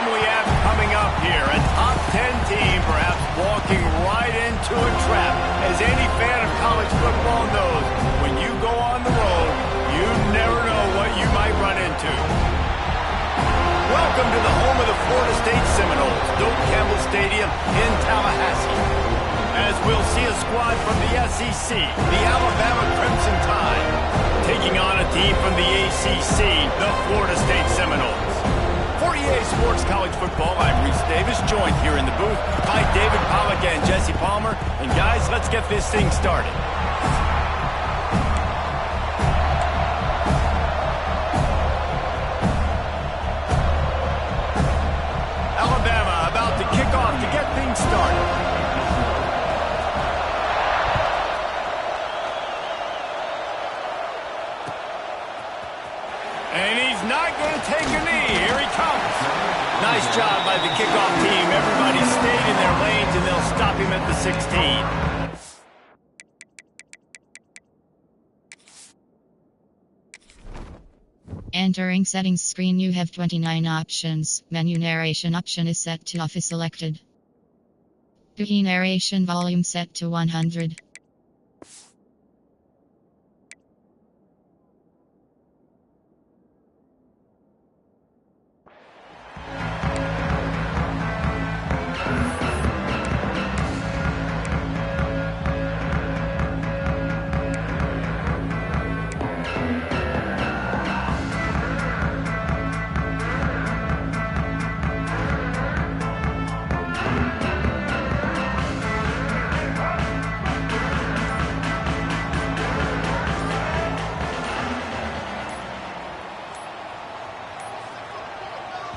game we have coming up here. A top 10 team perhaps walking right into a trap. As any fan of college football knows, when you go on the road, you never know what you might run into. Welcome to the home of the Florida State Seminoles, Doak Campbell Stadium in Tallahassee. As we'll see a squad from the SEC, the Alabama Crimson Tide, taking on a team from the ACC, the Florida State Seminoles. For EA Sports College Football, I'm Reese Davis, joined here in the booth by David Pollack and Jesse Palmer. And guys, let's get this thing started. Alabama about to kick off to get things started. And he's not going to take a knee. Here he comes. Nice job by the kickoff team. Everybody stayed in their lanes, and they'll stop him at the 16. Entering settings screen, you have 29 options. Menu narration option is set to off is selected. Key narration volume set to 100.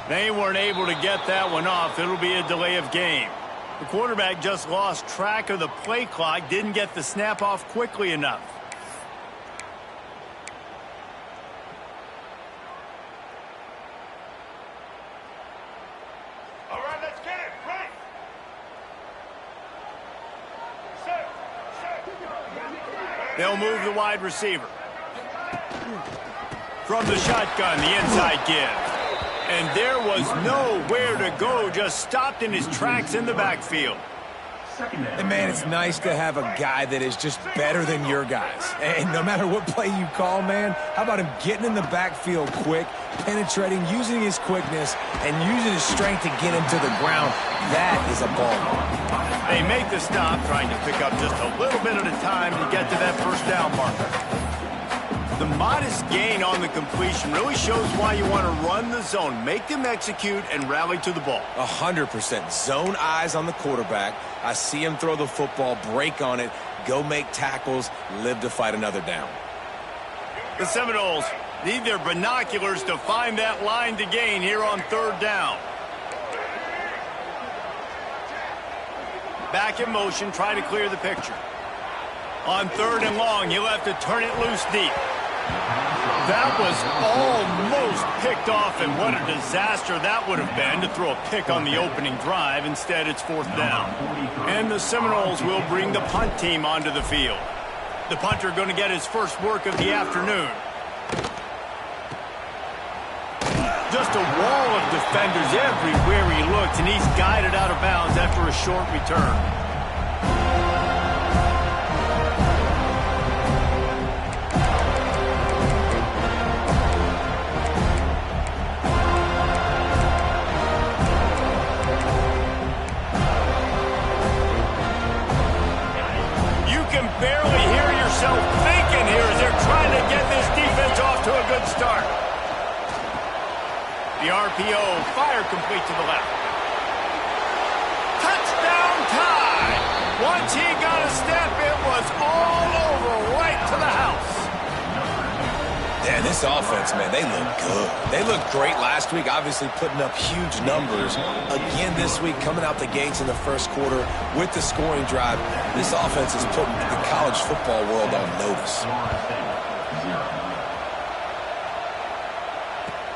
They weren't able to get that one off. It'll be a delay of game. The quarterback just lost track of the play clock, didn't get the snap off quickly enough. All right, let's get it. Right. Set. They'll move the wide receiver. From the shotgun, the inside give. And there was nowhere to go, just stopped in his tracks in the backfield. And man, it's nice to have a guy that is just better than your guys. And no matter what play you call, man, how about him getting in the backfield quick, penetrating, using his quickness, and using his strength to get him to the ground? That is a ball. They make the stop, trying to pick up just a little bit at a time to get to that first down marker. The modest gain on the completion really shows why you want to run the zone. Make them execute and rally to the ball. 100%. Zone eyes on the quarterback. I see him throw the football, break on it, go make tackles, live to fight another down. The Seminoles need their binoculars to find that line to gain here on third down. Back in motion, try to clear the picture. On third and long, he'll have to turn it loose deep. That was almost picked off, and what a disaster that would have been to throw a pick on the opening drive. Instead, it's fourth down. And the Seminoles will bring the punt team onto the field. The punter going to get his first work of the afternoon. Just a wall of defenders everywhere he looks, and he's guided out of bounds after a short return. Barely hear yourself thinking here as they're trying to get this defense off to a good start. The RPO, fire complete to the left. Touchdown tie! Once he got a step, it was all over, right to the house. Yeah, this offense, man, they look good. They looked great last week, obviously putting up huge numbers. Again this week, coming out the gates in the first quarter with the scoring drive. This offense is putting the college football world on notice.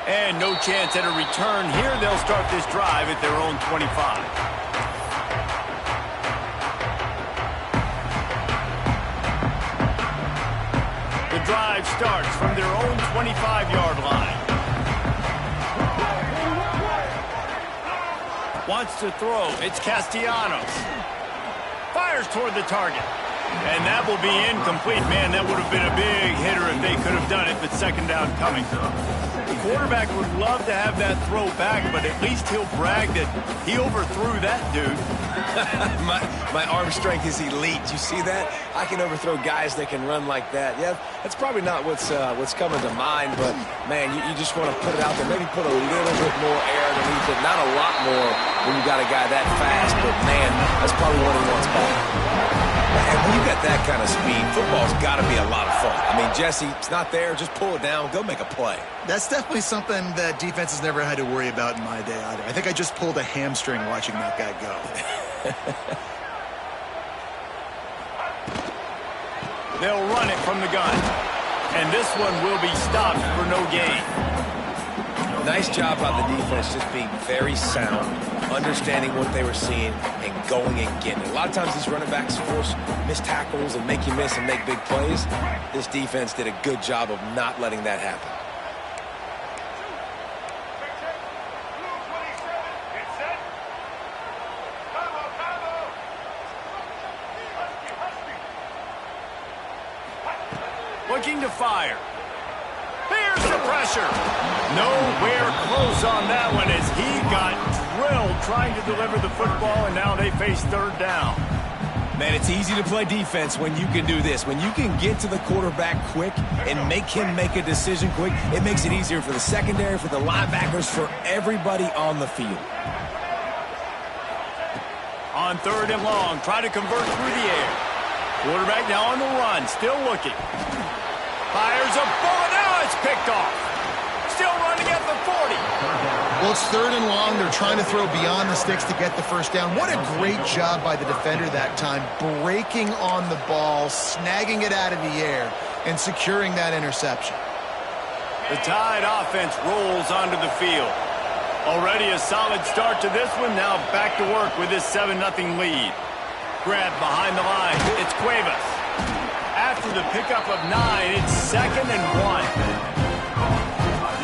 And no chance at a return here. They'll start this drive at their own 25. The drive starts from their own 25-yard line. Wants to throw. It's Castellanos. Fires toward the target. And that will be incomplete. Man, that would have been a big hitter if they could have done it, but second down coming. The quarterback would love to have that throw back, but at least he'll brag that he overthrew that dude. my arm strength is elite. You see that? I can overthrow guys that can run like that. Yeah, that's probably not what's coming to mind, but, man, you just want to put it out there. Maybe put a little bit more air underneath it. Not a lot more when you got a guy that fast, but, man, that's probably what he wants back. And when you got that kind of speed, football's got to be a lot of fun. I mean, Jesse, it's not there. Just pull it down. Go make a play. That's definitely something that defenses never had to worry about in my day either. I think I just pulled a hamstring watching that guy go. They'll run it from the gun. And this one will be stopped for no gain. Nice job by the defense just being very sound, understanding what they were seeing, and going and getting it. A lot of times these running backs force missed tackles and make you miss and make big plays. This defense did a good job of not letting that happen. Looking to fire. Here's the pressure. Nowhere close on that one as he got drilled trying to deliver the football, and now they face third down. Man, it's easy to play defense when you can do this. When you can get to the quarterback quick and make him make a decision quick, it makes it easier for the secondary, for the linebackers, for everybody on the field. On third and long, try to convert through the air. Quarterback now on the run, still looking. Fires a bullet. Now it's picked off. Still running at the 40. Well, it's third and long. They're trying to throw beyond the sticks to get the first down. What a great job by the defender that time, breaking on the ball, snagging it out of the air, and securing that interception. The Tide offense rolls onto the field. Already a solid start to this one. Now back to work with this 7-0 lead. Grab behind the line. It's Cuevas. After the pickup of 9, it's 2nd and 1.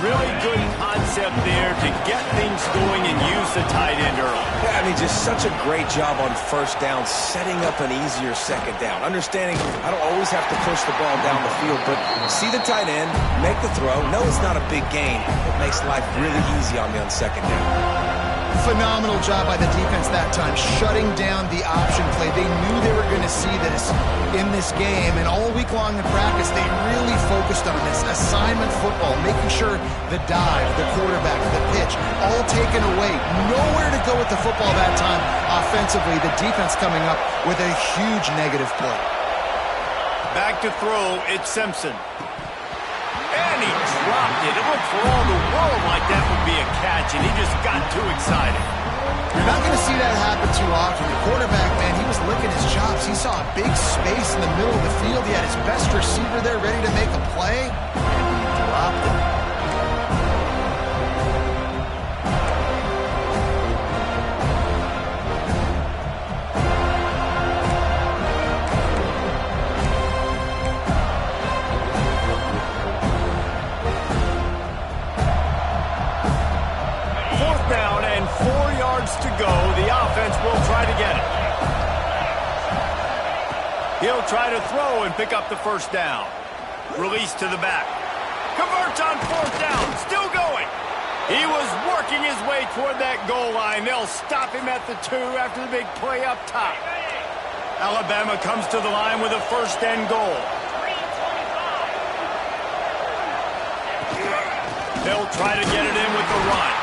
Really good concept there to get things going and use the tight end early. Yeah, I mean, just such a great job on first down, setting up an easier second down. Understanding I don't always have to push the ball down the field, but see the tight end, make the throw. No, it's not a big gain. It makes life really easy on me on second down. Phenomenal job by the defense that time, shutting down the option play. They knew they were going to see this in this game, and all week long in practice, they really focused on this assignment football, making sure the dive, the quarterback, the pitch, all taken away. Nowhere to go with the football that time offensively. The defense coming up with a huge negative play. Back to throw, it's Simpson. And he dropped it. It looked for all the world like that would be a catch, and he just got too excited. You're not going to see that happen too often. The quarterback, man, he was licking his chops. He saw a big space in the middle of the field. He had his best receiver there ready to make a play, and he dropped it. To go, the offense will try to get it. He'll try to throw and pick up the first down. Release to the back. Converts on fourth down, still going. He was working his way toward that goal line. They'll stop him at the 2 after the big play up top. Alabama comes to the line with a first and goal. They'll try to get it in with the run.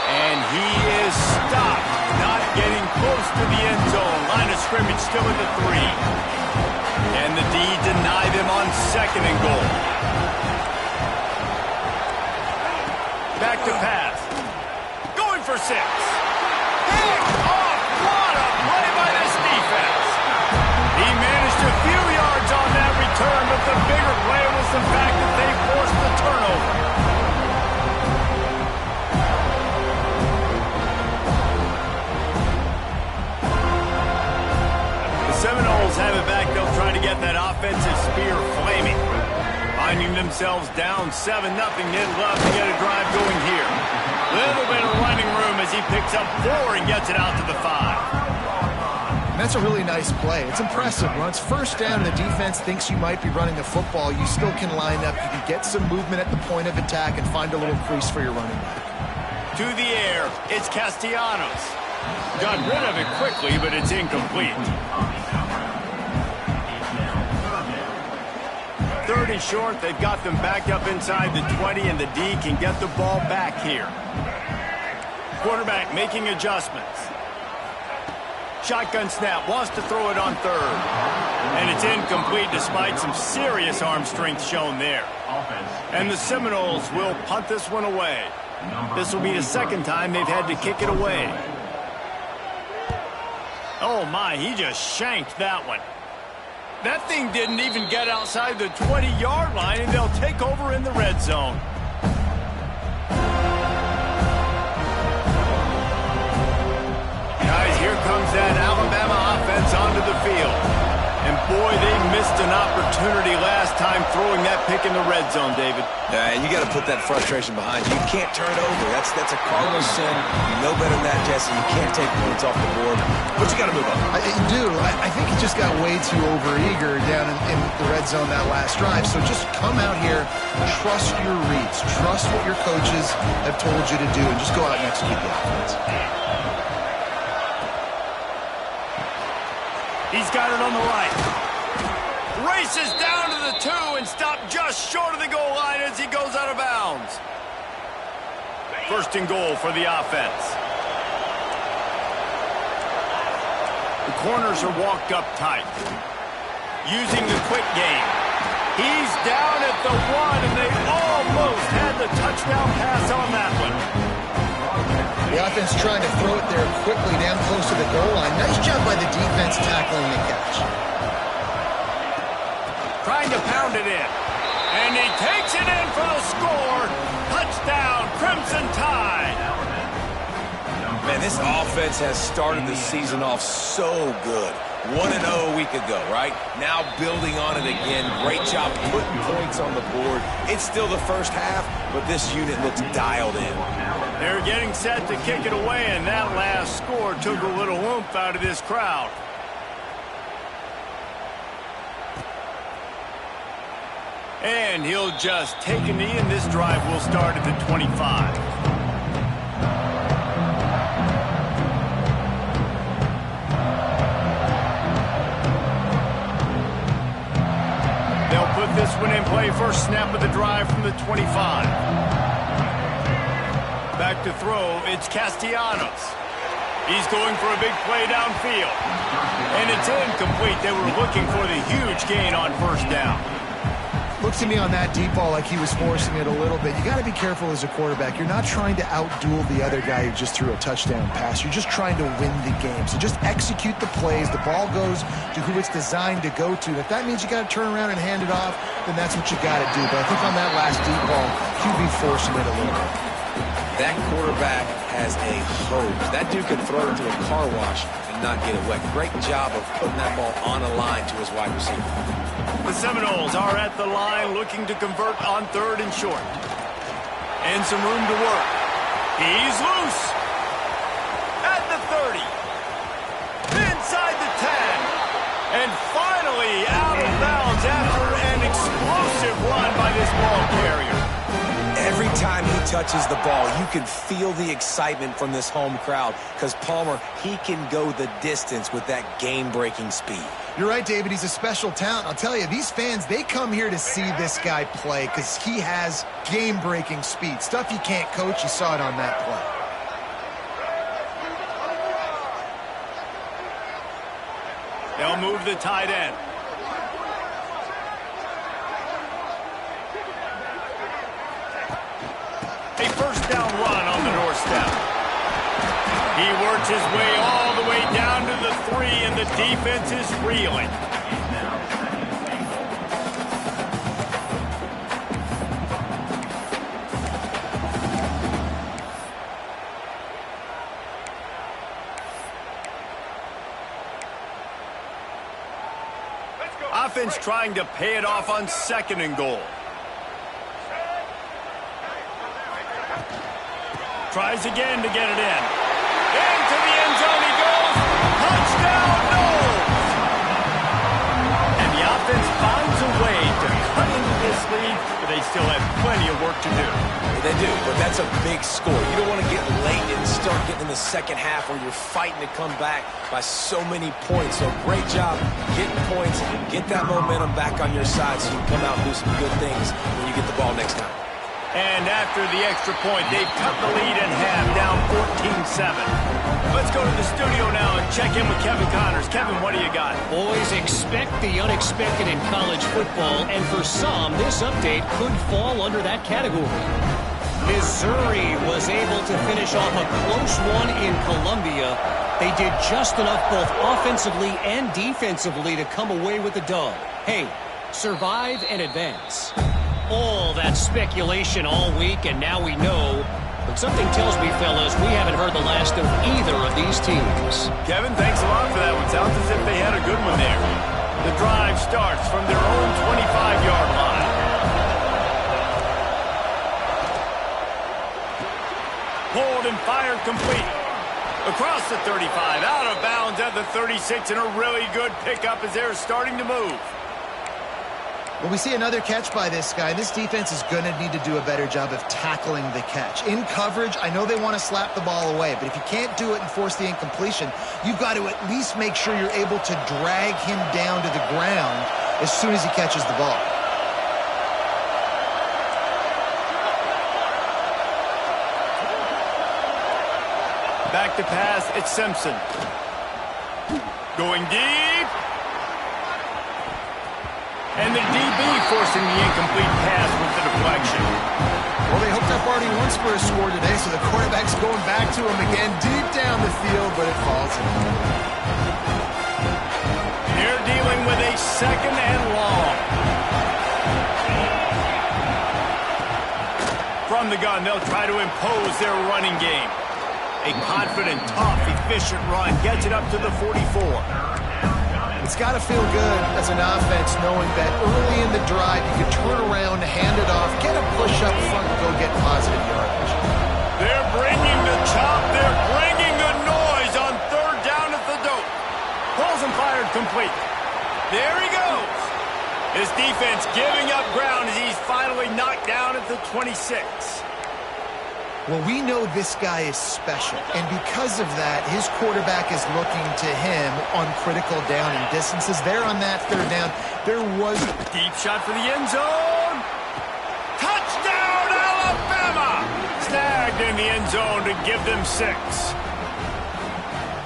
And he is stopped, not getting close to the end zone. Line of scrimmage still at the 3. And the D denied him on 2nd and goal. Back to pass. Going for 6. Picked off. What a play by this defense. He managed a few yards on that return, but the bigger play was the fact that they forced the turnover. Seminoles have it back. They'll try to get that offensive spear flaming. Finding themselves down 7-0. They'd love to get a drive going here. Little bit of running room as as he picks up 4 and gets it out to the 5. And that's a really nice play. It's impressive. When it's first down and the defense thinks you might be running the football, you still can line up. You can get some movement at the point of attack and find a little crease for your running back. To the air, it's Castellanos. Got rid of it quickly, but it's incomplete. 3rd and short, they've got them backed up inside the 20, and the D can get the ball back here. Quarterback making adjustments. Shotgun snap, wants to throw it on 3rd. And it's incomplete despite some serious arm strength shown there. And the Seminoles will punt this one away. This will be the 2nd time they've had to kick it away. Oh my, he just shanked that one. That thing didn't even get outside the 20-yard line, and they'll take over in the red zone. Guys, here comes that Alabama offense onto the field. And boy, they missed an opportunity last time throwing that pick in the red zone, David. And you got to put that frustration behind you. You can't turn it over. That's a cardinal sin. You know better than that, Jesse. You can't take points off the board. But you got to move on. I do. I think he just got way too overeager down in the red zone that last drive. So just come out here, trust your reads, trust what your coaches have told you to do, and just go out and execute the offense. He's got it on the right. Races down to the 2 and stopped just short of the goal line as he goes out of bounds. 1st and goal for the offense. The corners are walked up tight. Using the quick game. He's down at the 1, and they almost had the touchdown pass on that one. The offense trying to throw it there quickly down close to the goal line. Nice job by the defense tackling the catch. Trying to pound it in. And he takes it in for the score. Touchdown, Crimson Tide. Man, this offense has started the season off so good. 1-0 a week ago, right? Now building on it again. Great job putting points on the board. It's still the first half, but this unit looks dialed in. They're getting set to kick it away, and that last score took a little oomph out of this crowd. And he'll just take a knee, and this drive will start at the 25. They'll put this one in play. First snap of the drive from the 25. Back to throw, it's Castellanos. He's going for a big play downfield. And it's incomplete. They were looking for the huge gain on 1st down. Looks to me on that deep ball like he was forcing it a little bit. You got to be careful as a quarterback. You're not trying to outduel the other guy who just threw a touchdown pass. You're just trying to win the game. So just execute the plays. The ball goes to who it's designed to go to. If that means you got to turn around and hand it off, then that's what you got to do. But I think on that last deep ball, QB forcing it a little bit. That quarterback has a hose. That dude can throw it to a car wash and not get it wet. Great job of putting that ball on a line to his wide receiver. The Seminoles are at the line looking to convert on 3rd and short. And some room to work. He's loose. At the 30. Inside the 10. And finally out of bounds after an explosive run by this ball carrier. Every time he touches the ball, you can feel the excitement from this home crowd because Palmer, he can go the distance with that game-breaking speed. You're right, David. He's a special talent. I'll tell you, these fans, they come here to see this guy play because he has game-breaking speed. Stuff you can't coach. You saw it on that play. They'll move the tight end. A 1st down run on the doorstep. He works his way all the way down to the 3, and the defense is reeling. Offense trying to pay it off on 2nd and goal. Tries again to get it in. Into the end zone he goes. Touchdown, Knowles! And the offense finds a way to cut into this lead, but they still have plenty of work to do. They do, but that's a big score. You don't want to get late and start getting in the second half where you're fighting to come back by so many points. So great job getting points, get that momentum back on your side so you can come out and do some good things when you get the ball next time. And after the extra point, they've cut the lead in half, down 14-7. Let's go to the studio now and check in with Kevin Connors. Kevin, what do you got? Boys, expect the unexpected in college football, and for some, this update could fall under that category. Missouri was able to finish off a close one in Columbia. They did just enough both offensively and defensively to come away with the dub. Hey, survive and advance. All that speculation all week, and now we know. But something tells me, fellas, we haven't heard the last of either of these teams. Kevin, thanks a lot for that one. Sounds as if they had a good one there. The drive starts from their own 25-yard line. Pulled and fired complete. Across the 35, out of bounds at the 36, and a really good pickup as they're starting to move. Well, we see another catch by this guy. This defense is going to need to do a better job of tackling the catch. In coverage, I know they want to slap the ball away, but if you can't do it and force the incompletion, you've got to at least make sure you're able to drag him down to the ground as soon as he catches the ball. Back to pass, it's Simpson. Going deep. And the DB forcing the incomplete pass with the deflection. Well, they hooked up already once for a score today, so the quarterback's going back to him again deep down the field, but it falls in. They're dealing with a second and long. From the gun, they'll try to impose their running game. A confident, tough, efficient run gets it up to the 44. It's got to feel good as an offense knowing that early in the drive you can turn around, hand it off, get a push up front, and go get positive yardage. They're bringing the chop. They're bringing the noise on third down at the dope. Pulls and fired complete. There he goes. His defense giving up ground as he's finally knocked down at the 26. Well, we know this guy is special, and because of that, his quarterback is looking to him on critical down and distances. There on that third down, there was a deep shot for the end zone. Touchdown, Alabama! Snagged in the end zone to give them 6.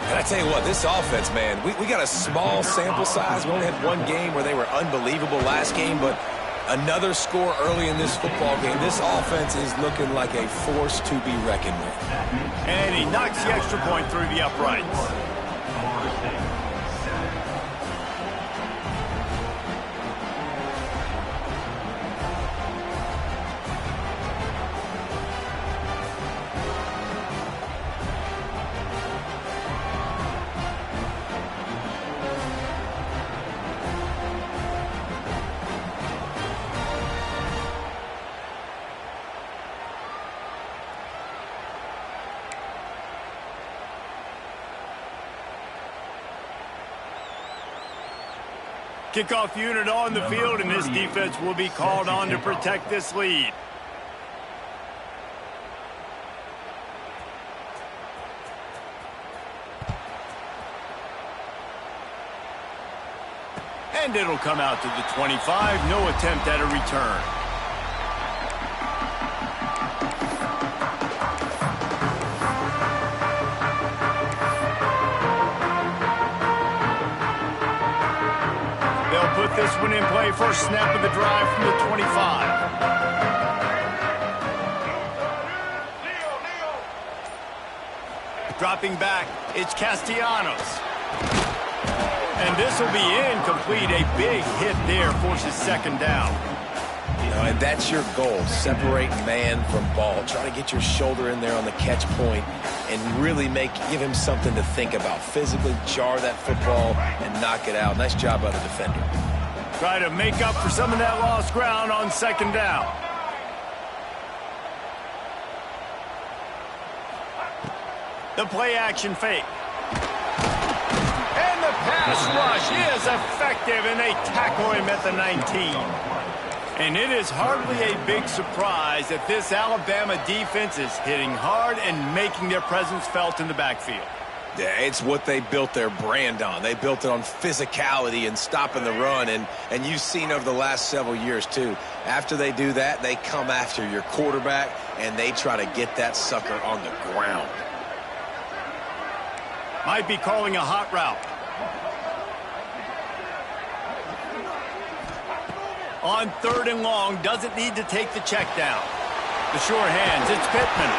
And I tell you what, this offense, man, we got a small sample size. We only had one game where they were unbelievable last game, but another score early in this football game. This offense is looking like a force to be reckoned with. And he knocks the extra point through the uprights. Kickoff unit on the field, and this defense will be called on to protect this lead. And it'll come out to the 25. No attempt at a return. Put this one in play. First snap of the drive from the 25. Dropping back, it's Castellanos. And this will be incomplete. A big hit there forces second down. And that's your goal. Separate man from ball. Try to get your shoulder in there on the catch point and really give him something to think about. Physically jar that football and knock it out. Nice job by the defender. Try to make up for some of that lost ground on second down. The play action fake. And the pass rush is effective, and they tackle him at the 19. And it is hardly a big surprise that this Alabama defense is hitting hard and making their presence felt in the backfield. Yeah, it's what they built their brand on. They built it on physicality and stopping the run, and you've seen over the last several years, too. After they do that, they come after your quarterback, and they try to get that sucker on the ground. Might be calling a hot route. On 3rd and long, doesn't need to take the check down. The sure hands, it's Pittman.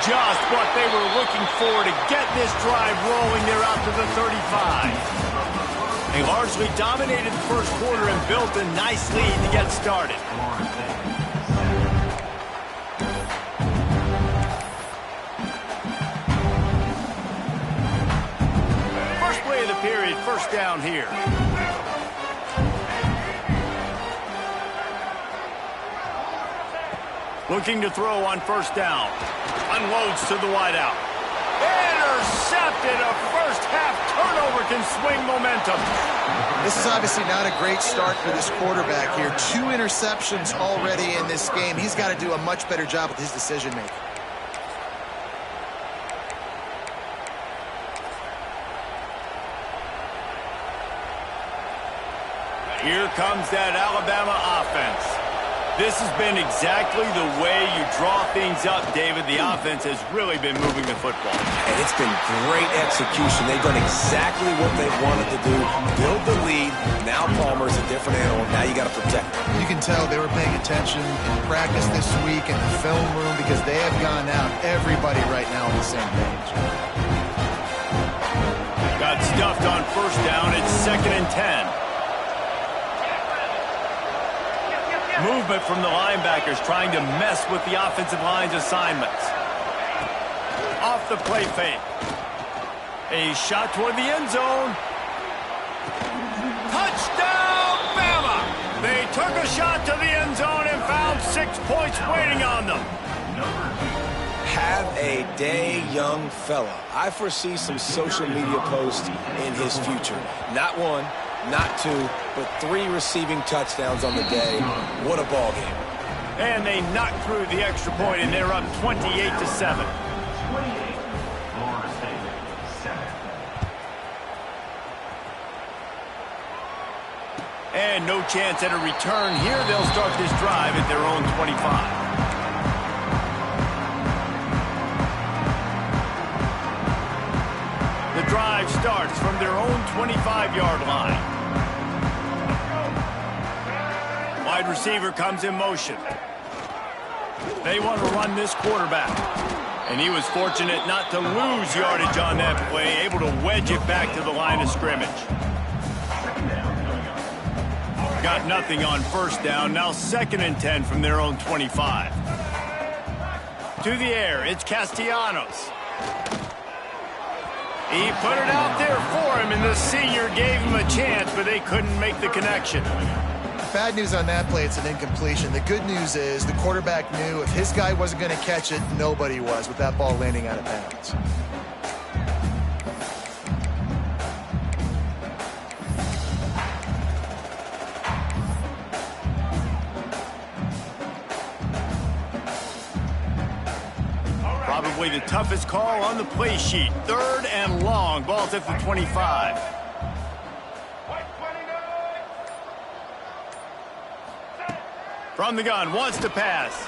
Just what they were looking for to get this drive rolling. They're out to the 35. They largely dominated the first quarter and built a nice lead to get started. First play of the period, first down here. Looking to throw on first down. Unloads to the wideout. Intercepted. A first-half turnover can swing momentum. This is obviously not a great start for this quarterback here. 2 interceptions already in this game. He's got to do a much better job with his decision-making. Here comes that Alabama offense. This has been exactly the way you draw things up, David. The offense has really been moving the football. And it's been great execution. They've done exactly what they wanted to do. Build the lead. Now Palmer's a different animal. Now you got to protect him. You can tell they were paying attention in practice this week in the film room because they have gone out, everybody right now on the same page. Got stuffed on first down. It's 2nd and 10. Movement from the linebackers trying to mess with the offensive line's assignments. Off the play fake. A shot toward the end zone. Touchdown, Bama! They took a shot to the end zone and found 6 points waiting on them. Have a day, young fella. I foresee some social media posts in his future. Not 1. Not 2, but 3 receiving touchdowns on the day. What a ball game. And they knocked through the extra point, and they're up 28-7. And no chance at a return here. They'll start this drive at their own 25. The drive starts from their own 25-yard line. Wide receiver comes in motion. They want to run this quarterback. And he was fortunate not to lose yardage on that play, able to wedge it back to the line of scrimmage. Got nothing on first down. Now 2nd and 10 from their own 25. To the air, it's Castellanos. He put it out there for him, and the senior gave him a chance, but they couldn't make the connection. Bad news on that play, it's an incompletion. The good news is the quarterback knew if his guy wasn't going to catch it, nobody was with that ball landing out of bounds. Probably the toughest call on the play sheet. 3rd and long. Ball's at the 25. From the gun, wants to pass.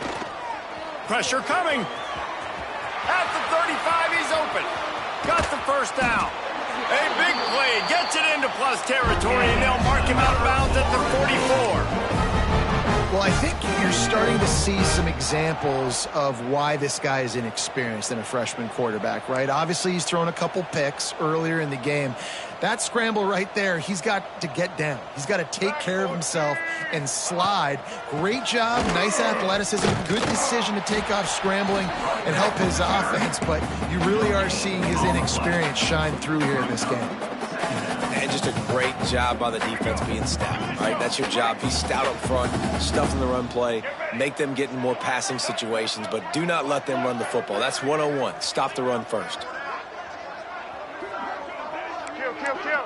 Pressure coming. At the 35, he's open. Got the first down. A big play, gets it into plus territory, and they'll mark him out of bounds at the 44. Well, I think you're starting to see some examples of why this guy is inexperienced in a freshman quarterback, right? Obviously, he's thrown a couple picks earlier in the game. That scramble right there, he's got to get down. He's got to take care of himself and slide. Great job, nice athleticism, good decision to take off scrambling and help his offense, but you really are seeing his inexperience shine through here in this game. And just a great job by the defense being stout, right? That's your job. Be stout up front, stuffing the run play, make them get in more passing situations, but do not let them run the football. That's 101. Stop the run first. Kill.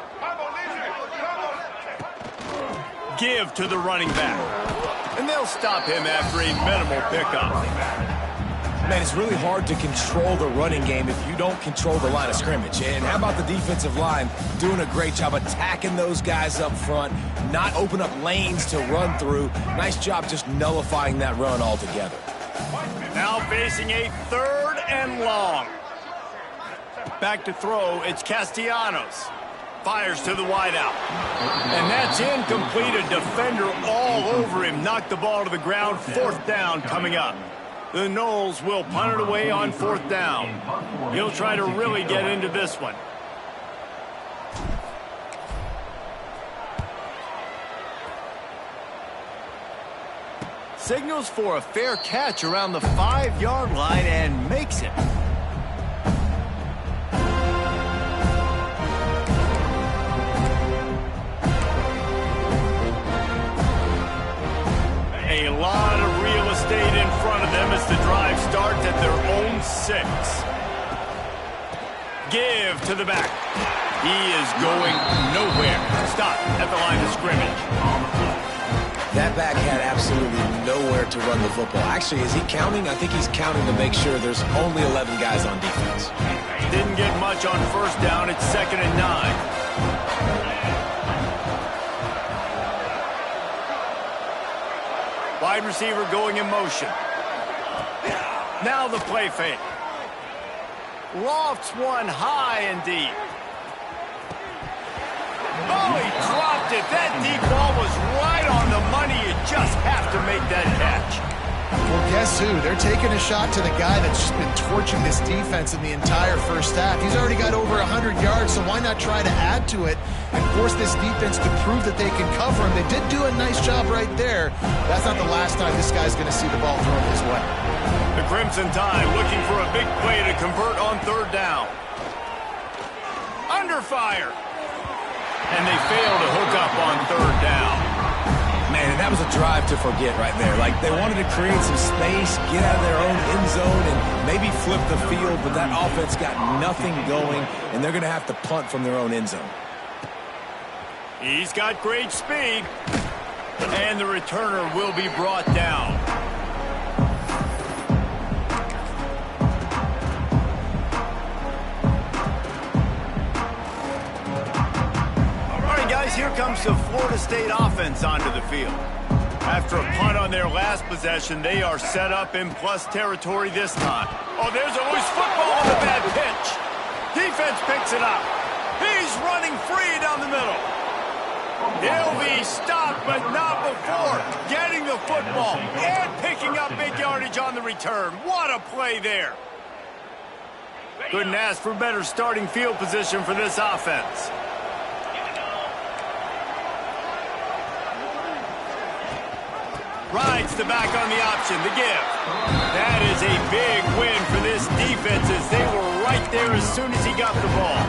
Give to the running back. And they'll stop him after a minimal pickup. Man, it's really hard to control the running game if you don't control the line of scrimmage. And how about the defensive line doing a great job attacking those guys up front, not open up lanes to run through. Nice job just nullifying that run altogether. Now facing a 3rd and long. Back to throw, it's Castellanos. Fires to the wideout. And that's incomplete. A defender all over him. Knocked the ball to the ground. 4th down coming up. The Noles will punt it away on 4th down. He'll try to really get into this one. Signals for a fair catch around the 5-yard line and makes it. A lot of real estate in front of them as the drive starts at their own 6. Give to the back. He is going nowhere. Stop at the line of scrimmage. That back had absolutely nowhere to run the football. Actually, is he counting? I think he's counting to make sure there's only 11 guys on defense. Didn't get much on 1st down. It's 2nd and 9. Wide receiver going in motion. Now the play fake. Lofts one high and deep. Oh, he dropped it. That deep ball was right on the money. You just have to make that catch. Well, guess who? They're taking a shot to the guy that's just been torching this defense in the entire first half. He's already got over 100 yards, so why not try to add to it and force this defense to prove that they can cover him? They did do a nice job right there. That's not the last time this guy's going to see the ball thrown his way. The Crimson Tide looking for a big play to convert on 3rd down. Under fire. And they fail to hook up on 3rd down. Man, and that was a drive to forget right there. Like, they wanted to create some space, get out of their own end zone, and maybe flip the field, but that offense got nothing going, and they're going to have to punt from their own end zone. He's got great speed, and the returner will be brought down. Here comes the Florida State offense onto the field. After a punt on their last possession, they are set up in plus territory this time. Oh, there's a loose football on the bad pitch. Defense picks it up. He's running free down the middle. He'll be stopped, but not before getting the football and picking up big yardage on the return. What a play there. Couldn't ask for better starting field position for this offense. Rides the back on the option, the give. That is a big win for this defense as they were right there as soon as he got the ball.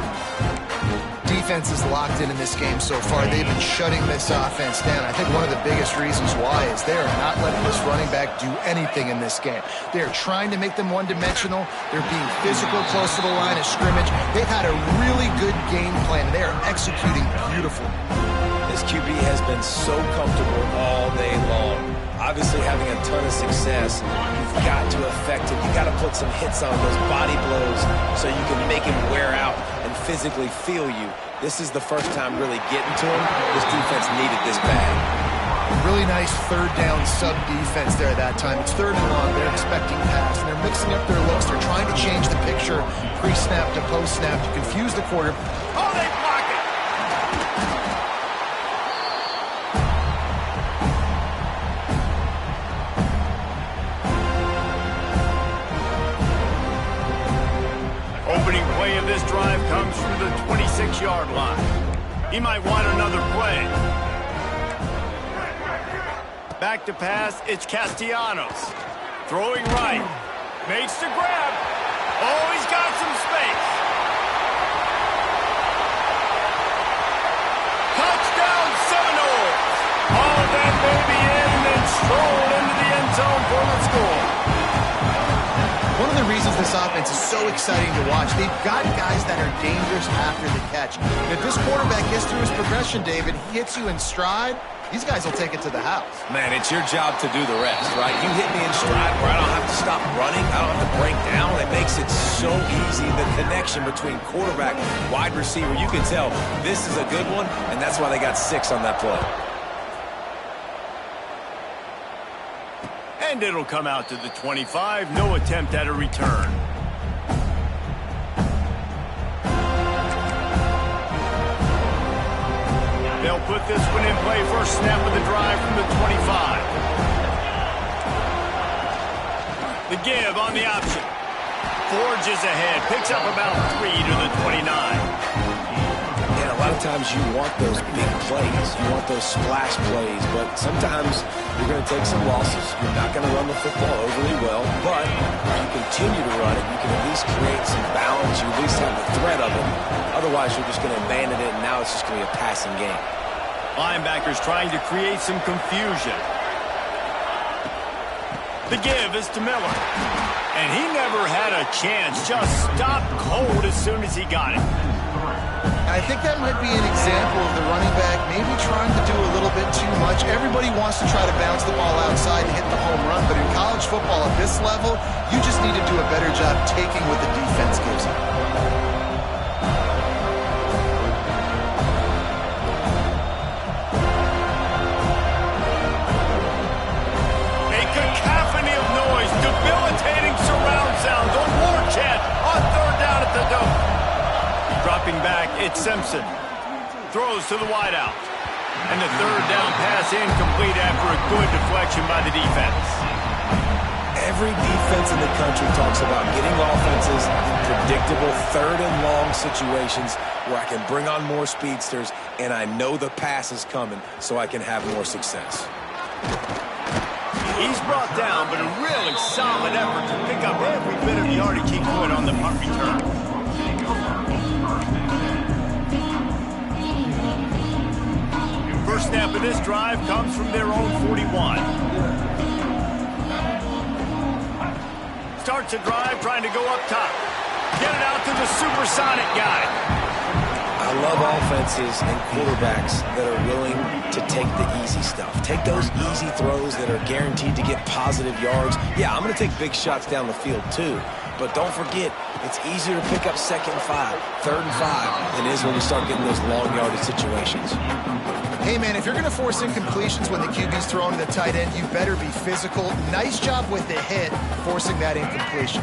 Defense is locked in this game so far. They've been shutting this offense down. I think one of the biggest reasons why is they are not letting this running back do anything in this game. They are trying to make them one-dimensional. They're being physical close to the line of scrimmage. They've had a really good game plan, and they are executing beautifully. This QB has been so comfortable all day long. Obviously having a ton of success, you've got to affect him. You've got to put some hits on those body blows so you can make him wear out and physically feel you. This is the first time really getting to him. This defense needed this bad. Really nice 3rd down sub defense there that time. It's 3rd and long. They're expecting pass, and they're mixing up their looks. They're trying to change the picture pre-snap to post-snap to confuse the quarter. Oh, they block it! Opening play of this drive comes from the 26-yard line. He might want another play. Back to pass, it's Castellanos. Throwing right. Makes the grab. Oh, he's got some space. Touchdown Seminoles. Oh, that may be in and then strolled into the end zone for the score. One of the reasons this offense is so exciting to watch. They've got guys that are dangerous after the catch. And if this quarterback gets through his progression, David, he hits you in stride, these guys will take it to the house. Man, it's your job to do the rest, right? You hit me in stride where I don't have to stop running. I don't have to break down. It makes it so easy. The connection between quarterback and wide receiver, you can tell this is a good one, and that's why they got 6 on that play. And it'll come out to the 25. No attempt at a return. They'll put this one in play. First snap of the drive from the 25. The give on the option. Forges ahead. Picks up about 3 to the 29. And a lot of times you want those big plays. You want those splash plays. But sometimes you're going to take some losses. You're not going to run the football overly well. But if you continue to run it, you can at least create some balance. You at least have the threat of it. Otherwise, you're just going to abandon it, and now it's just going to be a passing game. Linebackers trying to create some confusion. The give is to Miller. And he never had a chance. Just stopped cold as soon as he got it. I think that might be an example of the running back maybe trying to do a little bit too much. Everybody wants to try to bounce the ball outside and hit the home run, but in college football at this level, you just need to do a better job taking what the defense gives you. A cacophony of noise, debilitating surround sound. The war chant on third down at the dome. Dropping back, it's Simpson. Throws to the wideout. And the third down pass incomplete after a good deflection by the defense. Every defense in the country talks about getting offenses in predictable third and long situations where I can bring on more speedsters and I know the pass is coming so I can have more success. He's brought down, but a really solid effort to pick up every bit of yardage he could on the punt return. First snap of this drive comes from their own 41. Starts a drive trying to go up top. Get it out to the supersonic guy. I love offenses and quarterbacks that are willing to take the easy stuff. Take those easy throws that are guaranteed to get positive yards. Yeah, I'm going to take big shots down the field too. But don't forget, it's easier to pick up 2nd and 5, 3rd and 5 than it is when you start getting those long yardage situations. Hey, man, if you're going to force incompletions when the QB's throwing the tight end, you better be physical. Nice job with the hit, forcing that incompletion.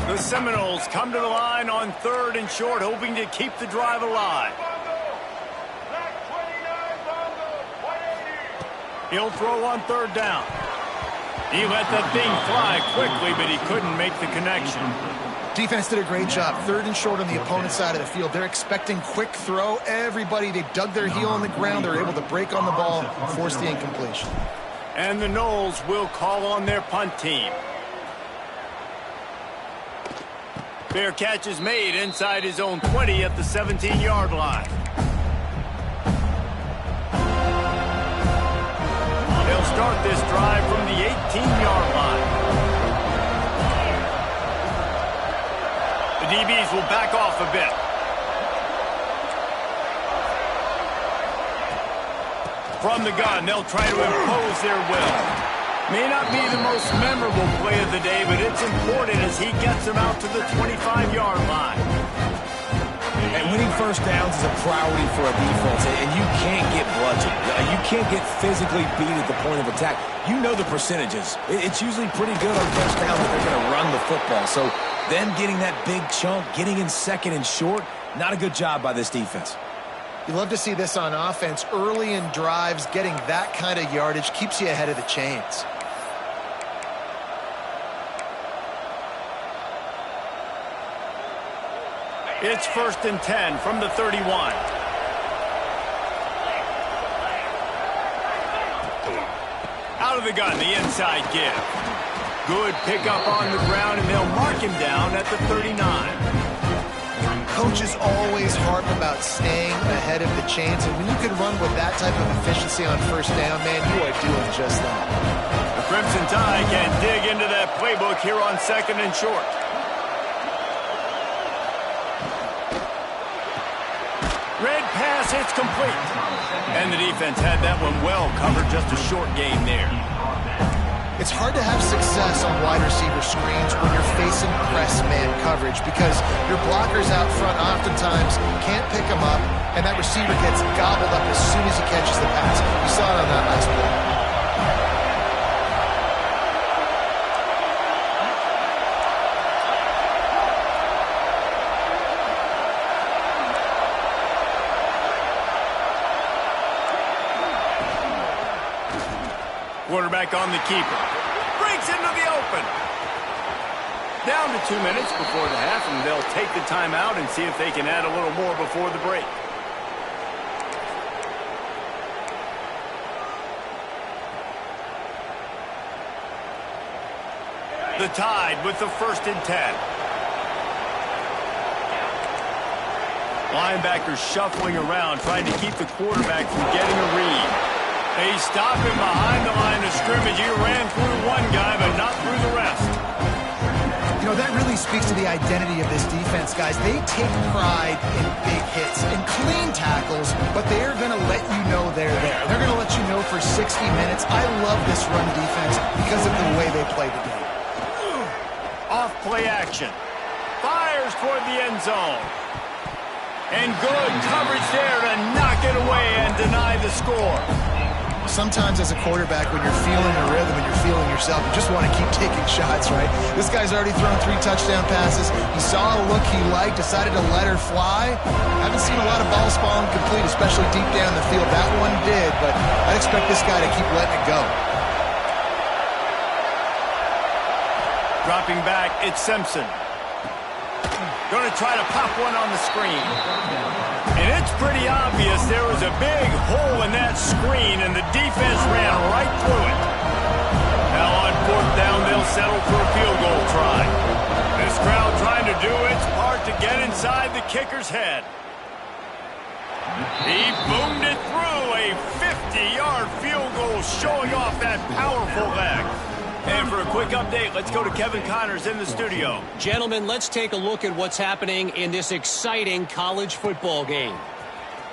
The Seminoles come to the line on 3rd and short, hoping to keep the drive alive. He'll throw on 3rd down. He let the thing fly quickly, but he couldn't make the connection. Defense did a great job. 3rd and short on the opponent's side of the field. They're expecting quick throw. Everybody, they dug their heel on the ground. They're able to break on the ball, force the incompletion. And the Noles will call on their punt team. Fair catch is made inside his own 20 at the 17-yard line. They'll start this drive from the 18-yard line. The DBs will back off a bit. From the gun, they'll try to impose their will. May not be the most memorable play of the day, but it's important as he gets them out to the 25-yard line. And winning first downs is a priority for a defense, and you can't get bludgeoned. You can't get physically beat at the point of attack. You know the percentages. It's usually pretty good on first down that they're going to run the football. So them getting that big chunk, getting in 2nd and short, not a good job by this defense. You love to see this on offense. Early in drives, getting that kind of yardage keeps you ahead of the chains. It's 1st and 10 from the 31. Out of the gun, the inside give. Good pickup on the ground, and they'll mark him down at the 39. Coaches always harp about staying ahead of the chains, and when you can run with that type of efficiency on first down, man, you are doing just that. The Crimson Tide can dig into that playbook here on 2nd and short. Red pass, it's complete. And the defense had that one well covered, just a short gain there. It's hard to have success on wide receiver screens when you're facing press man coverage because your blockers out front oftentimes can't pick them up, and that receiver gets gobbled up as soon as he catches the pass. You saw it on that last play. Quarterback on the keeper. Breaks into the open. Down to 2 minutes before the half, and they'll take the timeout and see if they can add a little more before the break. The Tide with the 1st and 10. Linebackers shuffling around, trying to keep the quarterback from getting a read. They stop him behind the line of scrimmage. He ran through one guy, but not through the rest. You know, that really speaks to the identity of this defense, guys. They take pride in big hits and clean tackles, but they're going to let you know they're there. They're going to let you know for 60 minutes. I love this run defense because of the way they play the game. Off play action. Fires toward the end zone. And good coverage there to knock it away and deny the score. Sometimes as a quarterback, when you're feeling the rhythm and you're feeling yourself, you just want to keep taking shots, right? This guy's already thrown 3 touchdown passes. He saw a look he liked, decided to let her fly. Haven't seen a lot of balls falling complete, especially deep down the field. That one did, but I'd expect this guy to keep letting it go. Dropping back, it's Simpson. Going to try to pop one on the screen. And it's pretty obvious there was a big hole in that screen, and the defense ran right through it. Now on 4th down, they'll settle for a field goal try. This crowd trying to do its part to get inside the kicker's head. He boomed it through, a 50-yard field goal showing off that powerful leg. And for a quick update, let's go to Kevin Connors in the studio. Gentlemen, let's take a look at what's happening in this exciting college football game.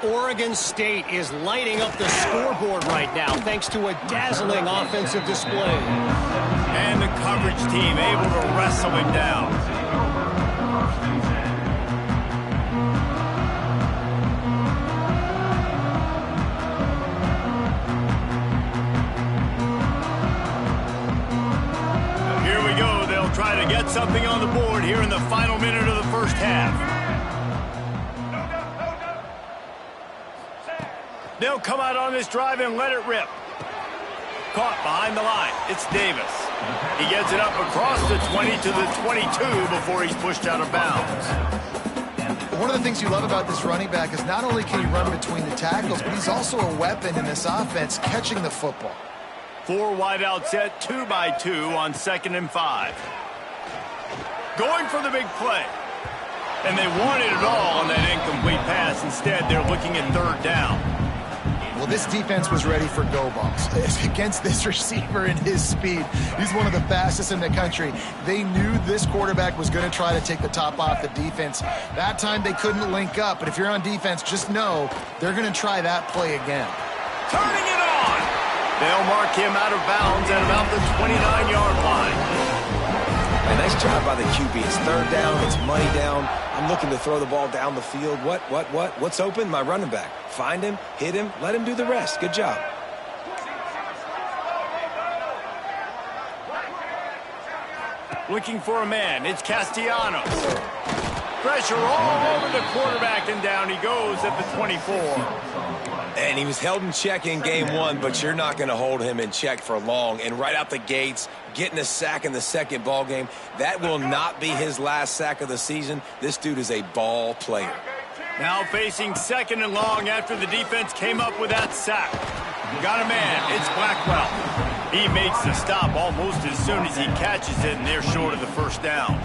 Oregon State is lighting up the scoreboard right now thanks to a dazzling offensive display. And the coverage team able to wrestle him down. Try to get something on the board here in the final minute of the first half. They'll come out on this drive and let it rip. Caught behind the line. It's Davis. He gets it up across the 20 to the 22 before he's pushed out of bounds. One of the things you love about this running back is not only can he run between the tackles, but he's also a weapon in this offense catching the football. 4 wide out set, 2 by 2 on 2nd and 5. Going for the big play. And they wanted it all on that incomplete pass. Instead, they're looking at 3rd down. Well, this defense was ready for go balls against this receiver and his speed. He's one of the fastest in the country. They knew this quarterback was going to try to take the top off the defense. That time they couldn't link up, but if you're on defense, just know they're going to try that play again. Turning it on. They'll mark him out of bounds at about the 29-yard line. A nice job by the QB. It's 3rd down. It's money down. I'm looking to throw the ball down the field. What's open? My running back. Find him, hit him, let him do the rest. Good job. Looking for a man. It's Castellanos. Pressure all over the quarterback, and down he goes at the 24. And he was held in check in game 1, but you're not going to hold him in check for long. And right out the gates, getting a sack in the 2nd ball game, that will not be his last sack of the season. This dude is a ball player. Now facing 2nd and long after the defense came up with that sack. Got a man. It's Blackwell. He makes the stop almost as soon as he catches it, and they're short of the 1st down.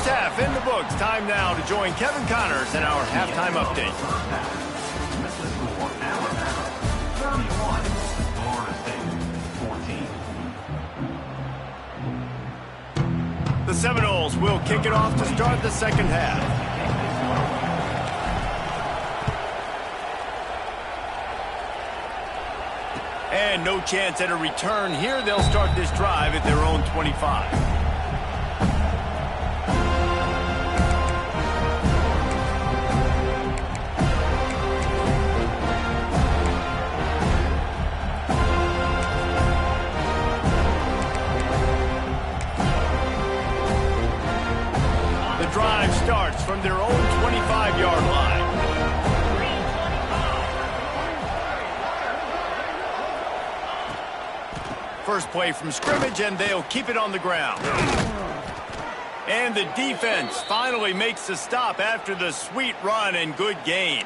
First half in the books. Time now to join Kevin Connors in our halftime update. The Seminoles will kick it off to start the second half. And no chance at a return here. They'll start this drive at their own 25. Drive starts from their own 25-yard line. First play from scrimmage, and they'll keep it on the ground. And the defense finally makes the stop after the sweet run and good gain.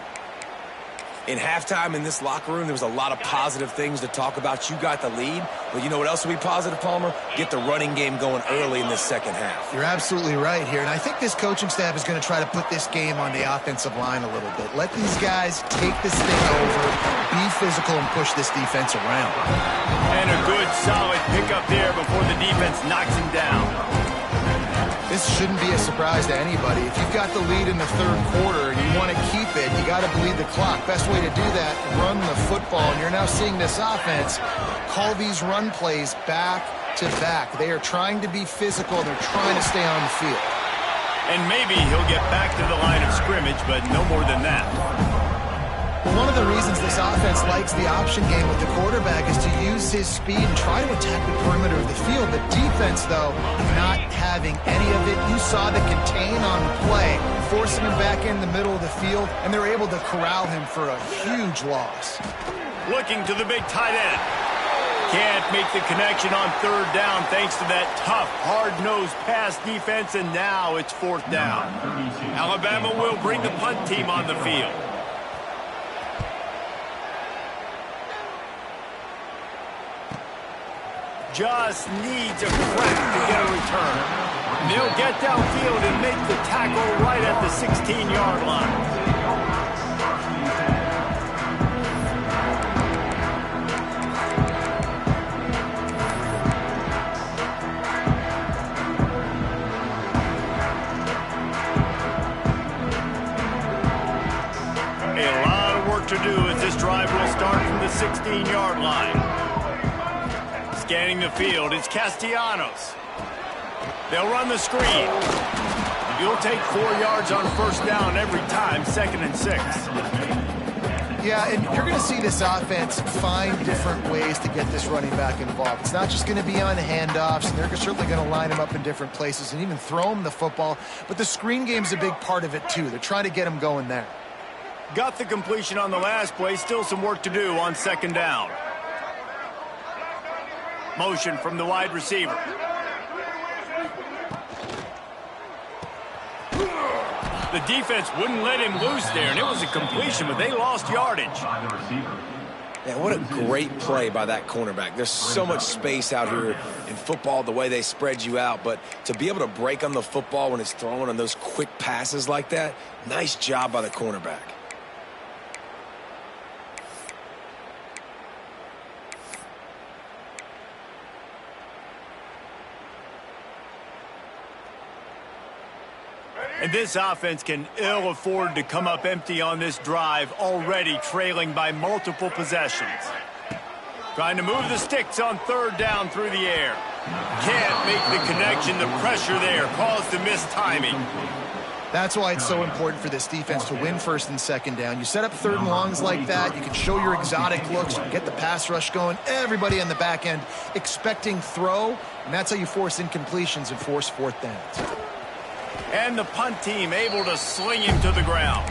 In halftime in this locker room, there was a lot of positive things to talk about. You got the lead, but you know what else will be positive, Palmer? Get the running game going early in this second half. You're absolutely right here, and I think this coaching staff is going to try to put this game on the offensive line a little bit. Let these guys take this thing over, be physical, and push this defense around. And a good, solid pickup there before the defense knocks him down. This shouldn't be a surprise to anybody. If you've got the lead in the third quarter and you want to keep it, you got to bleed the clock. Best way to do that, run the football. And you're now seeing this offense call these run plays back to back. They are trying to be physical. They're trying to stay on the field. And maybe he'll get back to the line of scrimmage, but no more than that. Well, one of the reasons this offense likes the option game with the quarterback is to use his speed and try to attack the perimeter of the field. The defense, though, not having any of it. You saw the contain on the play, forcing him back in the middle of the field, and they're able to corral him for a huge loss. Looking to the big tight end. Can't make the connection on third down thanks to that tough, hard-nosed pass defense, and now it's fourth down. Alabama will bring the punt team on the field. Just needs a crack to get a return. They'll get downfield and make the tackle right at the 16-yard line. A lot of work to do as this drive will start from the 16-yard line. Scanning the field, it's Castellanos. They'll run the screen. You'll take 4 yards on first down every time, 2nd and 6. Yeah, and you're going to see this offense find different ways to get this running back involved. It's not just going to be on handoffs, and they're certainly going to line him up in different places and even throw him the football. But the screen game's a big part of it, too. They're trying to get him going there. Got the completion on the last play. Still some work to do on 2nd down. Motion from the wide receiver. The defense wouldn't let him loose there, and it was a completion, but they lost yardage. Yeah, what a great play by that cornerback. There's so much space out here in football, the way they spread you out, but to be able to break on the football when it's thrown on those quick passes like that, nice job by the cornerback. And this offense can ill afford to come up empty on this drive, already trailing by multiple possessions. Trying to move the sticks on third down through the air. Can't make the connection. The pressure there caused the missed timing. That's why it's so important for this defense to win 1st and 2nd down. You set up 3rd and longs like that, you can show your exotic looks, you can get the pass rush going, everybody on the back end expecting throw, and that's how you force incompletions and force 4th downs. And the punt team able to sling him to the ground.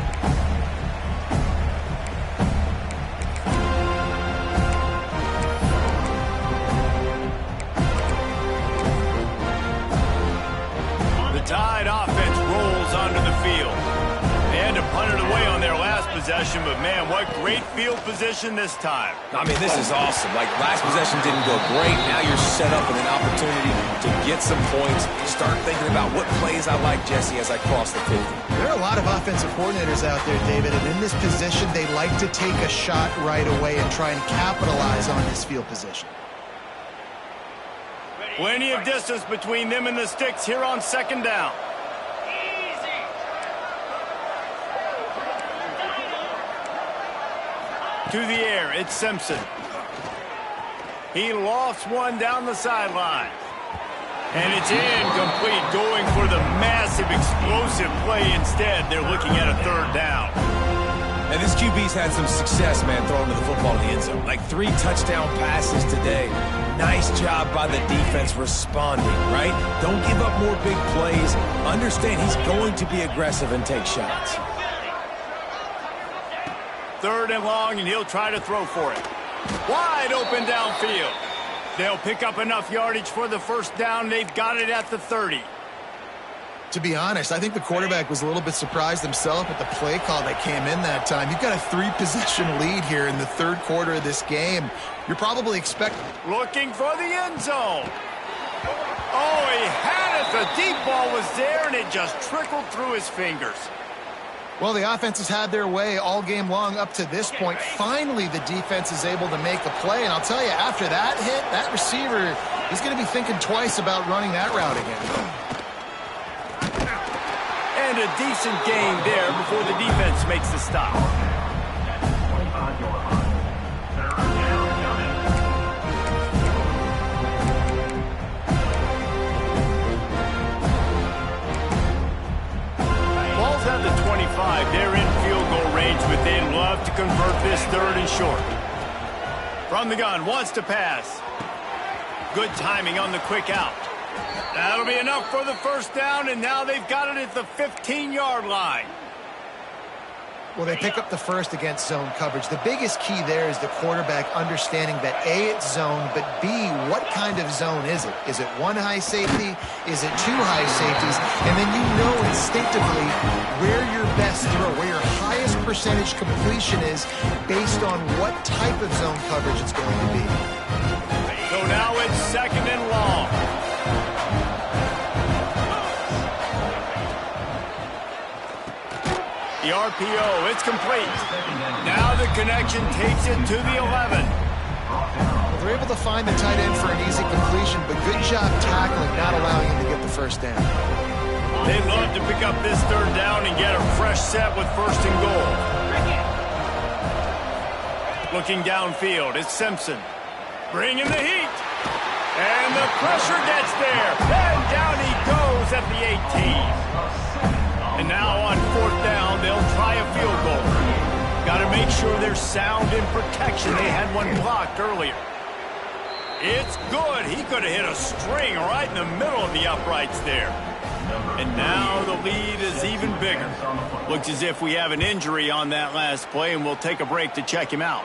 The Tide offense rolls onto the field. They had to punt it away on their last possession, but man, what great field position this time. I mean, this is awesome. Like, last possession didn't go great. Now you're set up with an opportunity to get some points. Start thinking about what plays I like, Jesse, as I cross the 50. There are a lot of offensive coordinators out there, David, and in this position, they like to take a shot right away and try and capitalize on this field position. Plenty of distance between them and the sticks here on second down. To the air, it's Simpson. He lofts one down the sideline. And it's incomplete, going for the massive, explosive play instead. They're looking at a third down. And this QB's had some success, man, throwing to the football in the end zone. Like 3 touchdown passes today. Nice job by the defense responding, right? Don't give up more big plays. Understand he's going to be aggressive and take shots. Third and long, and he'll try to throw for it. Wide open downfield. They'll pick up enough yardage for the first down. They've got it at the 30. To be honest, I think the quarterback was a little bit surprised himself at the play call that came in that time. You've got a 3-possession lead here in the third quarter of this game. You're probably expecting... Looking for the end zone. Oh, he had it. The deep ball was there, and it just trickled through his fingers. Well, the offense has had their way all game long up to this point. Finally, the defense is able to make a play. And I'll tell you, after that hit, that receiver is going to be thinking twice about running that route again. And a decent gain there before the defense makes the stop. At the 25, they're in field goal range, but they'd love to convert this third and short. From the gun, wants to pass. Good timing on the quick out. That'll be enough for the first down, and now they've got it at the 15-yard line. Well, they pick up the first against zone coverage. The biggest key there is the quarterback understanding that A, it's zone, but B, what kind of zone is it? Is it 1 high safety? Is it 2 high safeties? And then you know instinctively where your best throw, where your highest percentage completion is based on what type of zone coverage it's going to be. So now it's second and long. The RPO, it's complete. Now the connection takes it to the 11. They're able to find the tight end for an easy completion, but good job tackling, not allowing him to get the first down. They'd love to pick up this third down and get a fresh set with first and goal. Looking downfield, it's Simpson. Bringing the heat. And the pressure gets there. And down he goes at the 18. And now on fourth down, they'll try a field goal. Got to make sure they're sound in protection. They had one blocked earlier. It's good. He could have hit a string right in the middle of the uprights there. And now the lead is even bigger. Looks as if we have an injury on that last play, and we'll take a break to check him out.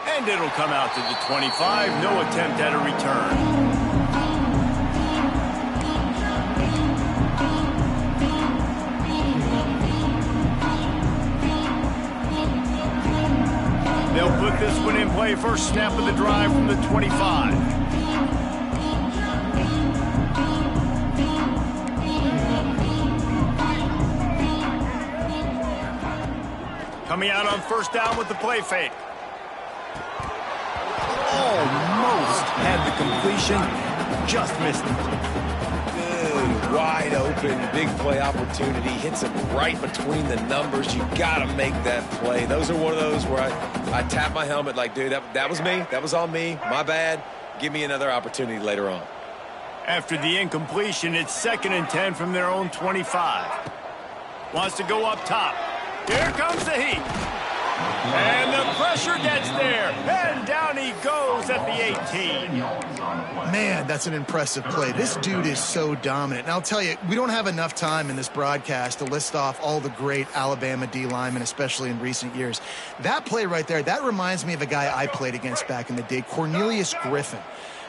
And it'll come out to the 25. No attempt at a return. They'll put this one in play. First snap of the drive from the 25. Coming out on first down with the play fake. Almost had the completion. Just missed it. Good, wide open, big play opportunity. Hits him right between the numbers. You got to make that play. Those are one of those where I tap my helmet like, dude, that was me. That was on me. My bad. Give me another opportunity later on. After the incompletion, it's 2nd and 10 from their own 25. Wants to go up top. Here comes the heat. And the pressure gets there. And down he goes at the 18. Man, that's an impressive play. This dude is so dominant. And I'll tell you, we don't have enough time in this broadcast to list off all the great Alabama D linemen, especially in recent years. That play right there, that reminds me of a guy I played against back in the day, Cornelius Griffin.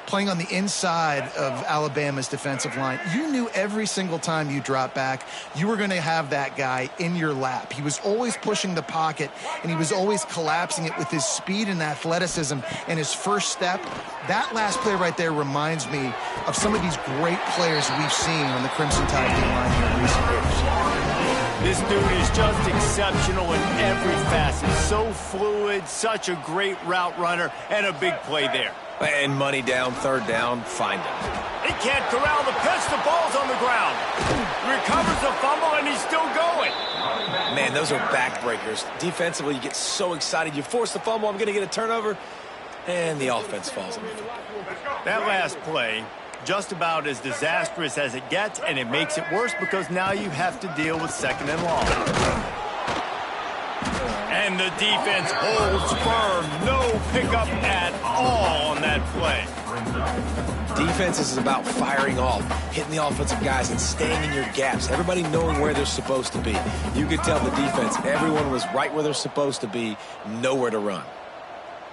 playing on the inside of Alabama's defensive line. You knew every single time you dropped back, you were going to have that guy in your lap. He was always pushing the pocket, and he was always collapsing it with his speed and athleticism and his first step. That last play right there reminds me of some of these great players we've seen on the Crimson Tide D-line here in recent years. This dude is just exceptional in every facet. So fluid, such a great route runner, and a big play there. And money down, third down, find him. He can't corral the pitch. The ball's on the ground. Recovers the fumble, and he's still going. Man, those are backbreakers. Defensively, you get so excited. You force the fumble, I'm going to get a turnover, and the offense falls on the field. That last play, just about as disastrous as it gets, and it makes it worse because now you have to deal with second and long. And the defense holds firm. No pickup at all on that play. Defense is about firing off, hitting the offensive guys, and staying in your gaps. Everybody knowing where they're supposed to be. You could tell the defense, everyone was right where they're supposed to be, nowhere to run.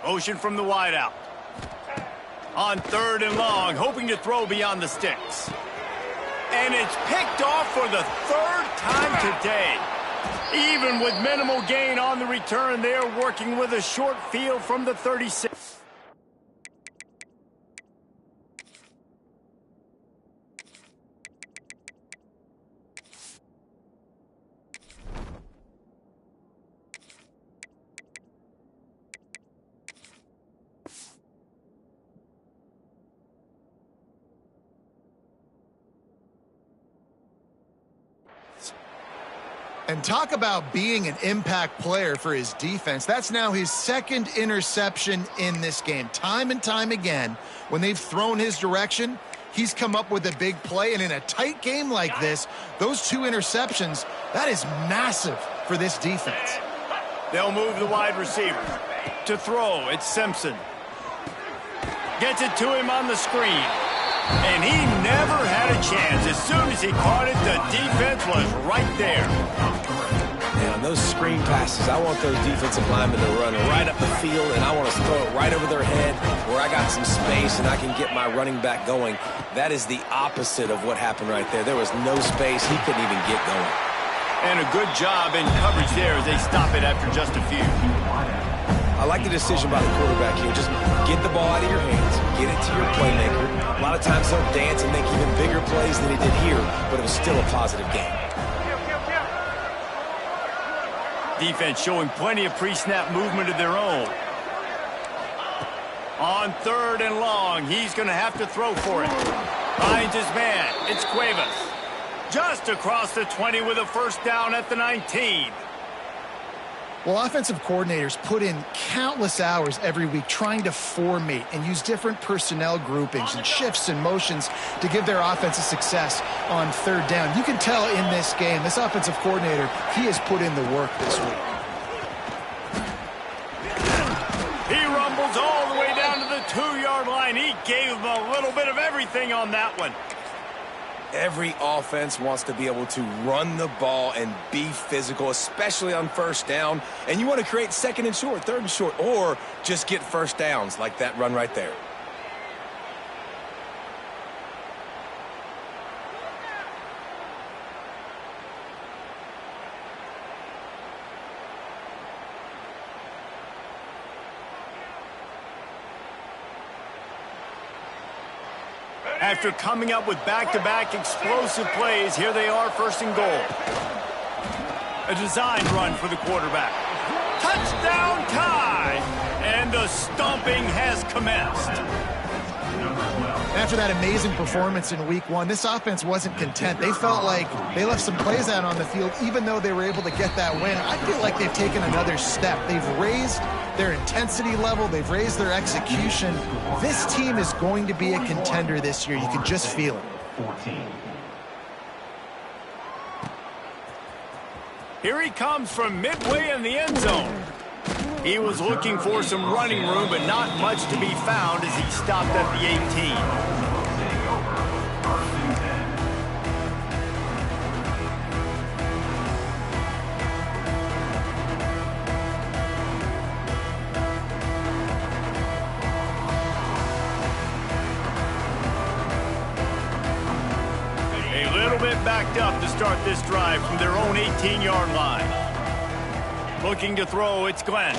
Motion from the wideout. On third and long, hoping to throw beyond the sticks. And it's picked off for the third time today. Even with minimal gain on the return, they're working with a short field from the 36. And talk about being an impact player for his defense. That's now his second interception in this game. Time and time again, when they've thrown his direction, he's come up with a big play. And in a tight game like this, those two interceptions, that is massive for this defense. They'll move the wide receiver. To throw, it's Simpson. Gets it to him on the screen. And he never had a chance. As soon as he caught it, the defense was right there. And on those screen passes, I want those defensive linemen to run right up the field, and I want to throw it right over their head where I got some space and I can get my running back going. That is the opposite of what happened right there. There was no space. He couldn't even get going. And a good job in coverage there as they stop it after just a few. I like the decision by the quarterback here. Just get the ball out of your hands, get it to your playmaker. A lot of times he'll dance and make even bigger plays than he did here, but it was still a positive game. Defense showing plenty of pre-snap movement of their own. On third and long, he's going to have to throw for it. Finds his man. It's Cuevas. Just across the 20 with a first down at the 19. Well, offensive coordinators put in countless hours every week trying to formate and use different personnel groupings and shifts and motions to give their offense a success on third down. You can tell in this game, this offensive coordinator, he has put in the work this week. He rumbles all the way down to the 2-yard line. He gave him a little bit of everything on that one. Every offense wants to be able to run the ball and be physical, especially on first down. And you want to create second and short, third and short, or just get first downs like that run right there. After coming up with back-to-back explosive plays, here they are first and goal. A designed run for the quarterback. Touchdown tie! And the stomping has commenced. After that amazing performance in week one, this offense wasn't content. They felt like they left some plays out on the field, even though they were able to get that win. I feel like they've taken another step. They've raised their intensity level. They've raised their execution. This team is going to be a contender this year. You can just feel it. Here he comes from midway in the end zone. He was looking for some running room, but not much to be found as he stopped at the 18. bit backed up to start this drive from their own 18-yard line. Looking to throw, it's Glenn.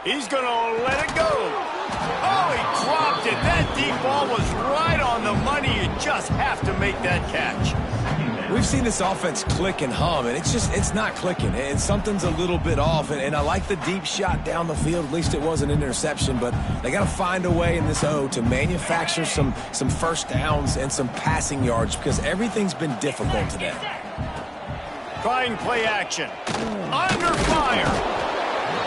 He's going to let it go. Oh, he dropped it. That deep ball was right on the money. You just have to make that catch. We've seen this offense click and hum, and it's not clicking. And something's a little bit off. And I like the deep shot down the field. At least it was an interception. But they got to find a way in this O to manufacture some first downs and some passing yards because everything's been difficult today. Trying play action. Under fire.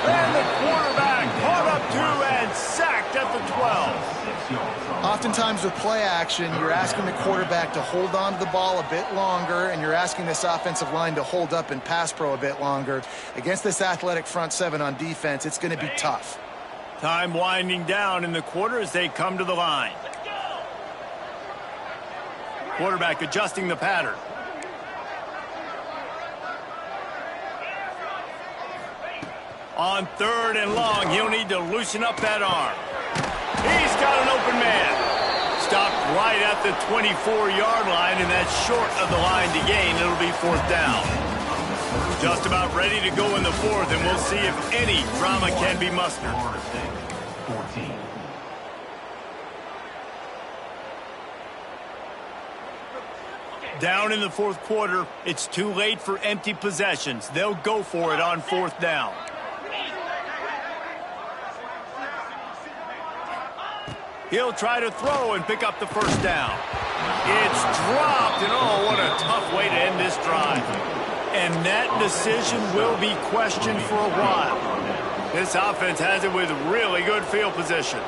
And the quarterback caught up to and sacked at the 12. Oftentimes with play action, you're asking the quarterback to hold on to the ball a bit longer, and you're asking this offensive line to hold up and pass pro a bit longer. Against this athletic front seven on defense, it's going to be tough. Time winding down in the quarter as they come to the line. Quarterback adjusting the pattern. On 3rd and long, he'll need to loosen up that arm. He's got an open man. Stopped right at the 24-yard line, and that's short of the line to gain. It'll be 4th down. Just about ready to go in the 4th, and we'll see if any drama can be mustered. Down in the 4th quarter, it's too late for empty possessions. They'll go for it on 4th down. He'll try to throw and pick up the first down. It's dropped, and oh, what a tough way to end this drive. And that decision will be questioned for a while. This offense has it with really good field position.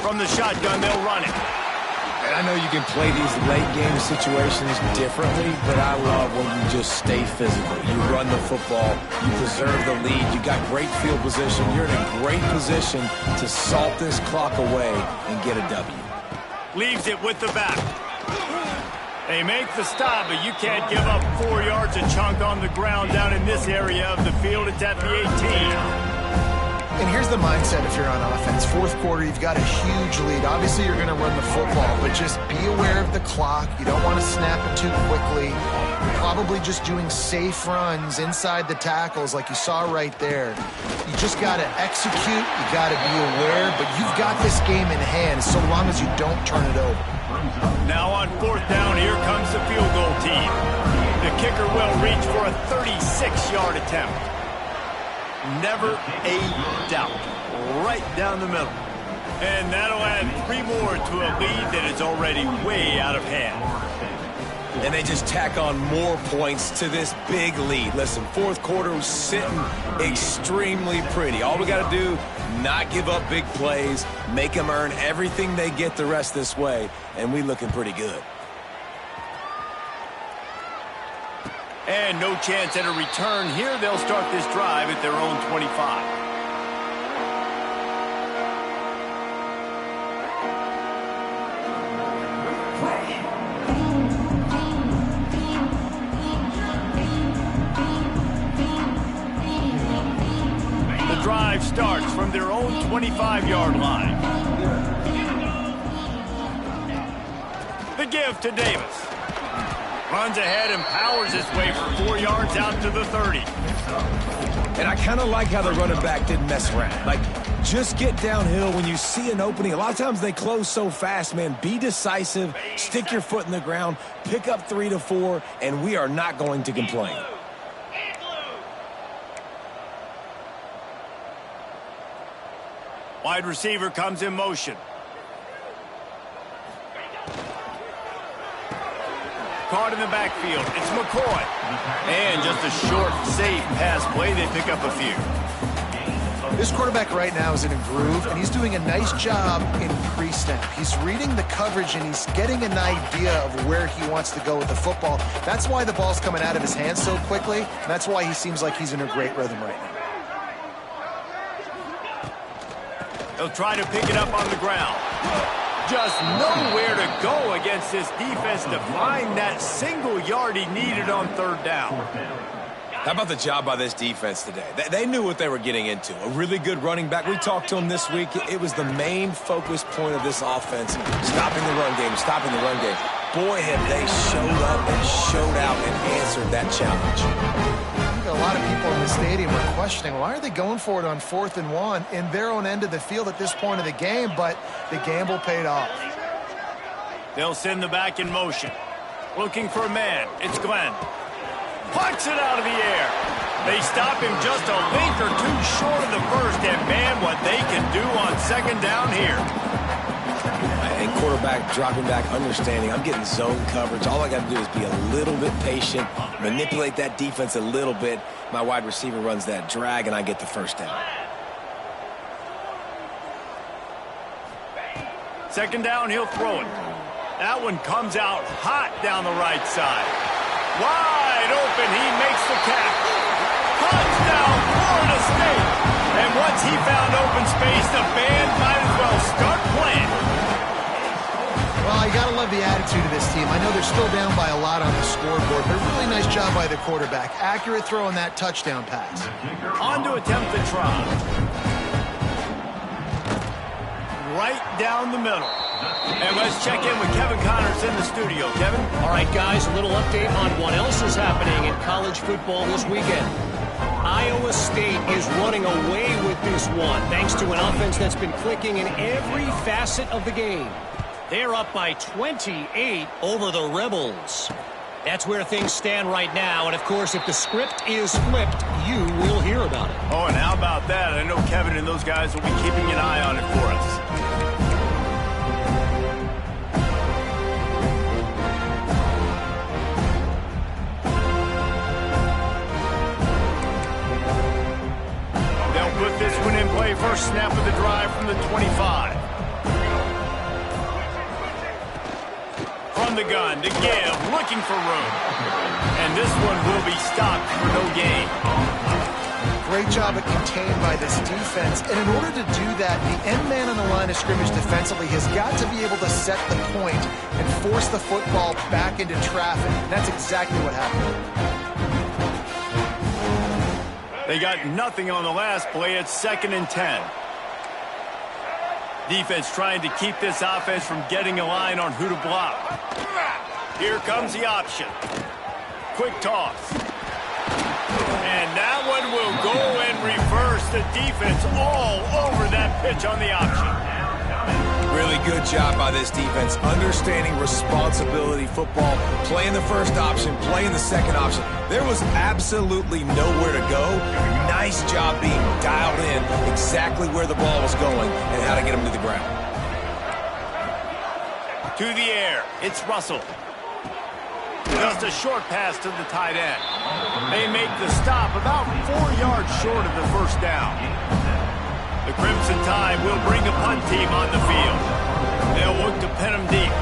From the shotgun, they'll run it. And I know you can play these late-game situations differently, but I love when you just stay physical. You run the football, you preserve the lead, you got great field position. You're in a great position to salt this clock away and get a W. Leaves it with the back. They make the stop, but you can't give up 4 yards a chunk on the ground down in this area of the field. It's at the 18. And here's the mindset if you're on offense. 4th quarter, you've got a huge lead. Obviously, you're going to run the football, but just be aware of the clock. You don't want to snap it too quickly. You're probably just doing safe runs inside the tackles like you saw right there. You just got to execute. You got to be aware, but you've got this game in hand so long as you don't turn it over. Now on 4th down, here comes the field goal team. The kicker will reach for a 36-yard attempt. Never a doubt. Right down the middle. And that'll add 3 more to a lead that is already way out of hand. And they just tack on more points to this big lead. Listen, 4th quarter was sitting extremely pretty. All we got to do, not give up big plays, make them earn everything they get the rest this way, and we looking pretty good. And no chance at a return here. They'll start this drive at their own 25. The drive starts from their own 25-yard line. The give to Davis. Runs ahead and powers his way for 4 yards out to the 30. And I kind of like how the running back didn't mess around. Like, just get downhill when you see an opening. A lot of times they close so fast, man. Be decisive, stick your foot in the ground, pick up 3 to 4, and we are not going to complain. Wide receiver comes in motion. Caught in the backfield. It's McCoy. And just a short, safe pass play. They pick up a few. This quarterback right now is in a groove, and he's doing a nice job in pre-snap. He's reading the coverage, and he's getting an idea of where he wants to go with the football. That's why the ball's coming out of his hands so quickly, and that's why he seems like he's in a great rhythm right now. He'll try to pick it up on the ground. Just nowhere to go against this defense to find that single yard he needed on 3rd down. How about the job by this defense today? They knew what they were getting into. A really good running back. We talked to them this week. It was the main focus point of this offense. Stopping the run game, stopping the run game. Boy, have they showed up and showed out and answered that challenge. I think a lot of people in the stadium are questioning, why are they going for it on 4th and 1 in their own end of the field at this point of the game? But the gamble paid off. They'll send the back in motion. Looking for a man. It's Glenn. Pucks it out of the air. They stop him just a link or two short of the first, and man, what they can do on second down here. And quarterback dropping back, understanding I'm getting zone coverage. All I got to do is be a little bit patient, manipulate that defense a little bit. My wide receiver runs that drag, and I get the first down. Second down, he'll throw it. That one comes out hot down the right side. Wide open, he makes the catch. Touchdown, Florida State. And once he found open space, the band might as well start playing. Well, you got to love the attitude of this team. I know they're still down by a lot on the scoreboard, but a really nice job by the quarterback. Accurate throw on that touchdown pass. On to attempt the try. Right down the middle. And let's check in with Kevin Connors in the studio. Kevin? All right, guys, a little update on what else is happening in college football this weekend. Iowa State is running away with this one, thanks to an offense that's been clicking in every facet of the game. They're up by 28 over the Rebels. That's where things stand right now, and of course, if the script is flipped, you will hear about it. Oh, and how about that? I know Kevin and those guys will be keeping an eye on it for us. Put this one in play. First snap of the drive from the 25. From the gun to give, looking for room. And this one will be stopped for no gain. Great job at contained by this defense. And in order to do that, the end man on the line of scrimmage defensively has got to be able to set the point and force the football back into traffic. And that's exactly what happened. They got nothing on the last play. It's 2nd and 10. Defense trying to keep this offense from getting a line on who to block. Here comes the option. Quick toss. And that one will go and reverse. The defense all over that pitch on the option. Really good job by this defense, understanding responsibility football, playing the first option, playing the second option. There was absolutely nowhere to go. Nice job being dialed in exactly where the ball was going and how to get him to the ground. To the air, it's Russell. Just a short pass to the tight end. They make the stop about 4 yards short of the first down. The Crimson Tide will bring a punt team on the field. They'll look to pin them deep.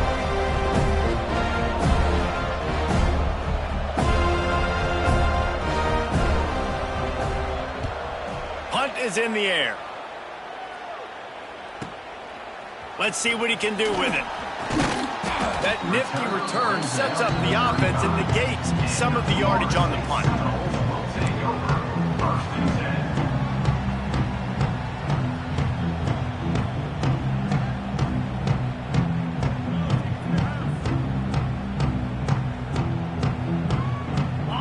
Punt is in the air. Let's see what he can do with it. That nifty return sets up the offense and negates some of the yardage on the punt.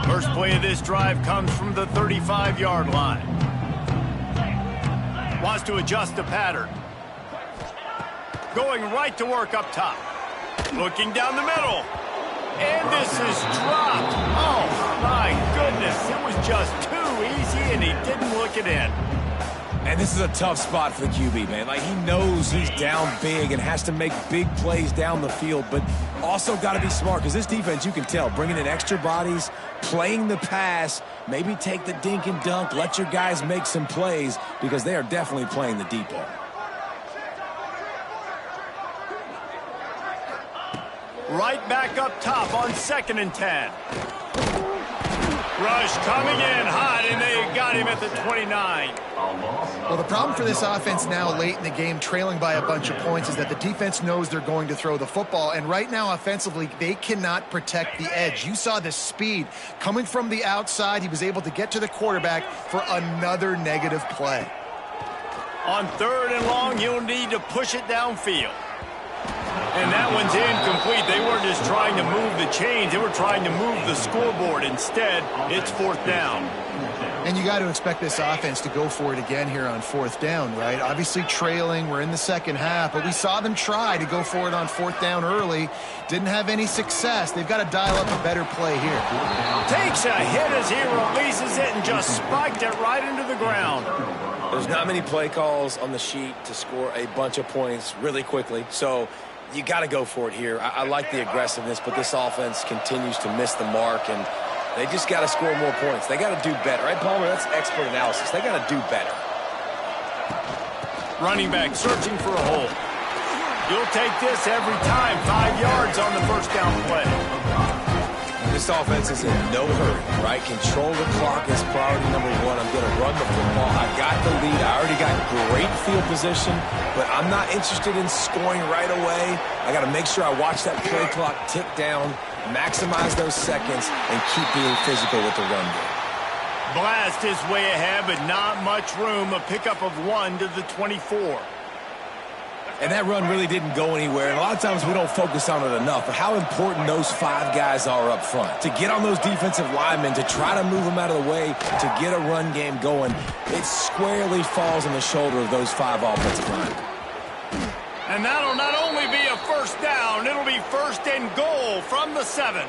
First play of this drive comes from the 35-yard line. Wants to adjust the pattern. Going right to work up top. Looking down the middle. And this is dropped. Oh, my goodness. It was just too easy, and he didn't look it in. And this is a tough spot for the QB, man. Like, he knows he's down big and has to make big plays down the field, but also got to be smart because this defense, you can tell, bringing in extra bodies, playing the pass, maybe take the dink and dunk, let your guys make some plays because they are definitely playing the deep ball. Right back up top on 2nd and 10. Rush coming in hot, and they got him at the 29. Well, the problem for this offense now late in the game, trailing by a bunch of points, is that the defense knows they're going to throw the football. And right now, offensively, they cannot protect the edge. You saw the speed coming from the outside. He was able to get to the quarterback for another negative play. On 3rd and long, he'll need to push it downfield. And that one's incomplete. They weren't just trying to move the chains. They were trying to move the scoreboard. Instead, it's 4th down. And you got to expect this offense to go for it again here on 4th down, right? Obviously trailing. We're in the second half, but we saw them try to go for it on 4th down early. Didn't have any success. They've got to dial up a better play here. Takes a hit as he releases it and just spiked it right into the ground. There's not many play calls on the sheet to score a bunch of points really quickly, so you got to go for it here. I like the aggressiveness, but this offense continues to miss the mark, and they just got to score more points. They got to do better. Right, Palmer? That's expert analysis. They got to do better. Running back searching for a hole. You'll take this every time. 5 yards on the 1st down play. This offense is in no hurry, right? Control the clock is priority number 1. I'm going to run the football. I got the lead. I already got great field position, but I'm not interested in scoring right away. I got to make sure I watch that play clock tick down, maximize those seconds, and keep being physical with the run game. Blast his way ahead, but not much room. A pickup of 1 to the 24. And that run really didn't go anywhere. And a lot of times we don't focus on it enough. But how important those 5 guys are up front. To get on those defensive linemen, to try to move them out of the way, to get a run game going, it squarely falls on the shoulder of those 5 offensive linemen. And that'll not only be a 1st down, it'll be 1st and goal from the 7.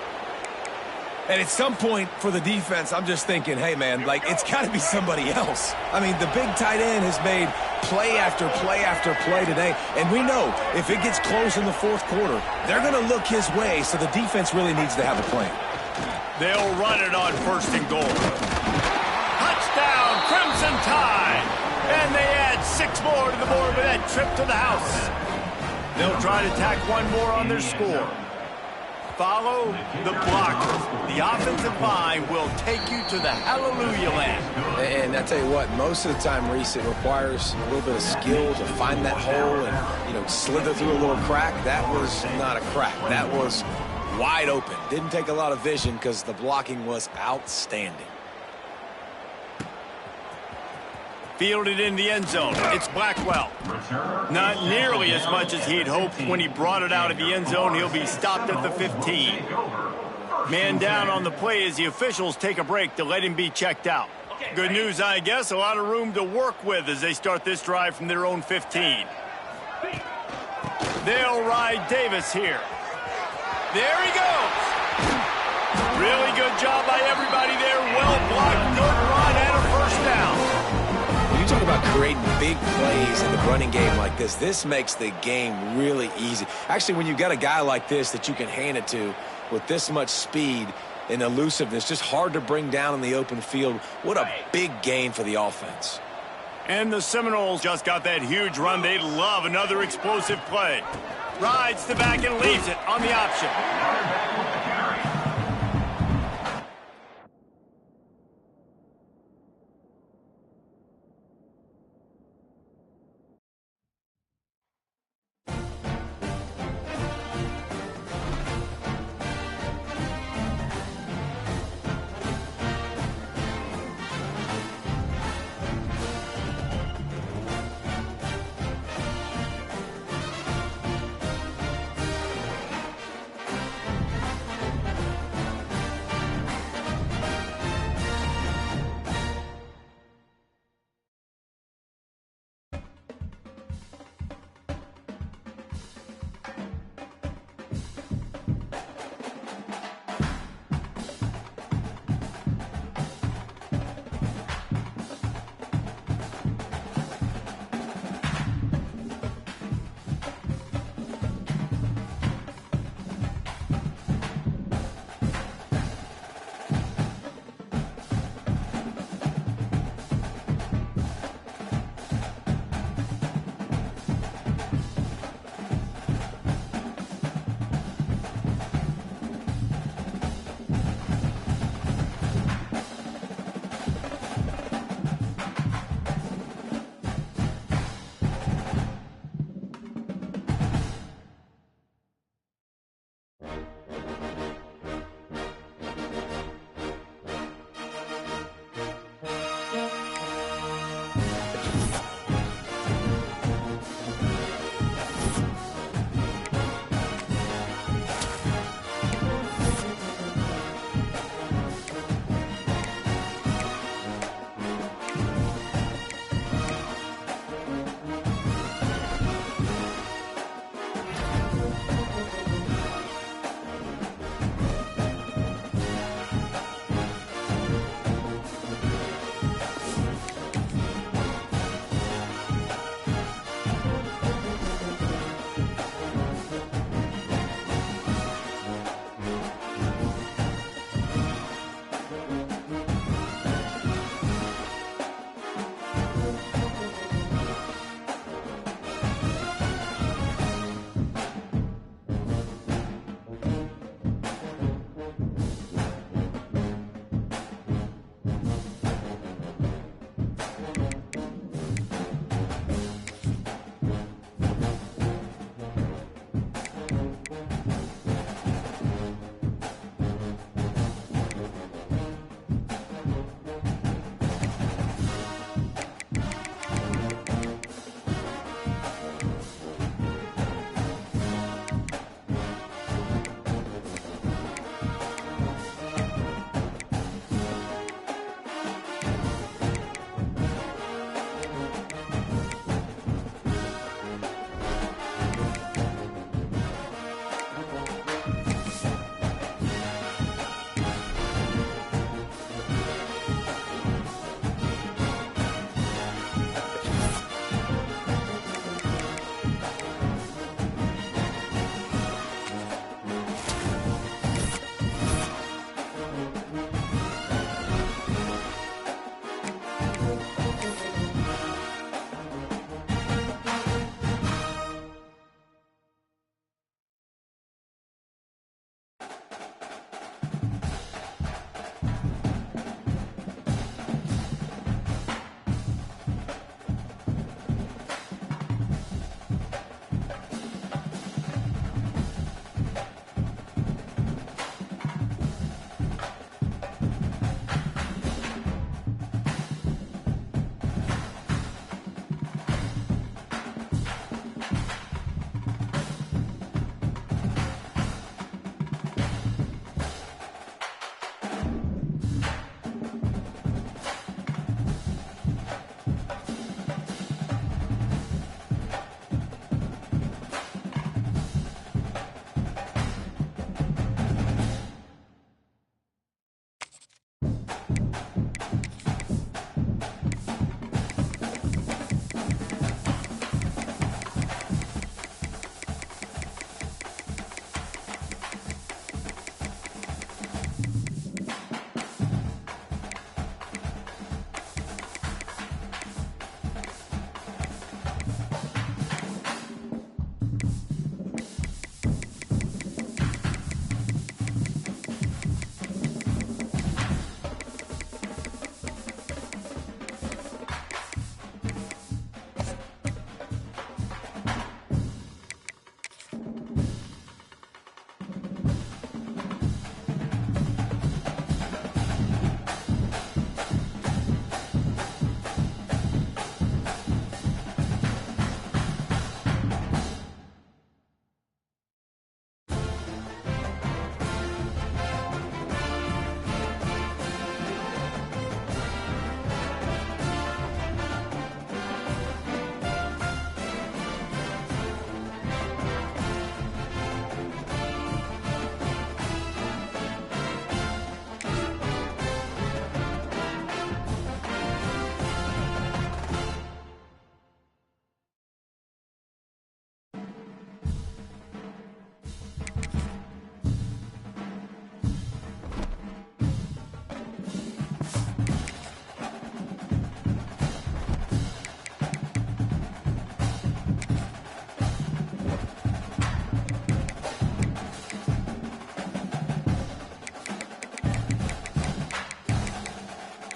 And at some point for the defense, I'm just thinking, hey, man, like, it's got to be somebody else. I mean, the big tight end has made play after play after play today. And we know if it gets close in the 4th quarter, they're going to look his way, so the defense really needs to have a plan. They'll run it on 1st and goal. Touchdown, Crimson Tide. And they add 6 more to the board with that trip to the house. They'll try to tack 1 more on their score. Follow the blockers. The offensive line will take you to the hallelujah land. And I tell you what, most of the time, Reese, it requires a little bit of skill to find that hole and, you know, slither through a little crack. That was not a crack. That was wide open. Didn't take a lot of vision because the blocking was outstanding. Fielded in the end zone. It's Blackwell. Not nearly as much as he'd hoped when he brought it out of the end zone. He'll be stopped at the 15. Man down on the play as the officials take a break to let him be checked out. Good news, I guess. A lot of room to work with as they start this drive from their own 15. They'll ride Davis here. There he goes. Really good job by everybody there. Well blocked, good run, and a 1st down. Talk about creating big plays in the running game like this. This makes the game really easy. Actually, when you've got a guy like this that you can hand it to with this much speed and elusiveness, just hard to bring down in the open field. What a big gain for the offense. And the Seminoles just got that huge run. They'd love another explosive play. Rides the back and leaves it on the option.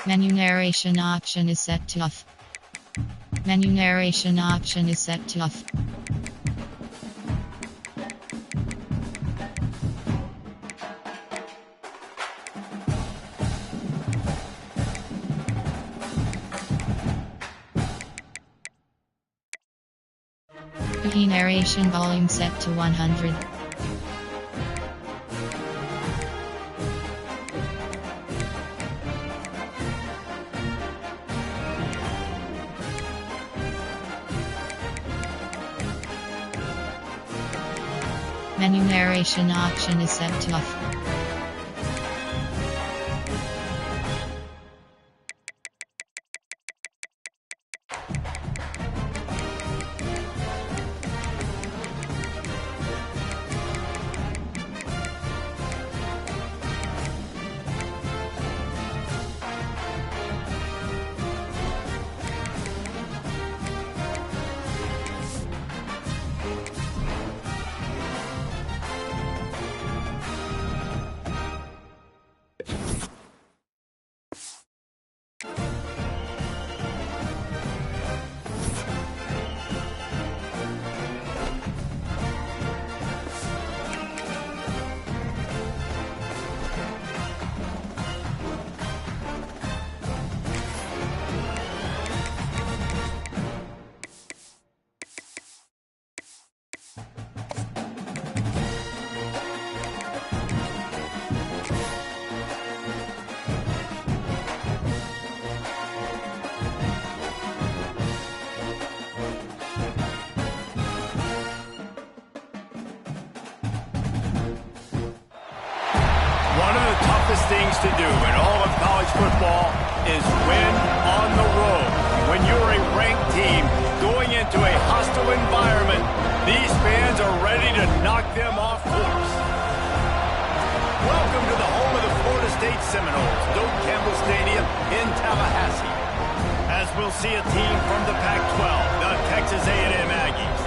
Menu narration option is set to off. Menu narration option is set to off. Wiki narration volume set to 100. Menu narration option is set to off. Things to do in all of college football is win on the road. When you're a ranked team going into a hostile environment, these fans are ready to knock them off course. Welcome to the home of the Florida State Seminoles, Doak Campbell Stadium in Tallahassee. As we'll see a team from the Pac-12, the Texas A&M Aggies,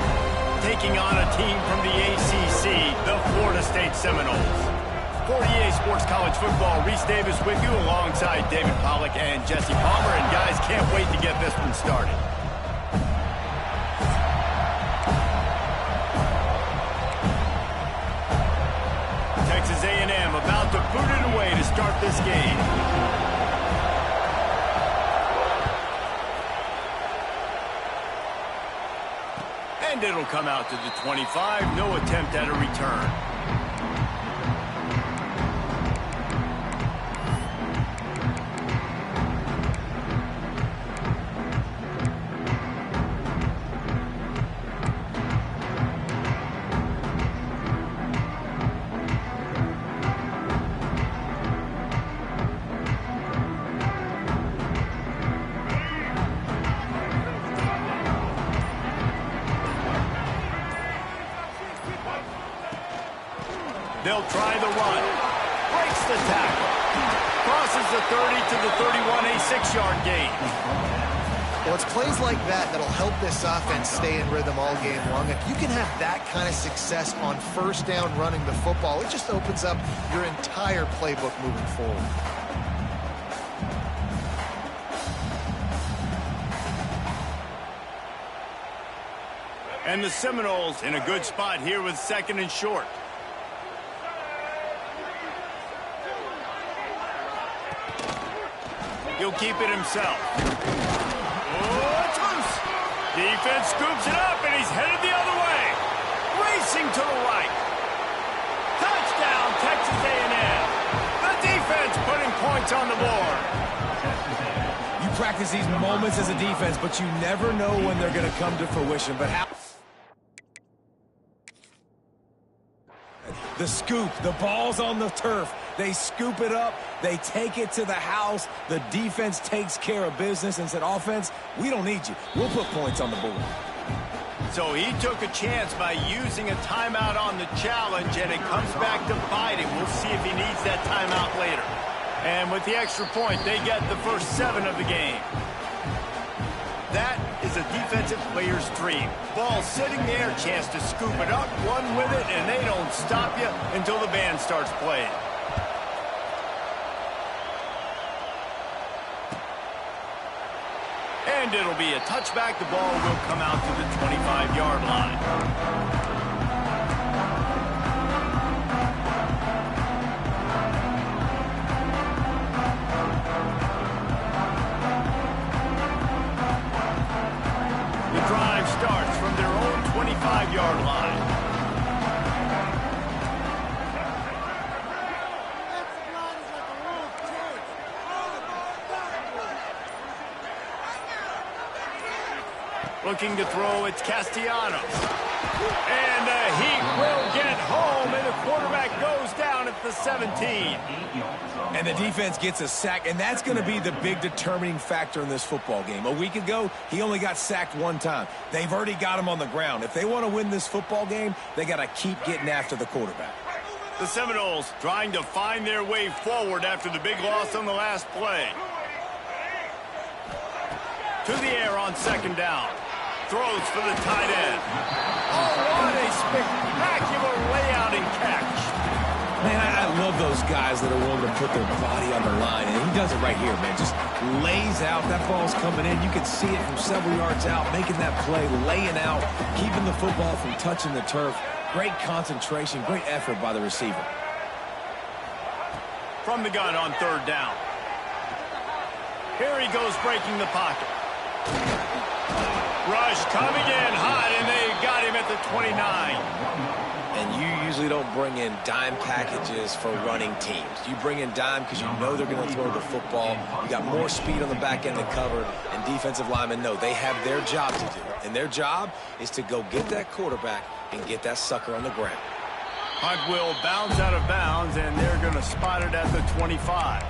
taking on a team from the ACC, the Florida State Seminoles. For EA Sports College Football, Reese Davis with you alongside David Pollack and Jesse Palmer. And guys, can't wait to get this one started. Texas A&M about to boot it away to start this game. And it'll come out to the 25. No attempt at a return. They'll try the run. Breaks the tackle. Crosses the 30 to the 31, a 6-yard gain. Well, it's plays like that that'll help this offense stay in rhythm all game long. If you can have that kind of success on first down running the football, it just opens up your entire playbook moving forward. And the Seminoles in a good spot here with 2nd and short. He'll keep it himself. Oh, it's loose. Defense scoops it up, and he's headed the other way. Racing to the right. Touchdown, Texas A&M. The defense putting points on the board. You practice these moments as a defense, but you never know when they're going to come to fruition. But how... The scoop, the ball's on the turf. They scoop it up. They take it to the house. The defense takes care of business and said, offense, we don't need you. We'll put points on the board. So he took a chance by using a timeout on the challenge, and it comes back to bite him. We'll see if he needs that timeout later. And with the extra point, they get the first 7 of the game. That is a defensive player's dream. Ball sitting there, chance to scoop it up, run with it, and they don't stop you until the band starts playing. And it'll be a touchback. The ball will come out to the 25-yard line. The drive starts from their own 25-yard line. Looking to throw, it's Castellanos. And he will get home, and the quarterback goes down at the 17. And the defense gets a sack, and that's going to be the big determining factor in this football game. A week ago, he only got sacked one time. They've already got him on the ground. If they want to win this football game, they got to keep getting after the quarterback. The Seminoles trying to find their way forward after the big loss on the last play. To the air on second down. Throws for the tight end. Oh, what a spectacular layout and catch. Man, I love those guys that are willing to put their body on the line, and he does it right here, man. Just lays out. That ball's coming in. You can see it from several yards out, making that play, laying out, keeping the football from touching the turf. Great concentration, great effort by the receiver. From the gun on third down. Here he goes breaking the pocket. Rush coming in hot, and they got him at the 29. And you usually don't bring in dime packages for running teams. You bring in dime because you know they're going to throw the football. You got more speed on the back end to cover, and defensive linemen know they have their job to do. And their job is to go get that quarterback and get that sucker on the ground. Hunt will bounce out of bounds, and they're going to spot it at the 25.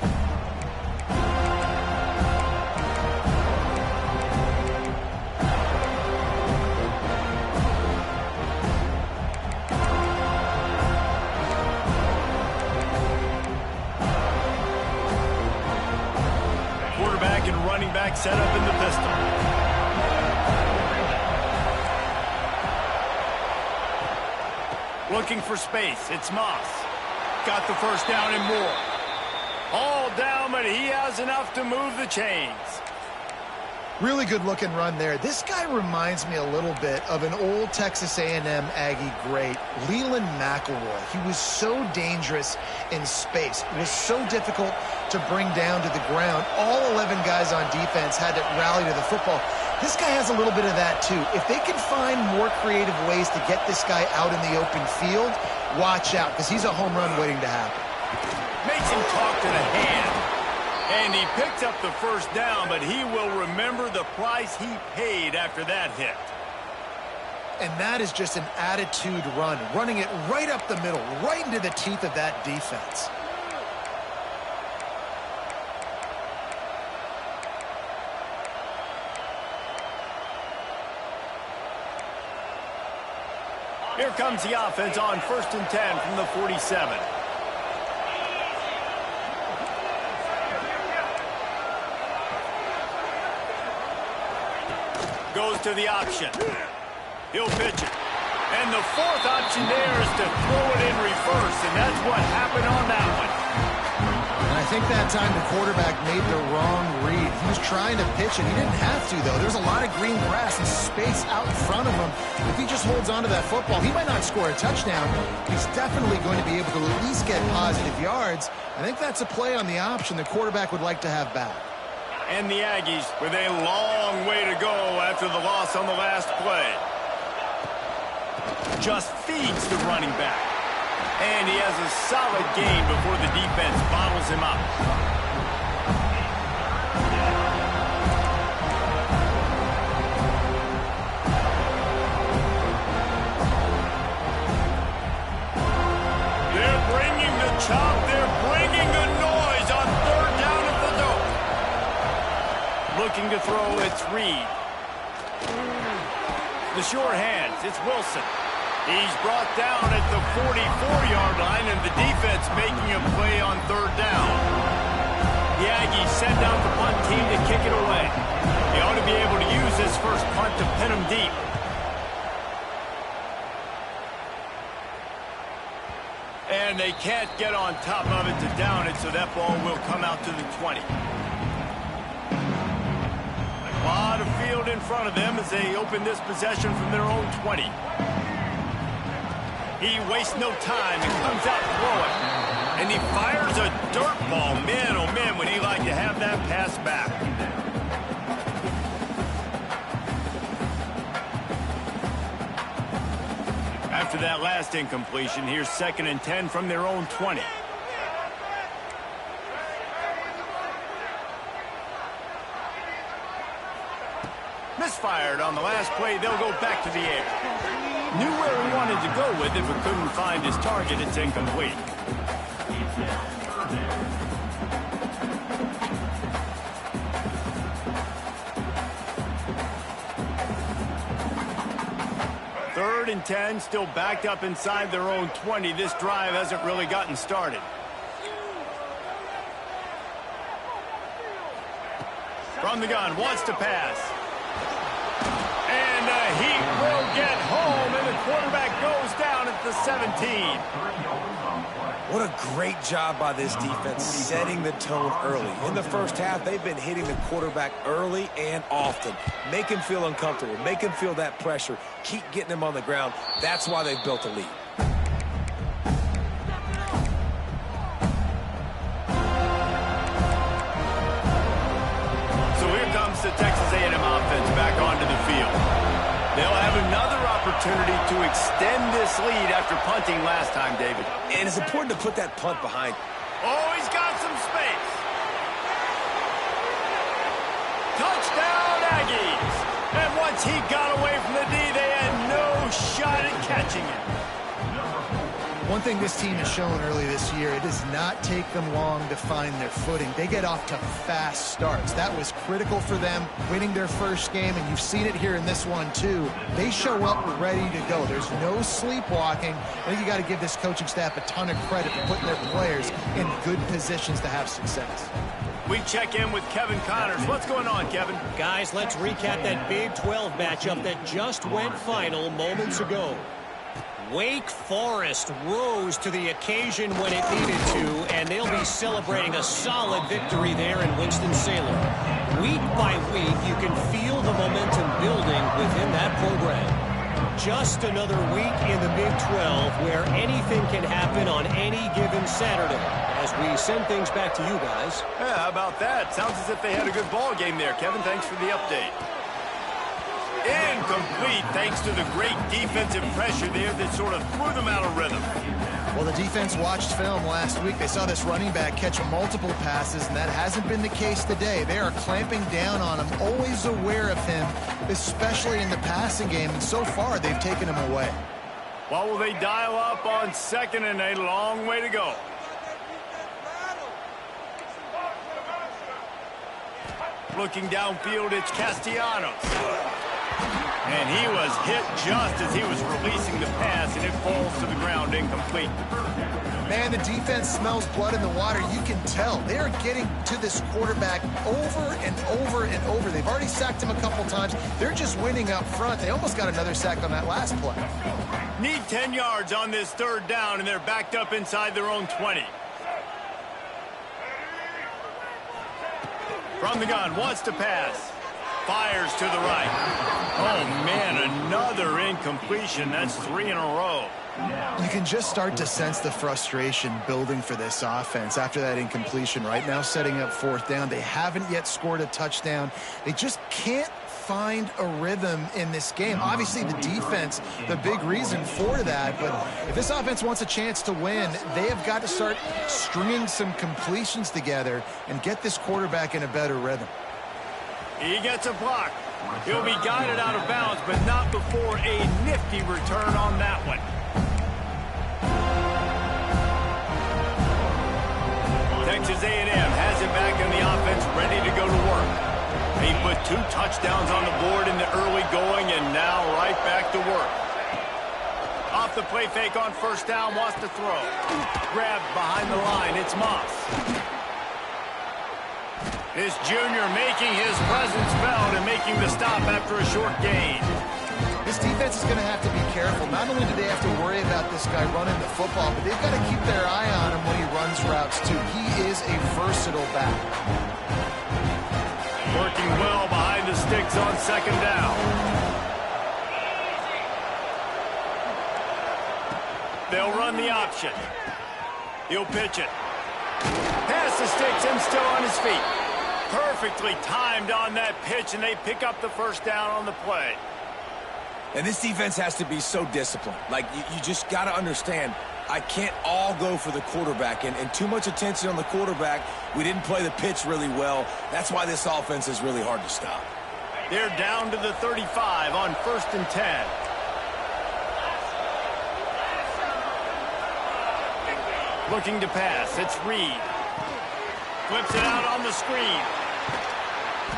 Quarterback and running back set up in the pistol. Looking for space. It's Moss. Got the first down and more. All down, but he has enough to move the chains. Really good looking run there. This guy reminds me a little bit of an old Texas A&M Aggie great, Leland McElroy. He was so dangerous in space. It was so difficult to bring down to the ground. All 11 guys on defense had to rally to the football. This guy has a little bit of that too. If they can find more creative ways to get this guy out in the open field, watch out, because he's a home run waiting to happen. Makes him talk to the hand. And he picked up the first down, but he will remember the price he paid after that hit. And that is just an attitude run, running it right up the middle, right into the teeth of that defense. Here comes the offense on 1st and 10 from the 47. Goes to the option. He'll pitch it. And the fourth option there is to throw it in reverse, and that's what happened on that one. And I think that time the quarterback made the wrong read. He was trying to pitch it. He didn't have to, though. There's a lot of green grass and space out in front of him. If he just holds on to that football, he might not score a touchdown. He's definitely going to be able to at least get positive yards. I think that's a play on the option the quarterback would like to have back. And the Aggies with a long way to go after the loss on the last play. Just feeds the running back. And he has a solid game before the defense bottles him up. They're bringing the chop. They're bringing the noise on third down at the dope. Looking to throw, it's Reed. The sure hands, it's Wilson. He's brought down at the 44-yard line, and the defense making a play on third down. The Aggies send out the punt team to kick it away. They ought to be able to use this first punt to pin them deep. And they can't get on top of it to down it, so that ball will come out to the 20. A lot of field in front of them as they open this possession from their own 20. He wastes no time and comes out throwing. And he fires a dirt ball. Man, oh man, would he like to have that pass back. After that last incompletion, here's 2nd and 10 from their own 20. Misfired on the last play. They'll go back to the air. Knew where he wanted to go with it, but couldn't find his target. It's incomplete. Third and 10, still backed up inside their own 20. This drive hasn't really gotten started. From the gun, wants to pass. And he will get home, and the quarterback goes down at the 17. What a great job by this defense setting the tone early. In the first half, they've been hitting the quarterback early and often. Make him feel uncomfortable. Make him feel that pressure. Keep getting him on the ground. That's why they've built a lead. So here comes the Texas A&M offense back onto the field. They'll have another opportunity to extend this lead after punting last time, David. And it's important to put that punt behind. Oh, he's got some space. Touchdown, Aggies. And once he got away from the D, they had no shot at catching him. One thing this team has shown early this year, it does not take them long to find their footing. They get off to fast starts. That was critical for them, winning their first game, and you've seen it here in this one too. They show up ready to go. There's no sleepwalking. I think you got to give this coaching staff a ton of credit for putting their players in good positions to have success. We check in with Kevin Connors. What's going on, Kevin? Guys, let's recap that Big 12 matchup that just went final moments ago. Wake Forest rose to the occasion when it needed to, and they'll be celebrating a solid victory there in Winston-Salem. Week by week, you can feel the momentum building within that program. Just another week in the Big 12 where anything can happen on any given Saturday. As we send things back to you guys. Yeah, how about that? Sounds as if they had a good ball game there, Kevin. Thanks for the update. Incomplete, thanks to the great defensive pressure there that sort of threw them out of rhythm. Well, the defense watched film last week. They saw this running back catch multiple passes, and that hasn't been the case today. They are clamping down on him, always aware of him, especially in the passing game, and so far they've taken him away. Well, will they dial up on 2nd and a long way to go? Looking downfield, it's Castellanos. And he was hit just as he was releasing the pass, and it falls to the ground incomplete. Man, the defense smells blood in the water. You can tell. They are getting to this quarterback over and over and over. They've already sacked him a couple times. They're just winning up front. They almost got another sack on that last play. Need 10 yards on this 3rd down, and they're backed up inside their own 20. From the gun, wants to pass. Fires to the right. Oh, man, another incompletion. That's 3 in a row. You can just start to sense the frustration building for this offense after that incompletion. Right now, setting up 4th down. They haven't yet scored a touchdown. They just can't find a rhythm in this game. Obviously, the defense, the big reason for that. But if this offense wants a chance to win, they have got to start stringing some completions together and get this quarterback in a better rhythm. He gets a block. He'll be guided out of bounds, but not before a nifty return on that one. Texas A&M has it back in the offense, ready to go to work. He put 2 touchdowns on the board in the early going, and now right back to work. Off the play fake on 1st down, wants to throw. Grabbed behind the line, it's Moss. This junior making his presence felt and making the stop after a short gain. This defense is going to have to be careful. Not only do they have to worry about this guy running the football, but they've got to keep their eye on him when he runs routes, too. He is a versatile back. Working well behind the sticks blitz on second down. They'll run the option. He'll pitch it. Pass the sticks, him still on his feet. Perfectly timed on that pitch, and they pick up the first down on the play. And this defense has to be so disciplined. Like, you just got to understand, I can't all go for the quarterback. And too much attention on the quarterback. We didn't play the pitch really well. That's why this offense is really hard to stop. They're down to the 35 on 1st and 10. Looking to pass. It's Reed. Flips it out on the screen.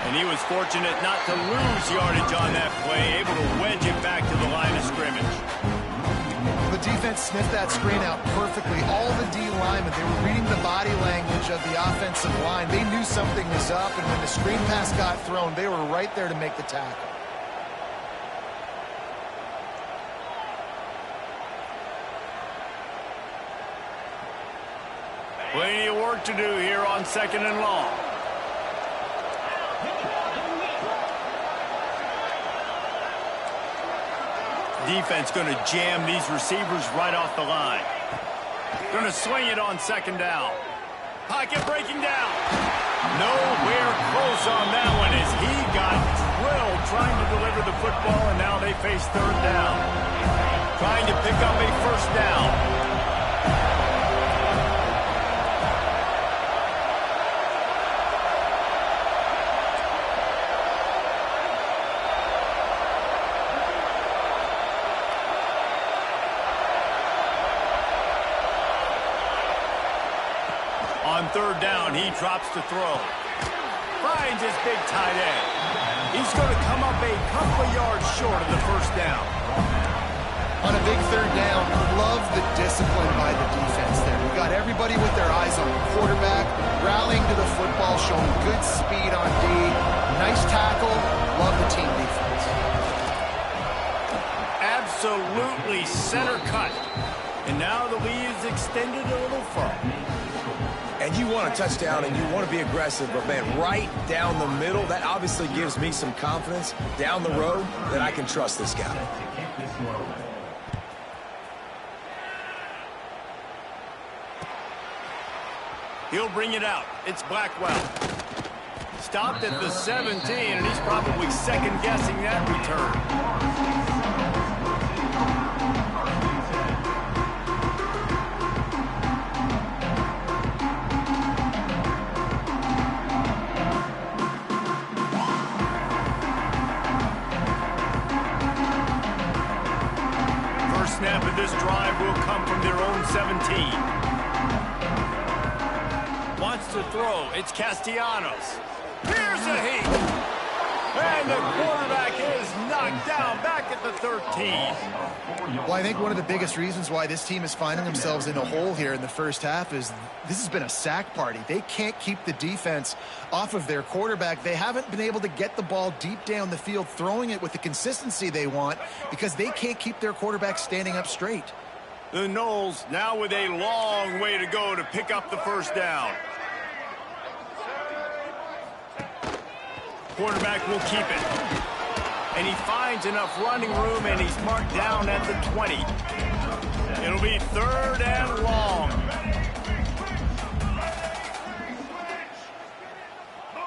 And he was fortunate not to lose yardage on that play, able to wedge it back to the line of scrimmage. The defense sniffed that screen out perfectly. All the D linemen, they were reading the body language of the offensive line. They knew something was up, and when the screen pass got thrown, they were right there to make the tackle. Plenty of work to do here on 2nd and long. Defense going to jam these receivers right off the line. Going to swing it on 2nd down. Pocket breaking down. Nowhere close on that one as he got drilled trying to deliver the football, and now they face 3rd down. Trying to pick up a 1st down. On 3rd down, he drops to throw. Finds his big tight end. He's going to come up a couple of yards short of the 1st down. On a big 3rd down, love the discipline by the defense there. We got everybody with their eyes on the quarterback, rallying to the football, showing good speed on D. Nice tackle. Love the team defense. Absolutely center cut. And now the lead is extended a little further. And you want a touchdown and you want to be aggressive, but man, right down the middle, that obviously gives me some confidence down the road that I can trust this guy. He'll bring it out. It's Blackwell. Stopped at the 17, and he's probably second-guessing that return. Snap of this drive will come from their own 17. Wants to throw. It's Castellanos. Here's a heat. And the quarterback is knocked down back at the 13. Well, I think one of the biggest reasons why this team is finding themselves in a hole here in the first half is this has been a sack party. They can't keep the defense off of their quarterback. They haven't been able to get the ball deep down the field, throwing it with the consistency they want because they can't keep their quarterback standing up straight. The Noles now with a long way to go to pick up the 1st down. Quarterback will keep it. And he finds enough running room, and he's marked down at the 20. It'll be 3rd and long.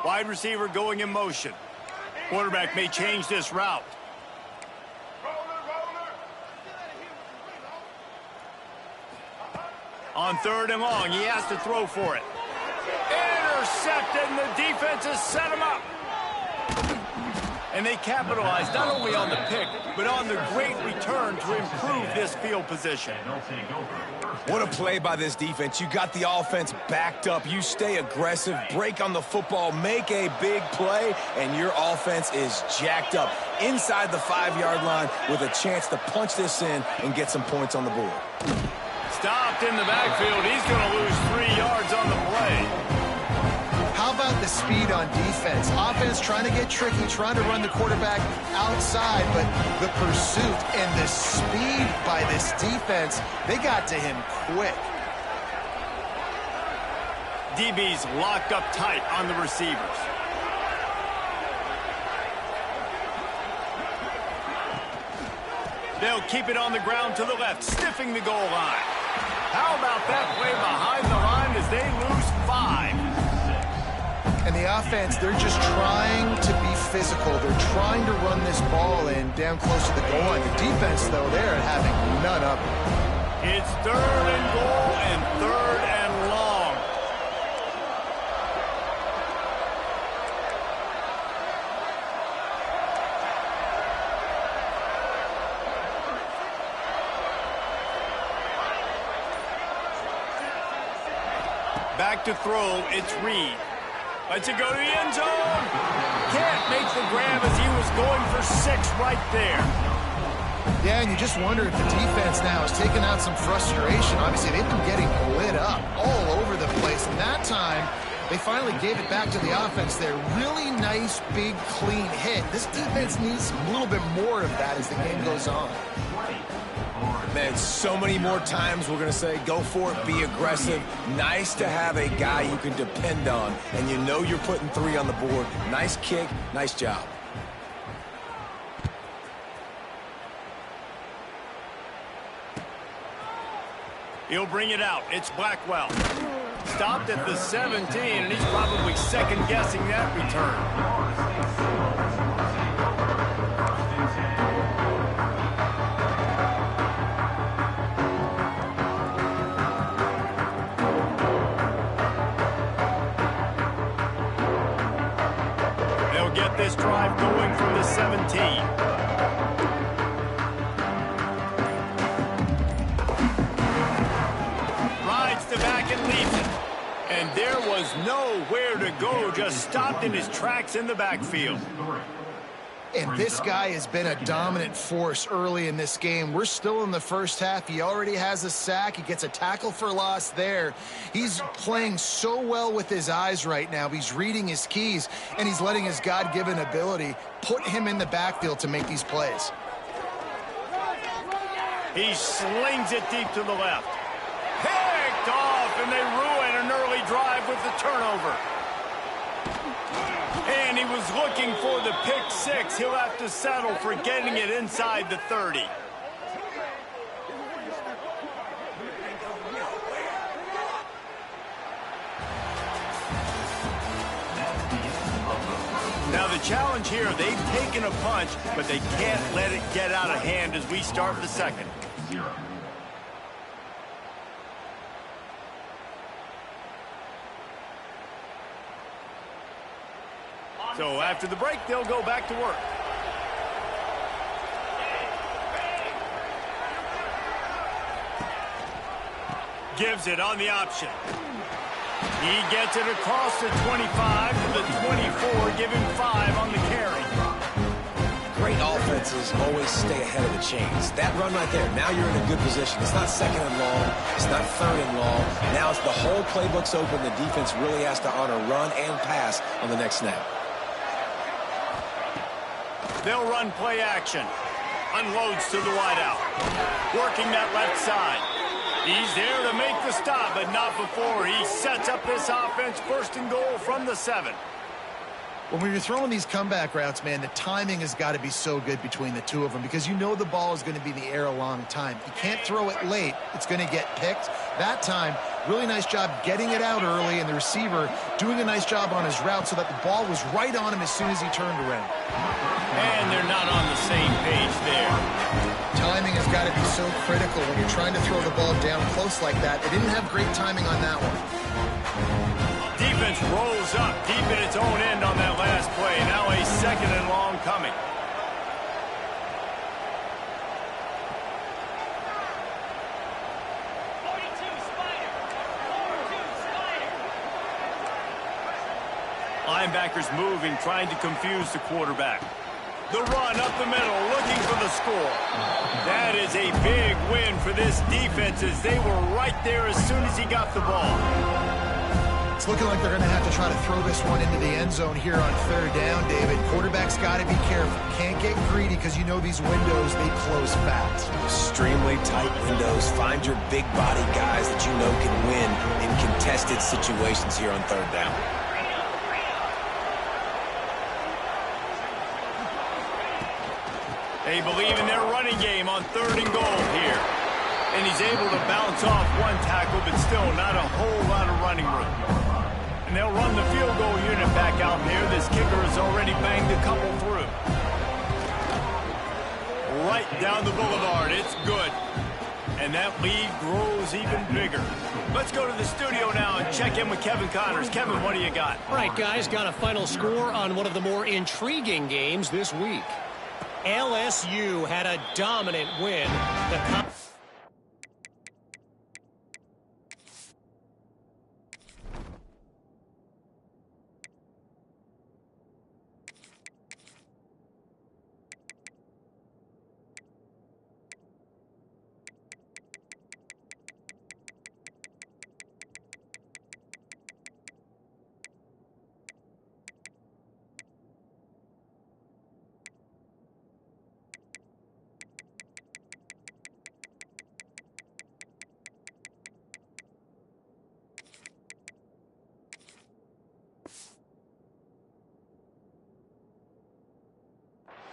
Wide receiver going in motion. Quarterback may change this route. On 3rd and long, he has to throw for it. Intercepted, and the defense has set him up. And they capitalized not only on the pick, but on the great return to improve this field position. What a play by this defense. You got the offense backed up. You stay aggressive, break on the football, make a big play, and your offense is jacked up inside the 5-yard line with a chance to punch this in and get some points on the board. Stopped in the backfield. He's going to lose 3 yards on the play. How about the speed on defense? Offense trying to get tricky, trying to run the quarterback outside, but the pursuit and the speed by this defense, they got to him quick. DB's locked up tight on the receivers. They'll keep it on the ground to the left, sniffing the goal line. How about that play behind the line as they lose 5? And the offense, they're just trying to be physical. They're trying to run this ball in down close to the goal line. The defense, though, they're having none of it. It's 3rd and goal and 3rd and long. Back to throw, it's Reed. Lets it go to the end zone. Can't make the grab as he was going for 6 right there. Yeah, and you just wonder if the defense now has taken out some frustration. Obviously, they've been getting lit up all over the place. And that time, they finally gave it back to the offense there. Really nice, big, clean hit. This defense needs a little bit more of that as the game goes on. Man, so many more times we're going to say, go for it, be aggressive. Nice to have a guy you can depend on, and you know you're putting 3 on the board. Nice kick, nice job. He'll bring it out. It's Blackwell. Stopped at the 17, and he's probably second-guessing that return. Get this drive going from the 17. Rides the back and leaves it. And there was nowhere to go, just stopped in his tracks in the backfield. And this guy has been a dominant force early in this game. We're still in the first half. He already has a sack. He gets a tackle for loss there. He's playing so well with his eyes right now. He's reading his keys, and he's letting his God-given ability put him in the backfield to make these plays. He slings it deep to the left. Picked off, and they ruin an early drive with the turnover. And he was looking for the pick 6. He'll have to settle for getting it inside the 30. Now the challenge here, they've taken a punch, but they can't let it get out of hand as we start the second. So after the break, they'll go back to work. Gives it on the option. He gets it across the 25 to the 24, giving 5 on the carry. Great offenses always stay ahead of the chains. That run right there, now you're in a good position. It's not 2nd and long. It's not 3rd and long. Now it's the whole playbook's open. The defense really has to honor run and pass on the next snap. They'll run play action. Unloads to the wideout. Working that left side. He's there to make the stop, but not before he sets up this offense 1st and goal from the 7. When you're throwing these comeback routes, man, the timing has got to be so good between the two of them because you know the ball is going to be in the air a long time. You can't throw it late. It's going to get picked. That time, really nice job getting it out early, and the receiver doing a nice job on his route so that the ball was right on him as soon as he turned around. And they're not on the same page there. Timing has got to be so critical when you're trying to throw the ball down close like that. They didn't have great timing on that one. Defense rolls up deep in its own end on that last play. Now a 2nd and long coming. Linebackers moving, trying to confuse the quarterback. The run up the middle, looking for the score. That is a big win for this defense as they were right there as soon as he got the ball. It's looking like they're going to have to try to throw this one into the end zone here on 3rd down, David. Quarterback's got to be careful. Can't get greedy because you know these windows, they close fast. Extremely tight windows. Find your big body guys that you know can win in contested situations here on 3rd down. They believe in their running game on 3rd and goal here. And he's able to bounce off one tackle, but still not a whole lot of running room. And they'll run the field goal unit back out here. This kicker has already banged a couple through. Right down the boulevard. It's good. And that lead grows even bigger. Let's go to the studio now and check in with Kevin Connors. Kevin, what do you got? All right, guys, got a final score on one of the more intriguing games this week. LSU had a dominant win.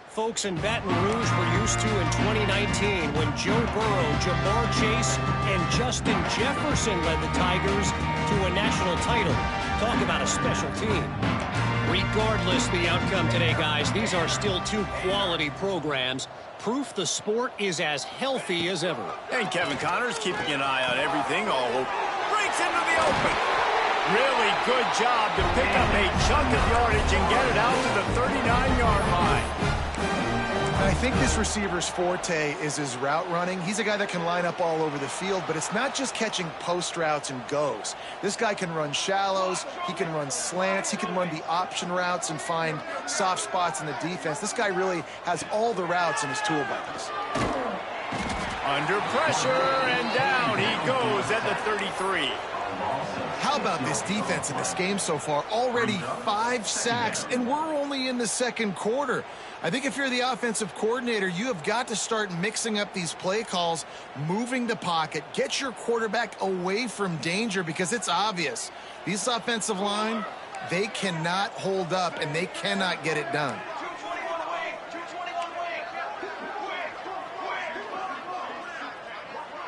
Folks in Baton Rouge were used to in 2019 when Joe Burrow, Jamar Chase, and Justin Jefferson led the Tigers to a national title. Talk about a special team. Regardless the outcome today, guys, these are still two quality programs. Proof the sport is as healthy as ever. And Kevin Connors keeping an eye on everything. All breaks into the open. Really good job to pick up a chunk of yardage and get it out to the 39-yard line. I think this receiver's forte is his route running. He's a guy that can line up all over the field, but it's not just catching post routes and goes. This guy can run shallows, he can run slants, he can run the option routes and find soft spots in the defense. This guy really has all the routes in his toolbox. Under pressure, and down he goes at the 33. How about this defense in this game so far? Already 5 sacks, and we're only in the second quarter. I think if you're the offensive coordinator, you have got to start mixing up these play calls, moving the pocket, get your quarterback away from danger, because it's obvious. These offensive line, they cannot hold up, and they cannot get it done.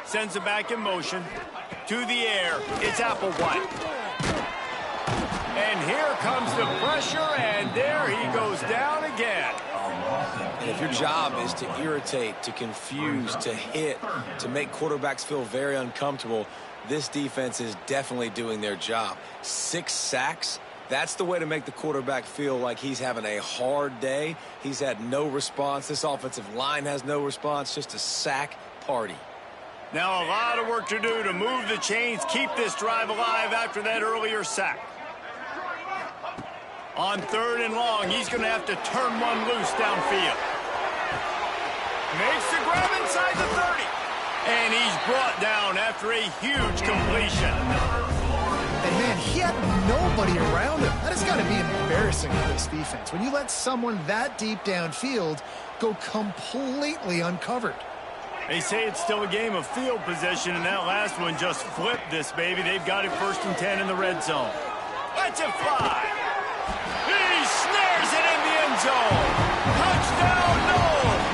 Sends it back in motion. To the air. It's Applewhite. And here comes the pressure, and there he goes down again. And if your job is to irritate, to confuse, to hit, to make quarterbacks feel very uncomfortable, this defense is definitely doing their job. 6 sacks, that's the way to make the quarterback feel like he's having a hard day. He's had no response. This offensive line has no response, just a sack party. Now a lot of work to do to move the chains, keep this drive alive after that earlier sack. On 3rd and long, he's going to have to turn one loose downfield. Makes the grab inside the 30. And he's brought down after a huge completion. And man, he had nobody around him. That has got to be embarrassing for this defense. When you let someone that deep downfield go completely uncovered. They say it's still a game of field possession, and that last one just flipped this baby. They've got it 1st and 10 in the red zone. Let's it fly. He snares it in the end zone. Touchdown, Knowles.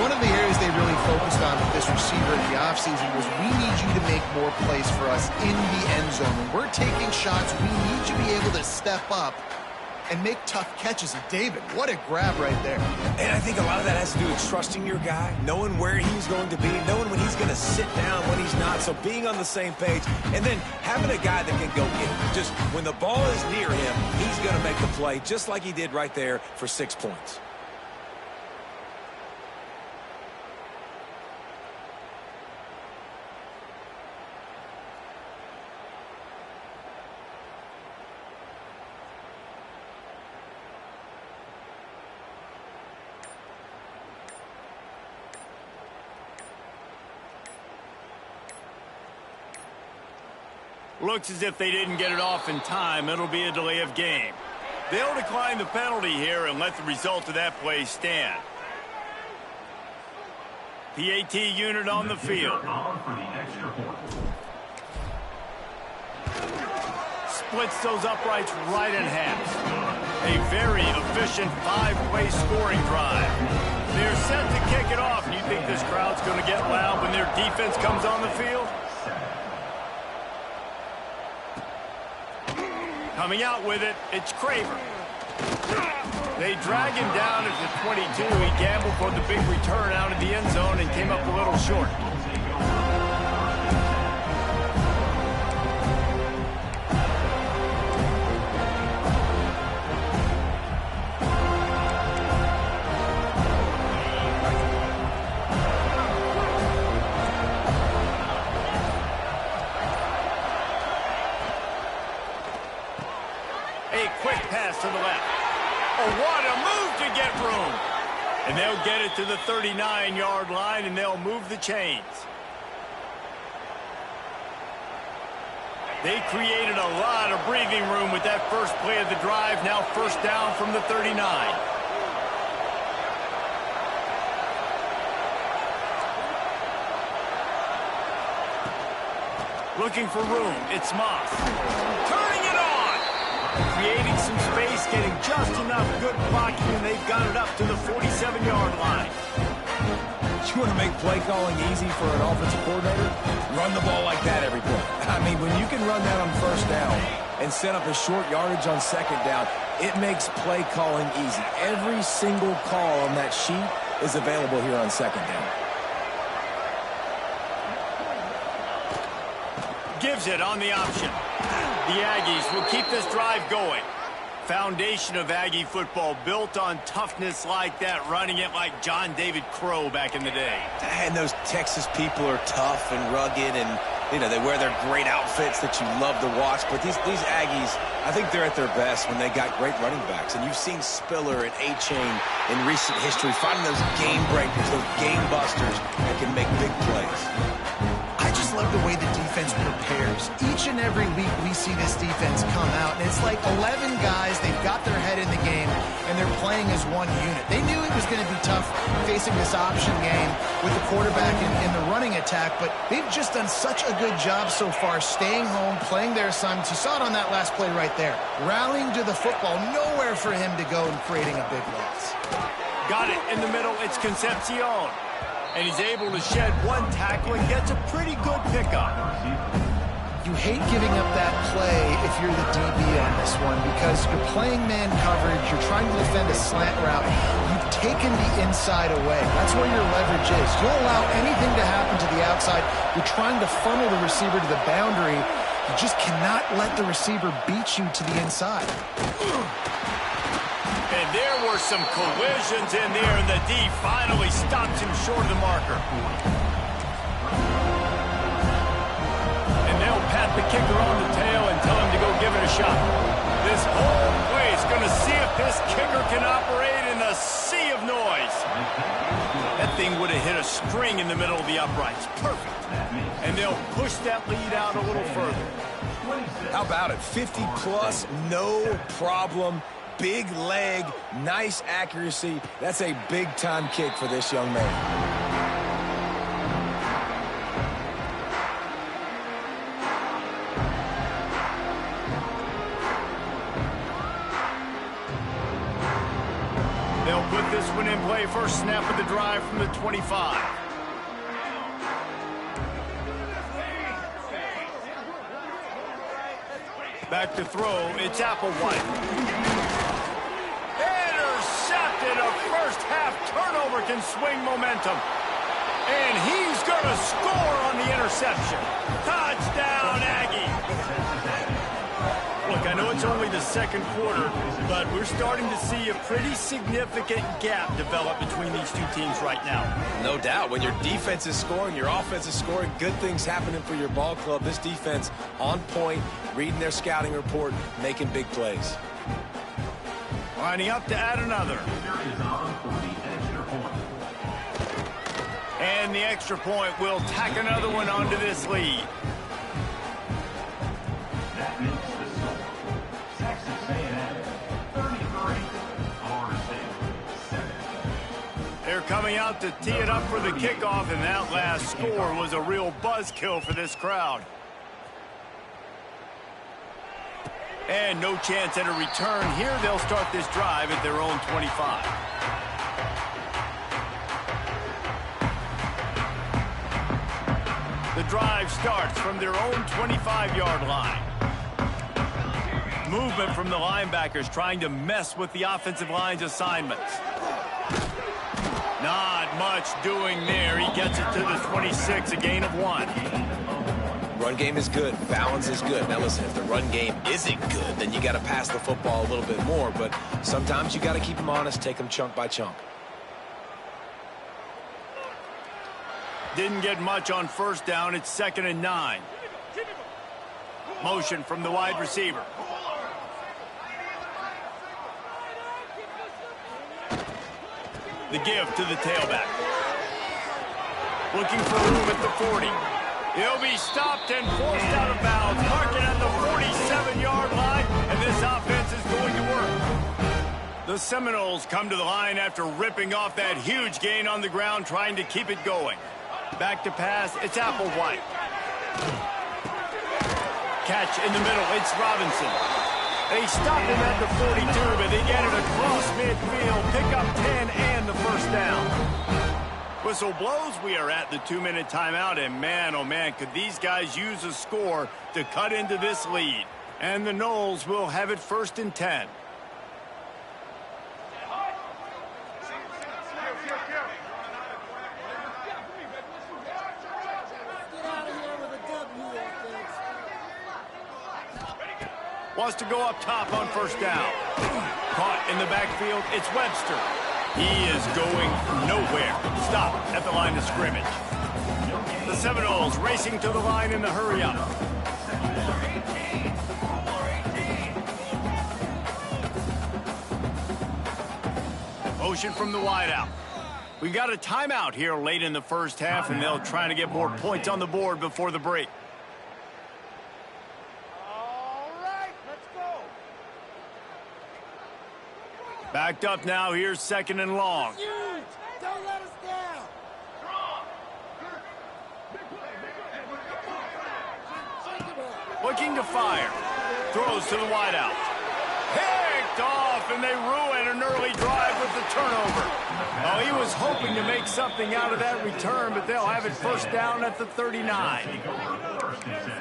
One of the areas they really focused on with this receiver in the offseason was, we need you to make more plays for us in the end zone. When we're taking shots, we need you to be able to step up and make tough catches. And David, what a grab right there. And I think a lot of that has to do with trusting your guy, knowing where he's going to be, knowing when he's going to sit down, when he's not. So being on the same page, and then having a guy that can go get it. Just when the ball is near him, he's going to make the play, just like he did right there for 6 points. Looks as if they didn't get it off in time. It'll be a delay of game. They'll decline the penalty here and let the result of that play stand. PAT unit on the field. Splits those uprights right in half. A very efficient 5-play scoring drive. They're set to kick it off. You think this crowd's going to get loud when their defense comes on the field? Coming out with it, it's Craver. They drag him down at the 22. He gambled for the big return out of the end zone and came up a little short. A quick pass to the left. Oh, what a move to get room. And they'll get it to the 39-yard line, and they'll move the chains. They created a lot of breathing room with that first play of the drive. Now first down from the 39. Looking for room. It's Moss. Turning it on. Creating some space, getting just enough good blocking, and they've got it up to the 47-yard line. You want to make play calling easy for an offensive coordinator? Run the ball like that every play. I mean, when you can run that on first down and set up a short yardage on second down, it makes play calling easy. Every single call on that sheet is available here on second down. Gives it on the option. The Aggies will keep this drive going. Foundation of Aggie football built on toughness like that, running it like John David Crow back in the day. And those Texas people are tough and rugged, and you know, they wear their great outfits that you love to watch. But these Aggies, I think they're at their best when they got great running backs. And you've seen Spiller and A-Chain in recent history finding those game breakers, those game busters that can make big plays. I just love the way the defense prepares. Each and every week we see this defense come out, and it's like 11 guys, they've got their head in the game, and they're playing as one unit. They knew it was going to be tough facing this option game with the quarterback in the running attack, but they've just done such a good job so far staying home, playing their assignments. You saw it on that last play right there. Rallying to the football, nowhere for him to go and creating a big loss. Got it in the middle, it's Concepcion. And he's able to shed one tackle and gets a pretty good pickup. You hate giving up that play if you're the DB on this one because you're playing man coverage, you're trying to defend a slant route. You've taken the inside away. That's where your leverage is. You'll allow anything to happen to the outside. You're trying to funnel the receiver to the boundary. You just cannot let the receiver beat you to the inside. And there were some collisions in there, and the D finally stops him short of the marker. And they'll pat the kicker on the tail and tell him to go give it a shot. This whole place is going to see if this kicker can operate in a sea of noise. That thing would have hit a string in the middle of the uprights. Perfect. And they'll push that lead out a little further. How about it? 50-plus, no problem. Big leg, nice accuracy. That's a big-time kick for this young man. They'll put this one in play. First snap of the drive from the 25. Back to throw. It's Applewhite. Intercepted. A first-half turnover can swing momentum. And he's going to score on the interception. Touchdown, Aggie. Look, I know it's only the second quarter, but we're starting to see a pretty significant gap develop between these two teams right now. No doubt. When your defense is scoring, your offense is scoring, good things happening for your ball club. This defense on point, reading their scouting report, making big plays. Lining up to add another. And the extra point will tack another one onto this lead. That makes the score. Texas A&M 33, Florida State 7. They're coming out to tee it up for the kickoff, and that last score was a real buzzkill for this crowd. And no chance at a return here. They'll start this drive at their own 25. The drive starts from their own 25-yard line. Movement from the linebackers trying to mess with the offensive line's assignments. Not much doing there. He gets it to the 26, a gain of 1. Run game is good. Balance is good. Now listen, if the run game isn't good, then you got to pass the football a little bit more. But sometimes you got to keep them honest, take them chunk by chunk. Didn't get much on first down. It's 2nd and 9. Motion from the wide receiver. The give to the tailback. Looking for room at the 40. He'll be stopped and forced out of bounds. Marking at the 47-yard line, and this offense is going to work. The Seminoles come to the line after ripping off that huge gain on the ground, trying to keep it going. Back to pass, it's Applewhite. Catch in the middle, it's Robinson. They stop him at the 42, but they get it across midfield, pick up 10 and the first down. Whistle blows, we are at the 2-minute timeout, and man, oh man, could these guys use a score to cut into this lead. And the Noles will have it 1st and 10. Wants to go up top on first down. Caught in the backfield, it's Webster. He is going nowhere. Stop at the line of scrimmage. The Seminoles racing to the line in the hurry-up. Motion from the wideout. We got a timeout here late in the first half, and they'll try to get more points on the board before the break. Backed up now, here's 2nd and long. Don't let us down. Looking to fire. Throws to the wideout. Picked off, and they ruin an early drive with the turnover. Oh, he was hoping to make something out of that return, but they'll have it first down at the 39.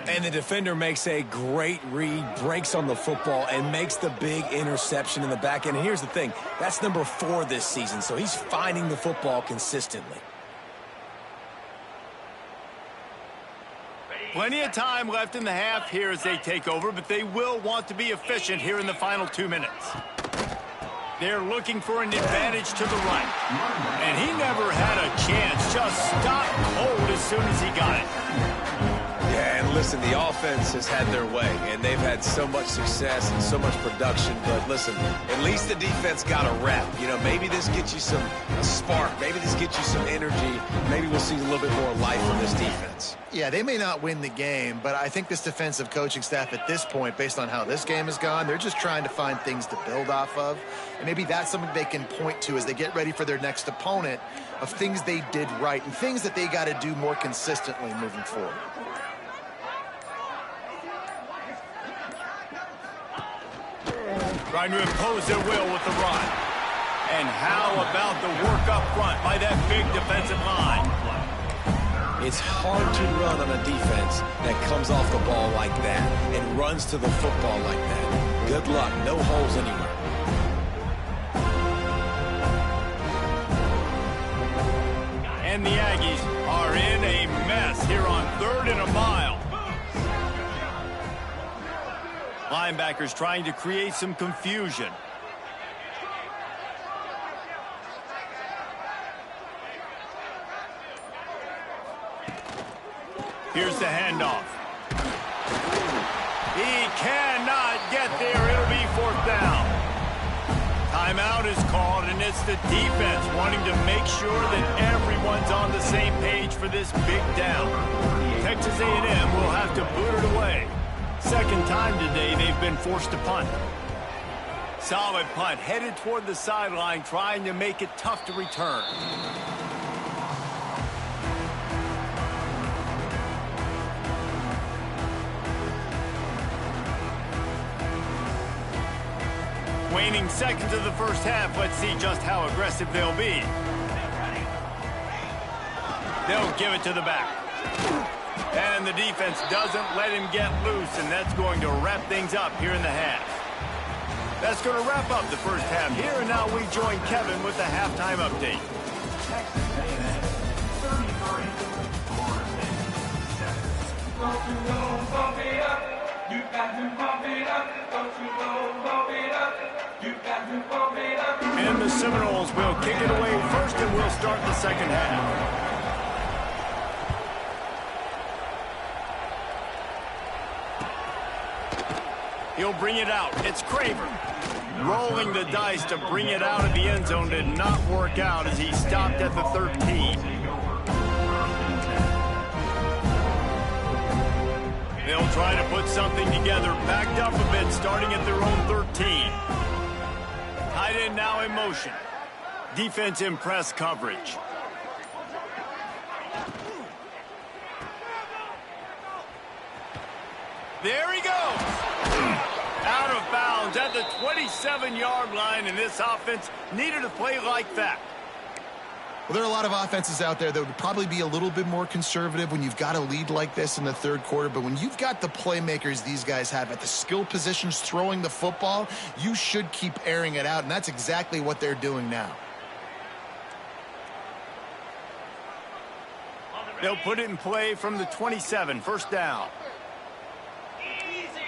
And the defender makes a great read, breaks on the football, and makes the big interception in the back end. And here's the thing, that's number 4 this season, so he's finding the football consistently. Plenty of time left in the half here as they take over, but they will want to be efficient here in the final 2 minutes. They're looking for an advantage to the right. And he never had a chance, just stopped cold as soon as he got it. Yeah, and listen, the offense has had their way, and they've had so much success and so much production. But listen, at least the defense got a rep. You know, maybe this gets you a spark. Maybe this gets you some energy. Maybe we'll see a little bit more life from this defense. Yeah, they may not win the game, but I think this defensive coaching staff at this point, based on how this game has gone, they're just trying to find things to build off of. And maybe that's something they can point to as they get ready for their next opponent, of things they did right and things that they got to do more consistently moving forward. Trying to impose their will with the run. And how about the work up front by that big defensive line? It's hard to run on a defense that comes off the ball like that and runs to the football like that. Good luck. No holes anywhere. And the Aggies are in a mess here on 3rd and a mile. Linebackers trying to create some confusion. Here's the handoff. He cannot get there. It'll be 4th down. Timeout is called, and it's the defense wanting to make sure that everyone's on the same page for this big down. Texas A&M will have to boot it away. 2nd time today they've been forced to punt. Solid punt, headed toward the sideline, trying to make it tough to return. Waning seconds of the first half. Let's see just how aggressive they'll be. They'll give it to the back. And the defense doesn't let him get loose, and that's going to wrap things up here in the half. That's going to wrap up the first half here, and now we join Kevin with the halftime update. Texas A&M 33, Florida State 7. Don't you know, bump it up. You got to bump it up. Don't you know, bump it up. You got to bump it up. And the Seminoles will kick it away first, and we'll start the second half. He'll bring it out. It's Craver. Rolling the dice to bring it out of the end zone did not work out as he stopped at the 13. They'll try to put something together, backed up a bit, starting at their own 13. Tight end now in motion. Defense in press coverage. There he goes. Out of bounds at the 27-yard line, and this offense needed a play like that. Well, there are a lot of offenses out there that would probably be a little bit more conservative when you've got a lead like this in the third quarter. But when you've got the playmakers these guys have at the skill positions throwing the football, you should keep airing it out, and that's exactly what they're doing now. They'll put it in play from the 27, first down.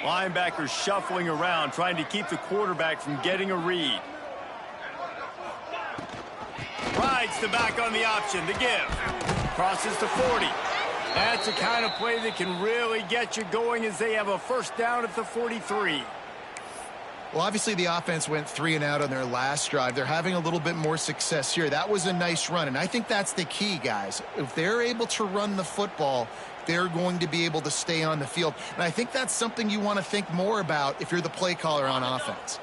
Linebackers shuffling around, trying to keep the quarterback from getting a read. Rides the back on the option, the give. Crosses to 40. That's the kind of play that can really get you going as they have a first down at the 43. Well, obviously the offense went 3 and out on their last drive. They're having a little bit more success here. That was a nice run, and I think that's the key, guys. If they're able to run the football, they're going to be able to stay on the field. And I think that's something you want to think more about if you're the play caller on offense.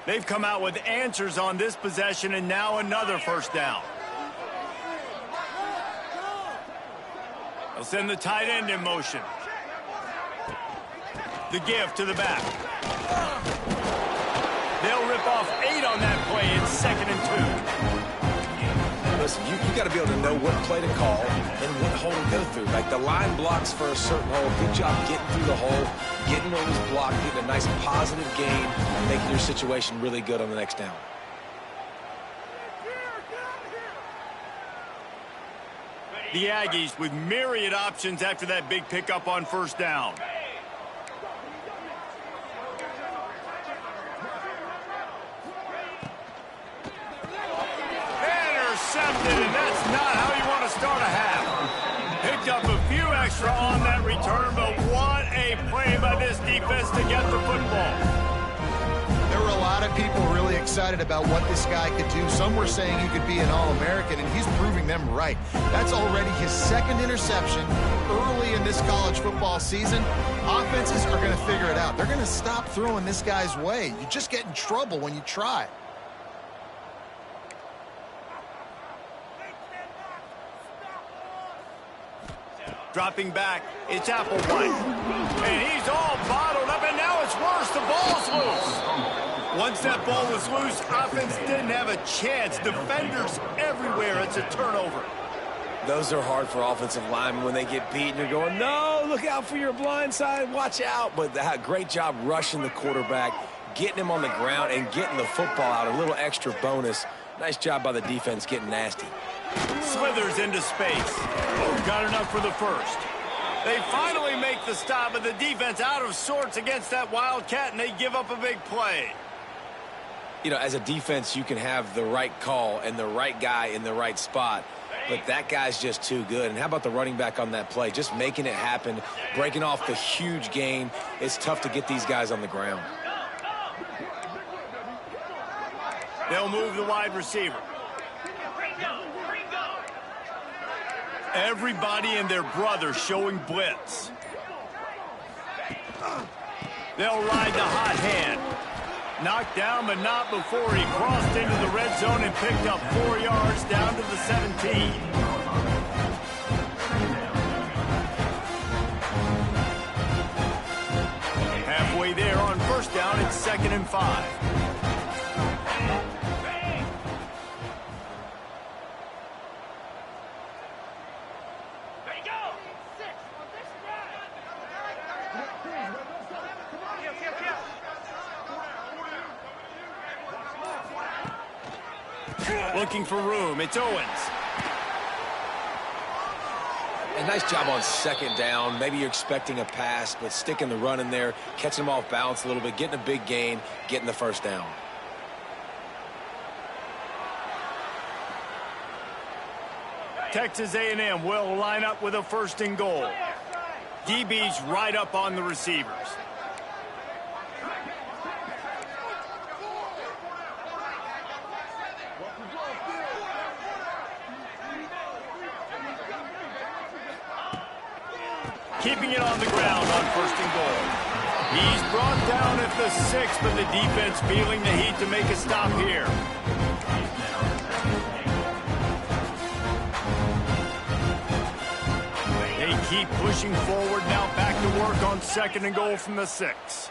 They've come out with answers on this possession, and now another first down. They'll send the tight end in motion. The give to the back. They'll rip off 8 on that play in 2nd and 2. Listen, you got to be able to know what play to call and what hole to go through. Like the line blocks for a certain hole. Good job getting through the hole, getting what was blocked, getting a nice positive gain, making your situation really good on the next down. The Aggies with myriad options after that big pickup on first down. Intercepted, and that's not how you want to start a half. Picked up a few extra on that return, but what a play by this defense to get the football. There were a lot of people really excited about what this guy could do. Some were saying he could be an All-American, and he's proving them right. That's already his 2nd interception early in this college football season. Offenses are going to figure it out. They're going to stop throwing this guy's way. You just get in trouble when you try. Dropping back, it's Applewhite. And he's all bottled up, and now it's worse. The ball's loose. Once that ball was loose, offense didn't have a chance. Defenders everywhere. It's a turnover. Those are hard for offensive linemen when they get beat and you're going, no, look out for your blind side, watch out. But great job rushing the quarterback, getting him on the ground, and getting the football out. A little extra bonus. Nice job by the defense getting nasty. Slithers into space. Oh, got enough for the first. They finally make the stop, but the defense out of sorts against that Wildcat, and they give up a big play. You know, as a defense, you can have the right call and the right guy in the right spot, but that guy's just too good. And how about the running back on that play? Just making it happen, breaking off the huge gain. It's tough to get these guys on the ground. They'll move the wide receiver. Everybody and their brother showing blitz. They'll ride the hot hand. Knocked down, but not before he crossed into the red zone and picked up 4 yards down to the 17. Halfway there on first down, it's 2nd and 5. Looking for room. It's Owens. A nice job on second down. Maybe you're expecting a pass, but sticking the run in there, catching them off balance a little bit, getting a big gain, getting the first down. Texas A&M will line up with a 1st and goal. DB's right up on the receivers. Keeping it on the ground on 1st and goal. He's brought down at the 6, but the defense feeling the heat to make a stop here. They keep pushing forward now, back to work on 2nd and goal from the 6.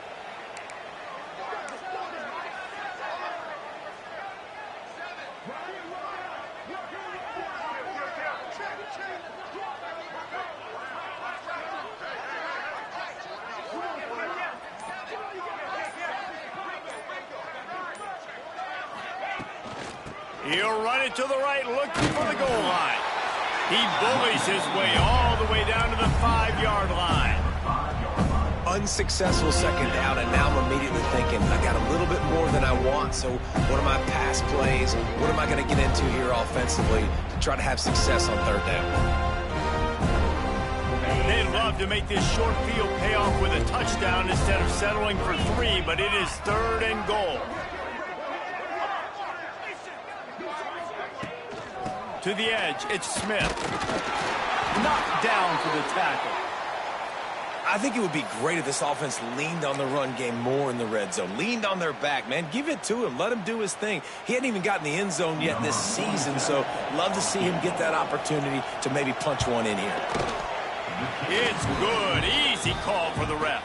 He'll run it to the right, looking for the goal line. He bullies his way all the way down to the 5-yard line. Unsuccessful second down, and now I'm immediately thinking, I got a little bit more than I want, so what are my pass plays? What am I going to get into here offensively to try to have success on 3rd down? They'd love to make this short field pay off with a touchdown instead of settling for 3, but it is 3rd and goal. To the edge, it's Smith. Knocked down for the tackle. I think it would be great if this offense leaned on the run game more in the red zone. Leaned on their back, man. Give it to him. Let him do his thing. He hadn't even gotten the end zone yet this season, so love to see him get that opportunity to maybe punch one in here. It's good. Easy call for the refs.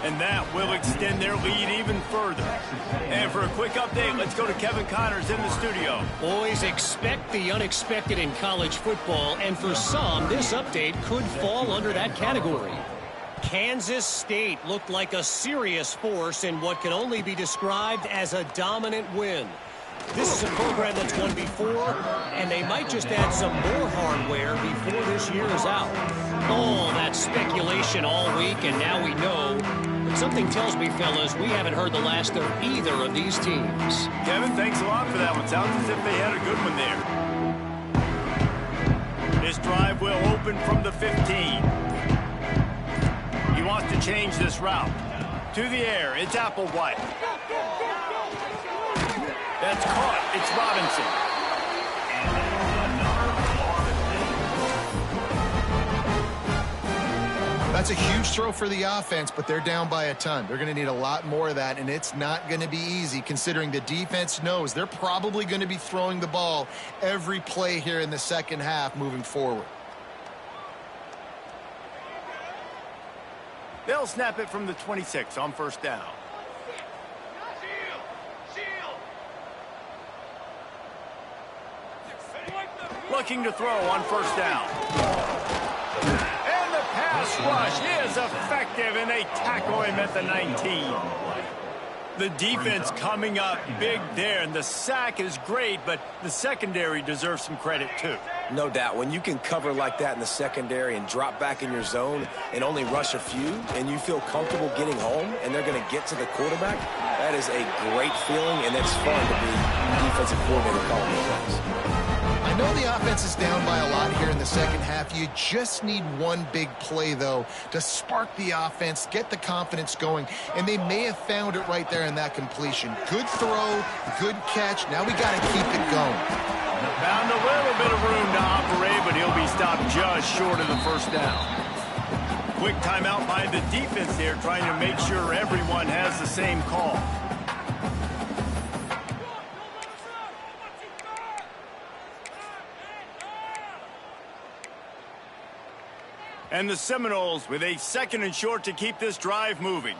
And that will extend their lead even further. And for a quick update, let's go to Kevin Connors in the studio. Boys, expect the unexpected in college football, and for some, this update could fall under that category. Kansas State looked like a serious force in what can only be described as a dominant win. This is a program that's won before, and they might just add some more hardware before this year is out. All that speculation all week, and now we know. But something tells me, fellas, we haven't heard the last of either of these teams. Kevin, thanks a lot for that one. Sounds as if they had a good one there. This drive will open from the 15. He wants to change this route. To the air, it's Applewhite. That's caught. It's Robinson. That's a huge throw for the offense, but they're down by a ton. They're going to need a lot more of that, and it's not going to be easy considering the defense knows they're probably going to be throwing the ball every play here in the second half moving forward. They'll snap it from the 26 on 1st down. Looking to throw on 1st down. And the pass rush is effective, and they tackle him at the 19. The defense coming up big there, and the sack is great, but the secondary deserves some credit too. No doubt. When you can cover like that in the secondary and drop back in your zone and only rush a few, and you feel comfortable getting home, and they're going to get to the quarterback, that is a great feeling, and it's fun to be defensive coordinator calling those plays. I know the offense is down by a lot here in the second half. You just need one big play, though, to spark the offense, get the confidence going, and they may have found it right there in that completion. Good throw, good catch. Now we got to keep it going. Found a little bit of room to operate, but he'll be stopped just short of the 1st down. Quick timeout by the defense there, trying to make sure everyone has the same call. And the Seminoles with a 2nd and short to keep this drive moving.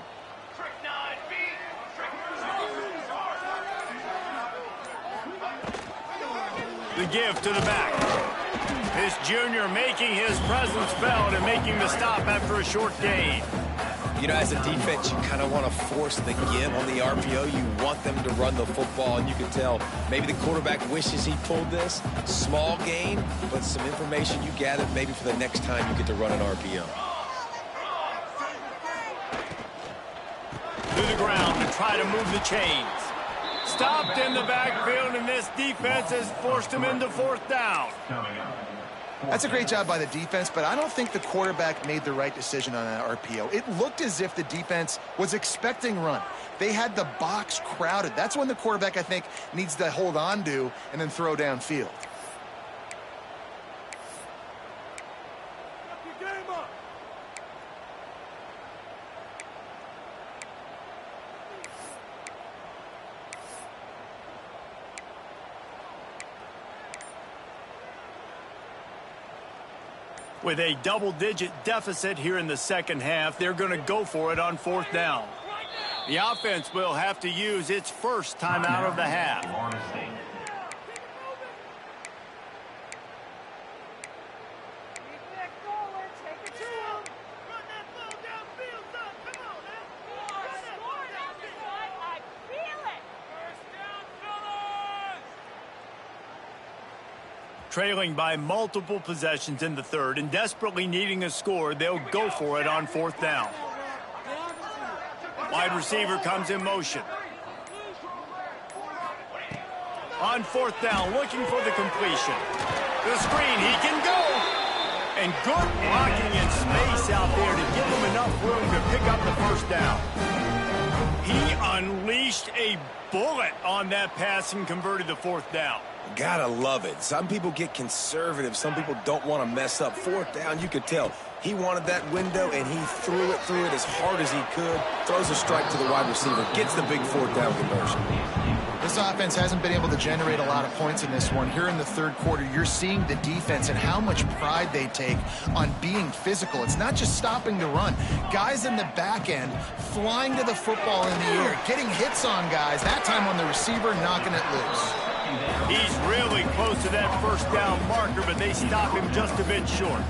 The give to the back. This junior making his presence felt and making the stop after a short gain. You know, as a defense, you kind of want to force the give on the RPO. You want them to run the football, and you can tell maybe the quarterback wishes he pulled this. Small gain, but some information you gathered maybe for the next time you get to run an RPO. To the ground to try to move the chains. Stopped in the backfield, and this defense has forced him into fourth down. That's a great job by the defense, but I don't think the quarterback made the right decision on that RPO. It looked as if the defense was expecting run. They had the box crowded. That's when the quarterback, I think, needs to hold on to and then throw downfield. With a double-digit deficit here in the second half, they're going to go for it on fourth down. The offense will have to use its first timeout of the half. Trailing by multiple possessions in the third and desperately needing a score, they'll go for it on fourth down. Wide receiver comes in motion. On fourth down, looking for the completion. The screen, he can go. And good blocking in space out there to give him enough room to pick up the first down. He unleashed a bullet on that pass and converted the fourth down. Gotta love it. Some people get conservative. Some people don't want to mess up. Fourth down, you could tell. He wanted that window, and he threw it as hard as he could. Throws a strike to the wide receiver. Gets the big fourth down conversion. This offense hasn't been able to generate a lot of points in this one. Here in the third quarter, you're seeing the defense and how much pride they take on being physical. It's not just stopping the run. Guys in the back end flying to the football in the air, getting hits on guys, that time on the receiver, knocking it loose. He's really close to that first down marker, but they stop him just a bit short.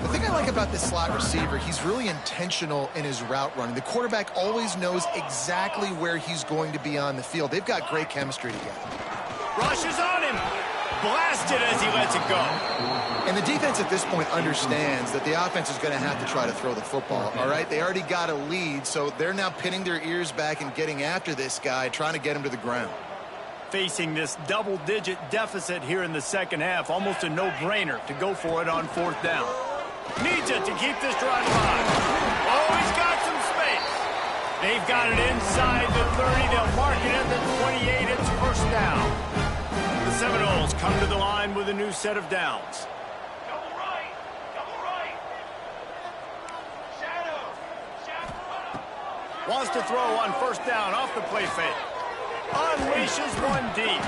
The thing I like about this slot receiver, he's really intentional in his route running. The quarterback always knows exactly where he's going to be on the field. They've got great chemistry together. Rushes on him. Blasted as he lets it go. And the defense at this point understands that the offense is going to have to try to throw the football, all right? They already got a lead, so they're now pinning their ears back and getting after this guy, trying to get him to the ground. Facing this double-digit deficit here in the second half, almost a no-brainer to go for it on fourth down. Needs it to keep this drive alive. Oh, he's got some space. They've got it inside the 30. They'll mark it at the 28. It's first down. The Seminoles come to the line with a new set of downs. Double right. Double right. Shadow. Wants to throw on first down off the play fake. Unleashes one deep.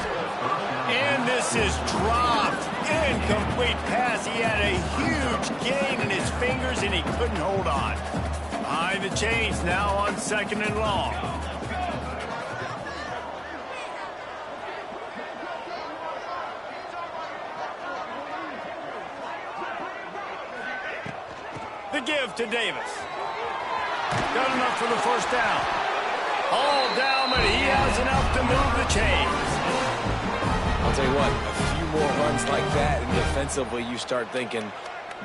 And this is dropped. Incomplete pass. He had a huge gain in his fingers, and he couldn't hold on. Behind the chains now on second and long. The give to Davis. Got enough for the first down. All down, but he has enough to move the chains. I'll tell you what, a few more runs like that, and defensively you start thinking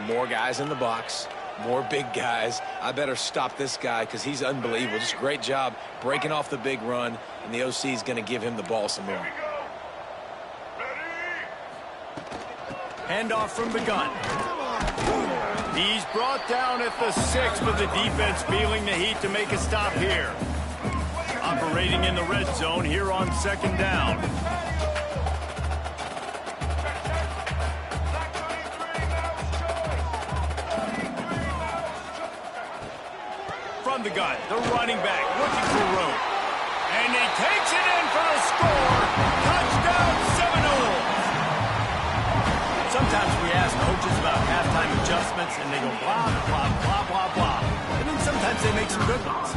more guys in the box, more big guys. I better stop this guy because he's unbelievable. Just great job breaking off the big run, and the OC is going to give him the ball some more. Handoff from the gun. He's brought down at the 6, but the defense feeling the heat to make a stop here. Operating in the red zone here on second down. From the gun, the running back looking for room. And he takes it in for the score. Touchdown Seminoles. Sometimes we ask coaches about halftime adjustments, and they go blah, blah, blah, blah, blah. And then sometimes they make some good ones.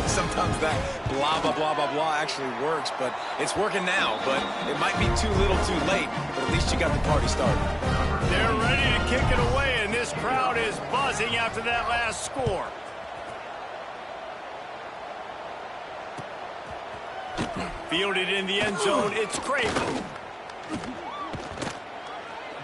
Sometimes that blah, blah, blah, blah, blah actually works, but it's working now. But it might be too little too late, but at least you got the party started. They're ready to kick it away, and this this crowd is buzzing after that last score. Fielded in the end zone, it's Craven.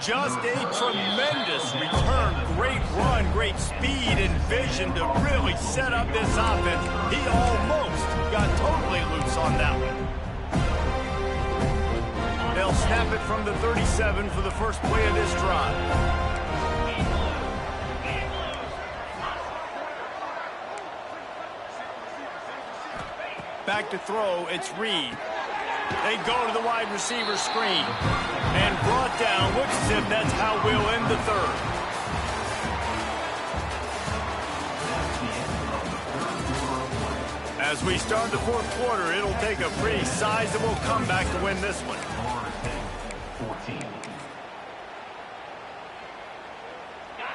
Just a tremendous return. Great run, great speed and vision to really set up this offense. He almost got totally loose on that one. They'll snap it from the 37 for the first play of this drive. Back to throw, it's Reed. They go to the wide receiver screen. And brought down. Looks as if that's how we'll end the third. As we start the fourth quarter, it'll take a pretty sizable comeback to win this one.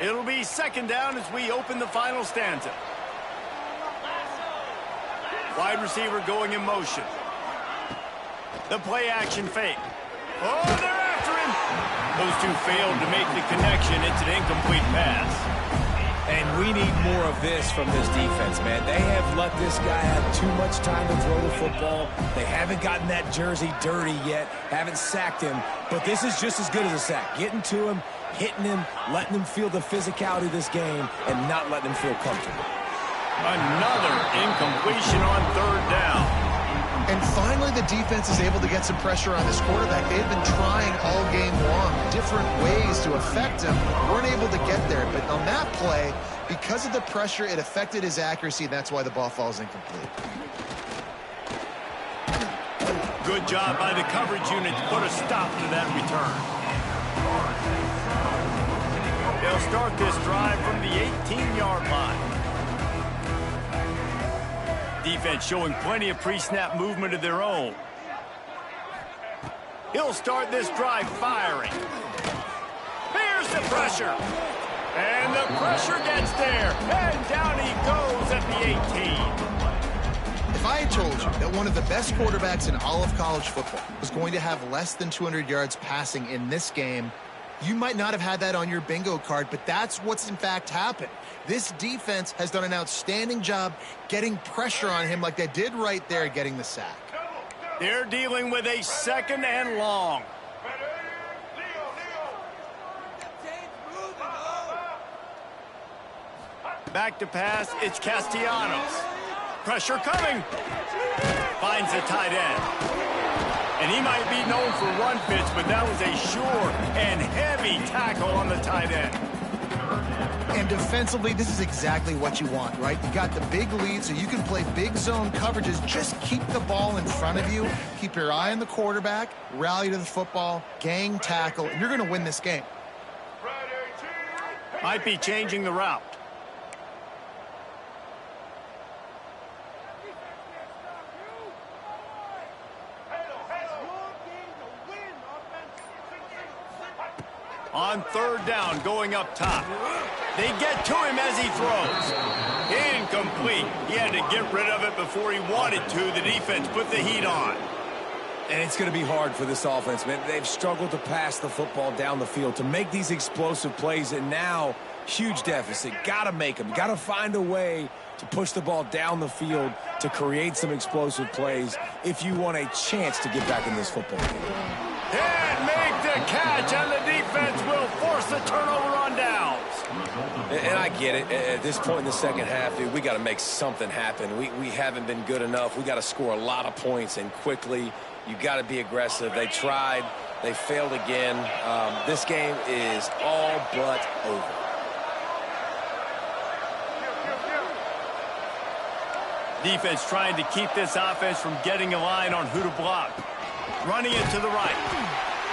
It'll be second down as we open the final stanza. Wide receiver going in motion. The play action fake. Oh, they're after him. Those two failed to make the connection. It's an incomplete pass. And we need more of this from this defense, man. They have let this guy have too much time to throw the football. They haven't gotten that jersey dirty yet, haven't sacked him. But this is just as good as a sack. Getting to him, hitting him, letting him feel the physicality of this game, and not letting him feel comfortable. Another incompletion on third down. And finally, the defense is able to get some pressure on this quarterback. They've been trying all game long different ways to affect him. Weren't able to get there. But on that play, because of the pressure, it affected his accuracy. That's why the ball falls incomplete. Good job by the coverage unit to put a stop to that return. They'll start this drive from the 18-yard line. Defense showing plenty of pre-snap movement of their own. He'll start this drive firing. Here's the pressure. And the pressure gets there. And down he goes at the 18. If I had told you that one of the best quarterbacks in all of college football was going to have less than 200 yards passing in this game, you might not have had that on your bingo card, but that's what's in fact happened. This defense has done an outstanding job getting pressure on him like they did right there, getting the sack. They're dealing with a second and long. Back to pass, it's Castellanos. Pressure coming. Finds the tight end. And he might be known for run fits, but that was a sure and heavy tackle on the tight end. And defensively, this is exactly what you want, right? You got the big lead, so you can play big zone coverages. Just keep the ball in front of you. Keep your eye on the quarterback. Rally to the football. Gang tackle. And you're going to win this game. Might be changing the route. On third down, going up top. They get to him as he throws. Incomplete. He had to get rid of it before he wanted to. The defense put the heat on. And it's going to be hard for this offense, man. They've struggled to pass the football down the field, to make these explosive plays, and now huge deficit. Got to make them. Got to find a way to push the ball down the field to create some explosive plays if you want a chance to get back in this football game. And make the catch, and the defense will force the turnover on downs. And I get it. At this point in the second half, dude, we got to make something happen. We haven't been good enough. We got to score a lot of points, and quickly. You got to be aggressive. They tried. They failed again. This game is all but over. Defense trying to keep this offense from getting a line on who to block. Running it to the right.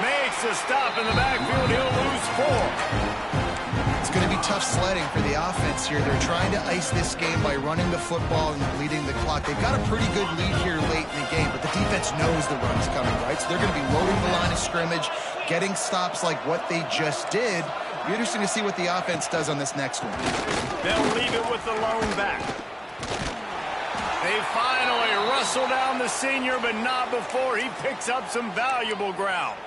Makes a stop in the backfield. He'll lose 4. It's going to be tough sledding for the offense here. They're trying to ice this game by running the football and leading the clock. They've got a pretty good lead here late in the game, but the defense knows the run's coming, right? So they're going to be loading the line of scrimmage, getting stops like what they just did. It'll be interesting to see what the offense does on this next one. They'll leave it with the lone back. They finally wrestle down the senior, but not before he picks up some valuable ground.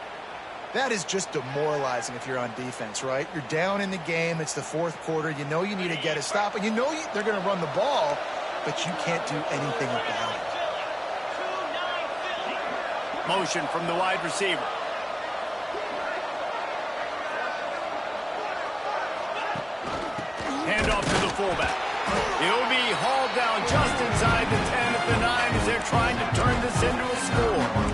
That is just demoralizing if you're on defense, right? You're down in the game. It's the fourth quarter. You know you need to get a stop, and you know they're going to run the ball, but you can't do anything about it. Motion from the wide receiver. Handoff to the fullback. He'll be hauled down just inside the 10 at the 9 as they're trying to turn this into a score.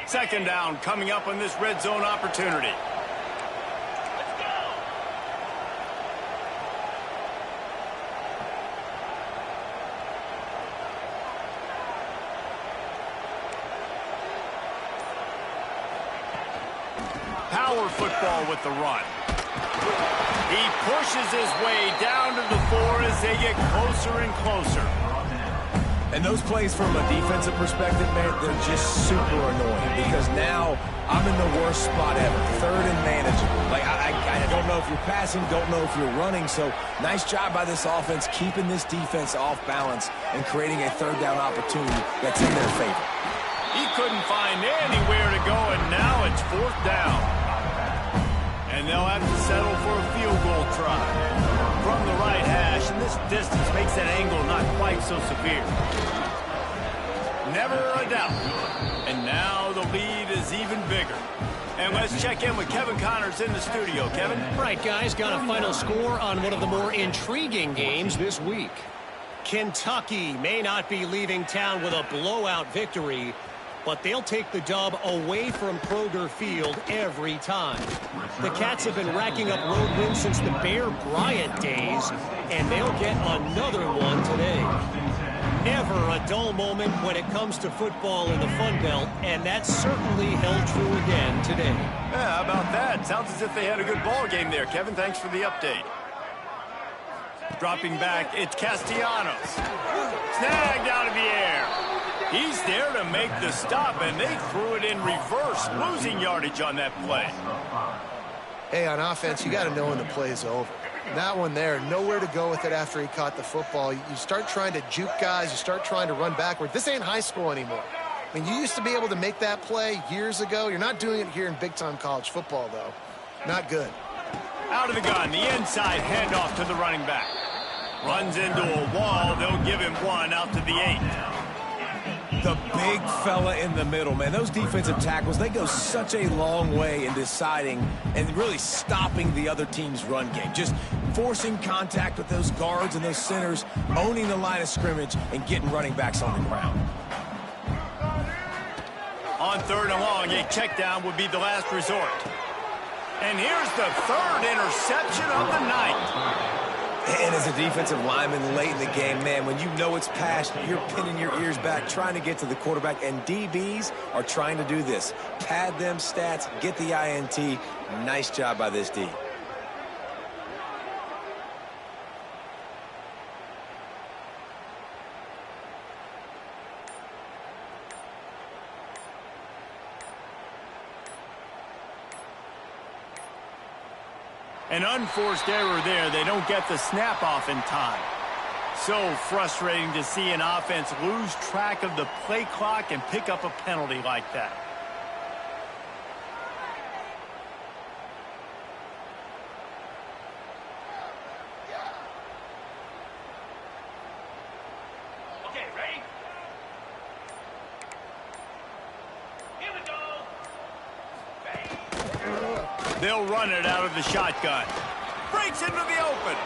Second down coming up on this red zone opportunity. Power football with the run. He pushes his way down to the 4 as they get closer and closer. And those plays from a defensive perspective, man, they're just super annoying because now I'm in the worst spot ever, third and manageable. Like, I don't know if you're passing, don't know if you're running, so nice job by this offense keeping this defense off balance and creating a third down opportunity that's in their favor. He couldn't find anywhere to go, and now it's fourth down. And they'll have to settle for a field goal try. From the right hash, and this distance makes that angle not quite so severe. Never a doubt. And now the lead is even bigger. And let's check in with Kevin Connors in the studio. Kevin? Right, guys, got a final score on one of the more intriguing games this week. Kentucky may not be leaving town with a blowout victory, but they'll take the dub away from Kroger Field every time. The Cats have been racking up road wins since the Bear Bryant days, and they'll get another one today. Never a dull moment when it comes to football in the Fun Belt, and that certainly held true again today. Yeah, how about that? Sounds as if they had a good ball game there. Kevin, thanks for the update. Dropping back, it's Castellanos. Snagged out of the air. He's there to make the stop, and they threw it in reverse, losing yardage on that play. Hey, on offense, you got to know when the play's over. That one there, nowhere to go with it after he caught the football. You start trying to juke guys. You start trying to run backward. This ain't high school anymore. I mean, you used to be able to make that play years ago. You're not doing it here in big-time college football, though. Not good. Out of the gun, the inside handoff to the running back. Runs into a wall. They'll give him one out to the 8. The big fella in the middle, man. Those defensive tackles, they go such a long way in deciding and really stopping the other team's run game. Just forcing contact with those guards and those centers, owning the line of scrimmage, and getting running backs on the ground. On third and long, a check down would be the last resort. And here's the third interception of the night. And as a defensive lineman late in the game, man, when you know it's passed, you're pinning your ears back, trying to get to the quarterback, and DBs are trying to do this. Pad them stats, get the INT. Nice job by this D. An unforced error there. They don't get the snap off in time. So frustrating to see an offense lose track of the play clock and pick up a penalty like that. Okay, ready? Here we go. They'll run it out of the shotgun. Breaks into the open.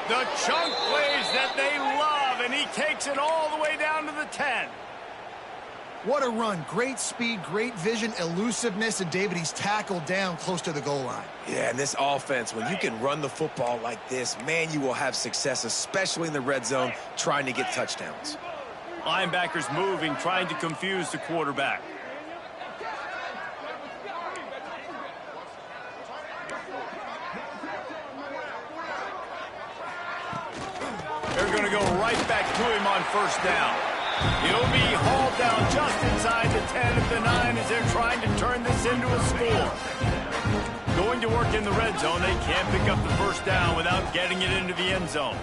The chunk plays that they love, and he takes it all the way down to the 10. What a run. Great speed, great vision, elusiveness, and David, he's tackled down close to the goal line. Yeah, and this offense, when you can run the football like this, man, you will have success, especially in the red zone, trying to get touchdowns. Linebackers moving, trying to confuse the quarterback. They're going to go right back to him on first down. He'll be hauled down just inside the 10 at the 9 as they're trying to turn this into a score. Going to work in the red zone. They can't pick up the first down without getting it into the end zone.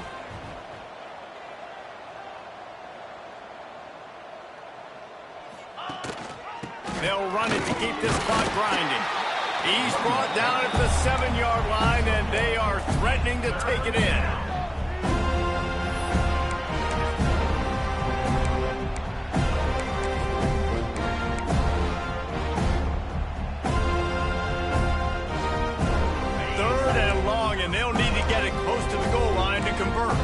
They'll run it to keep this clock grinding. He's brought down at the 7-yard line, and they are threatening to take it in. Third and long, and they'll need to get it close to the goal line to convert.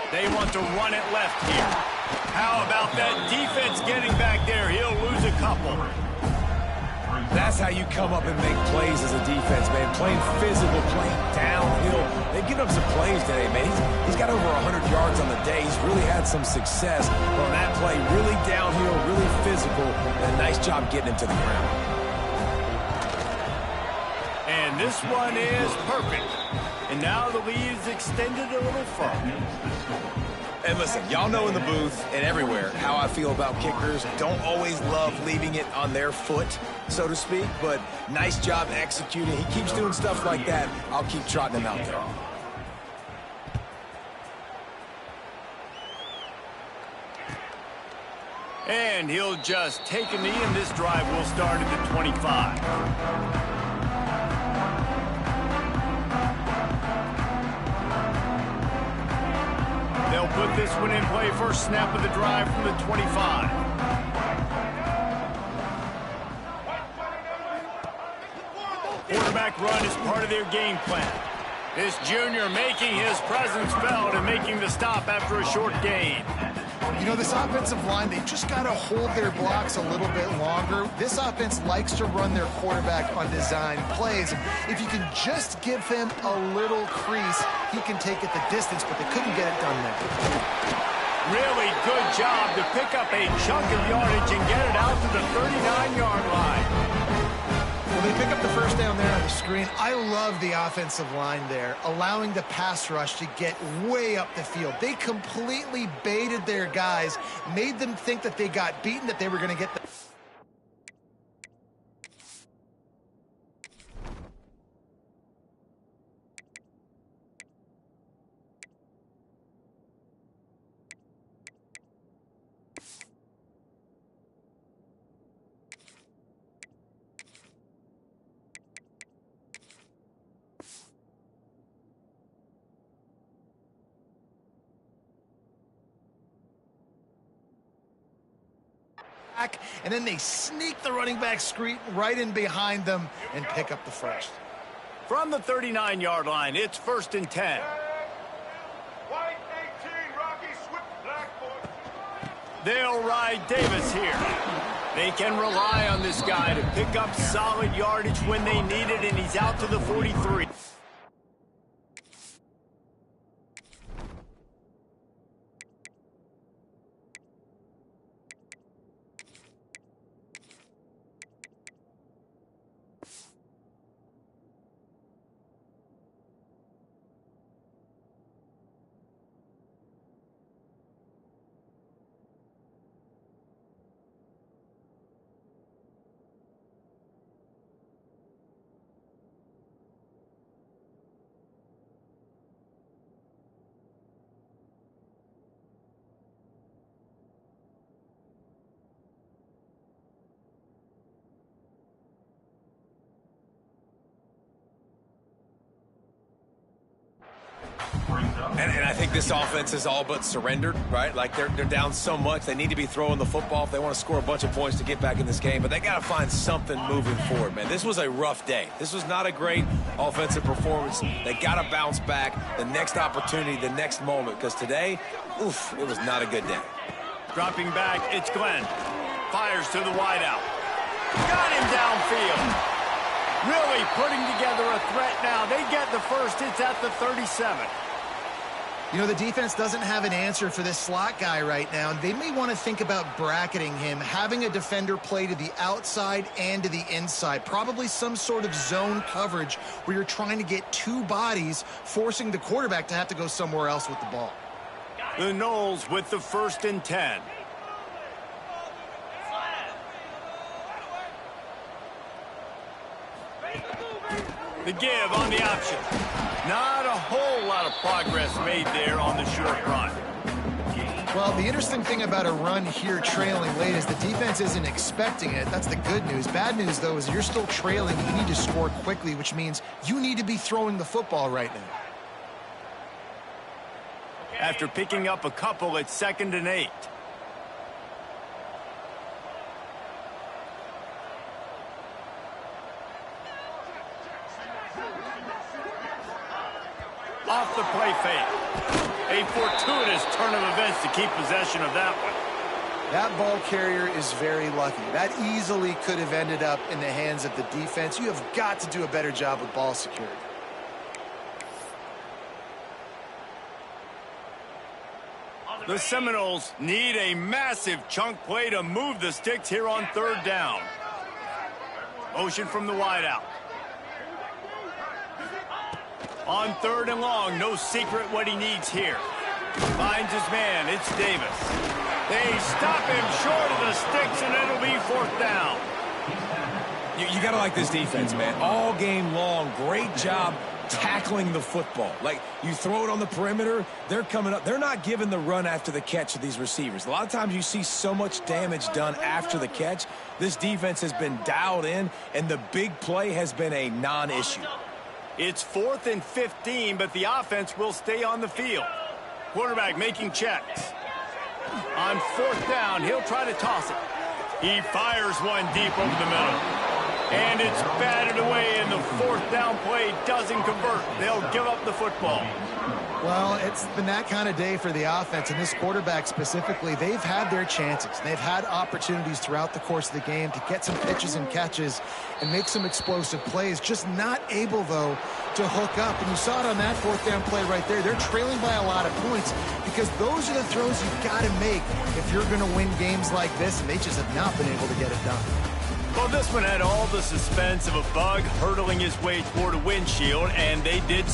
They want to run it left here. How about that defense getting back there? He'll lose a couple. That's how you come up and make plays as a defense, man. Playing physical, playing downhill. They've given up some plays today, man. He's got over 100 yards on the day. He's really had some success on that play. Really downhill, really physical, and a nice job getting him to the ground. And this one is perfect. And now the lead is extended a little further. And listen, y'all know in the booth and everywhere how I feel about kickers. Don't always love leaving it on their foot, so to speak, but nice job executing. He keeps doing stuff like that. I'll keep trotting him out there. And he'll just take a knee, and this drive will start at the 25. They'll put this one in play. First snap of the drive from the 25. Quarterback run is part of their game plan. This junior making his presence felt and making the stop after a short gain. You know, this offensive line, they just got to hold their blocks a little bit longer. This offense likes to run their quarterback on design plays. If you can just give him a little crease, he can take it the distance, but they couldn't get it done there. Really good job to pick up a chunk of yardage and get it out to the 39-yard line. Well, they pick up the first down there on the screen. I love the offensive line there, allowing the pass rush to get way up the field. They completely baited their guys, made them think that they got beaten, that they were going to get the... And then they sneak the running back screen right in behind them and pick up the first. From the 39-yard line, it's 1st and 10. White 18, Rocky Swift, black 14. They'll ride Davis here. They can rely on this guy to pick up solid yardage when they need it, and he's out to the 43. And I think this offense is all but surrendered, right? Like they're down so much. They need to be throwing the football if they want to score a bunch of points to get back in this game. But they got to find something moving forward, man. This was a rough day. This was not a great offensive performance. They got to bounce back the next opportunity, the next moment. Because today, oof, it was not a good day. Dropping back, it's Glenn. Fires to the wideout. Got him downfield. Really putting together a threat now. They get the first. It's at the 37. You know, the defense doesn't have an answer for this slot guy right now. They may want to think about bracketing him, having a defender play to the outside and to the inside. Probably some sort of zone coverage where you're trying to get two bodies, forcing the quarterback to have to go somewhere else with the ball. The Noles with the 1st and 10. The give on the option. Not a whole lot of progress made there on the short run. Well, the interesting thing about a run here trailing late is the defense isn't expecting it. That's the good news. Bad news, though, is you're still trailing. You need to score quickly, which means you need to be throwing the football right now. After picking up a couple, it's 2nd and 8. Off the play fake. A fortuitous turn of events to keep possession of that one. That ball carrier is very lucky. That easily could have ended up in the hands of the defense. You have got to do a better job with ball security. The Seminoles need a massive chunk play to move the sticks here on 3rd down. Motion from the wideout. On 3rd and long, no secret what he needs here. Finds his man, it's Davis. They stop him short of the sticks, and it'll be 4th down. You got to like this defense, man. All game long, great job tackling the football. Like, you throw it on the perimeter, they're coming up. They're not giving the run after the catch to these receivers. A lot of times you see so much damage done after the catch. This defense has been dialed in, and the big play has been a non-issue. It's 4th and 15, but the offense will stay on the field. Quarterback making checks. On 4th down, he'll try to toss it. He fires one deep over the middle. And it's batted away, and the 4th down play doesn't convert. They'll give up the football. Well, it's been that kind of day for the offense, and this quarterback specifically. They've had their chances. They've had opportunities throughout the course of the game to get some pitches and catches and make some explosive plays, just not able, though, to hook up. And you saw it on that 4th down play right there. They're trailing by a lot of points because those are the throws you've got to make if you're going to win games like this, and they just have not been able to get it done. Well, this one had all the suspense of a bug hurtling his way toward a windshield, and they did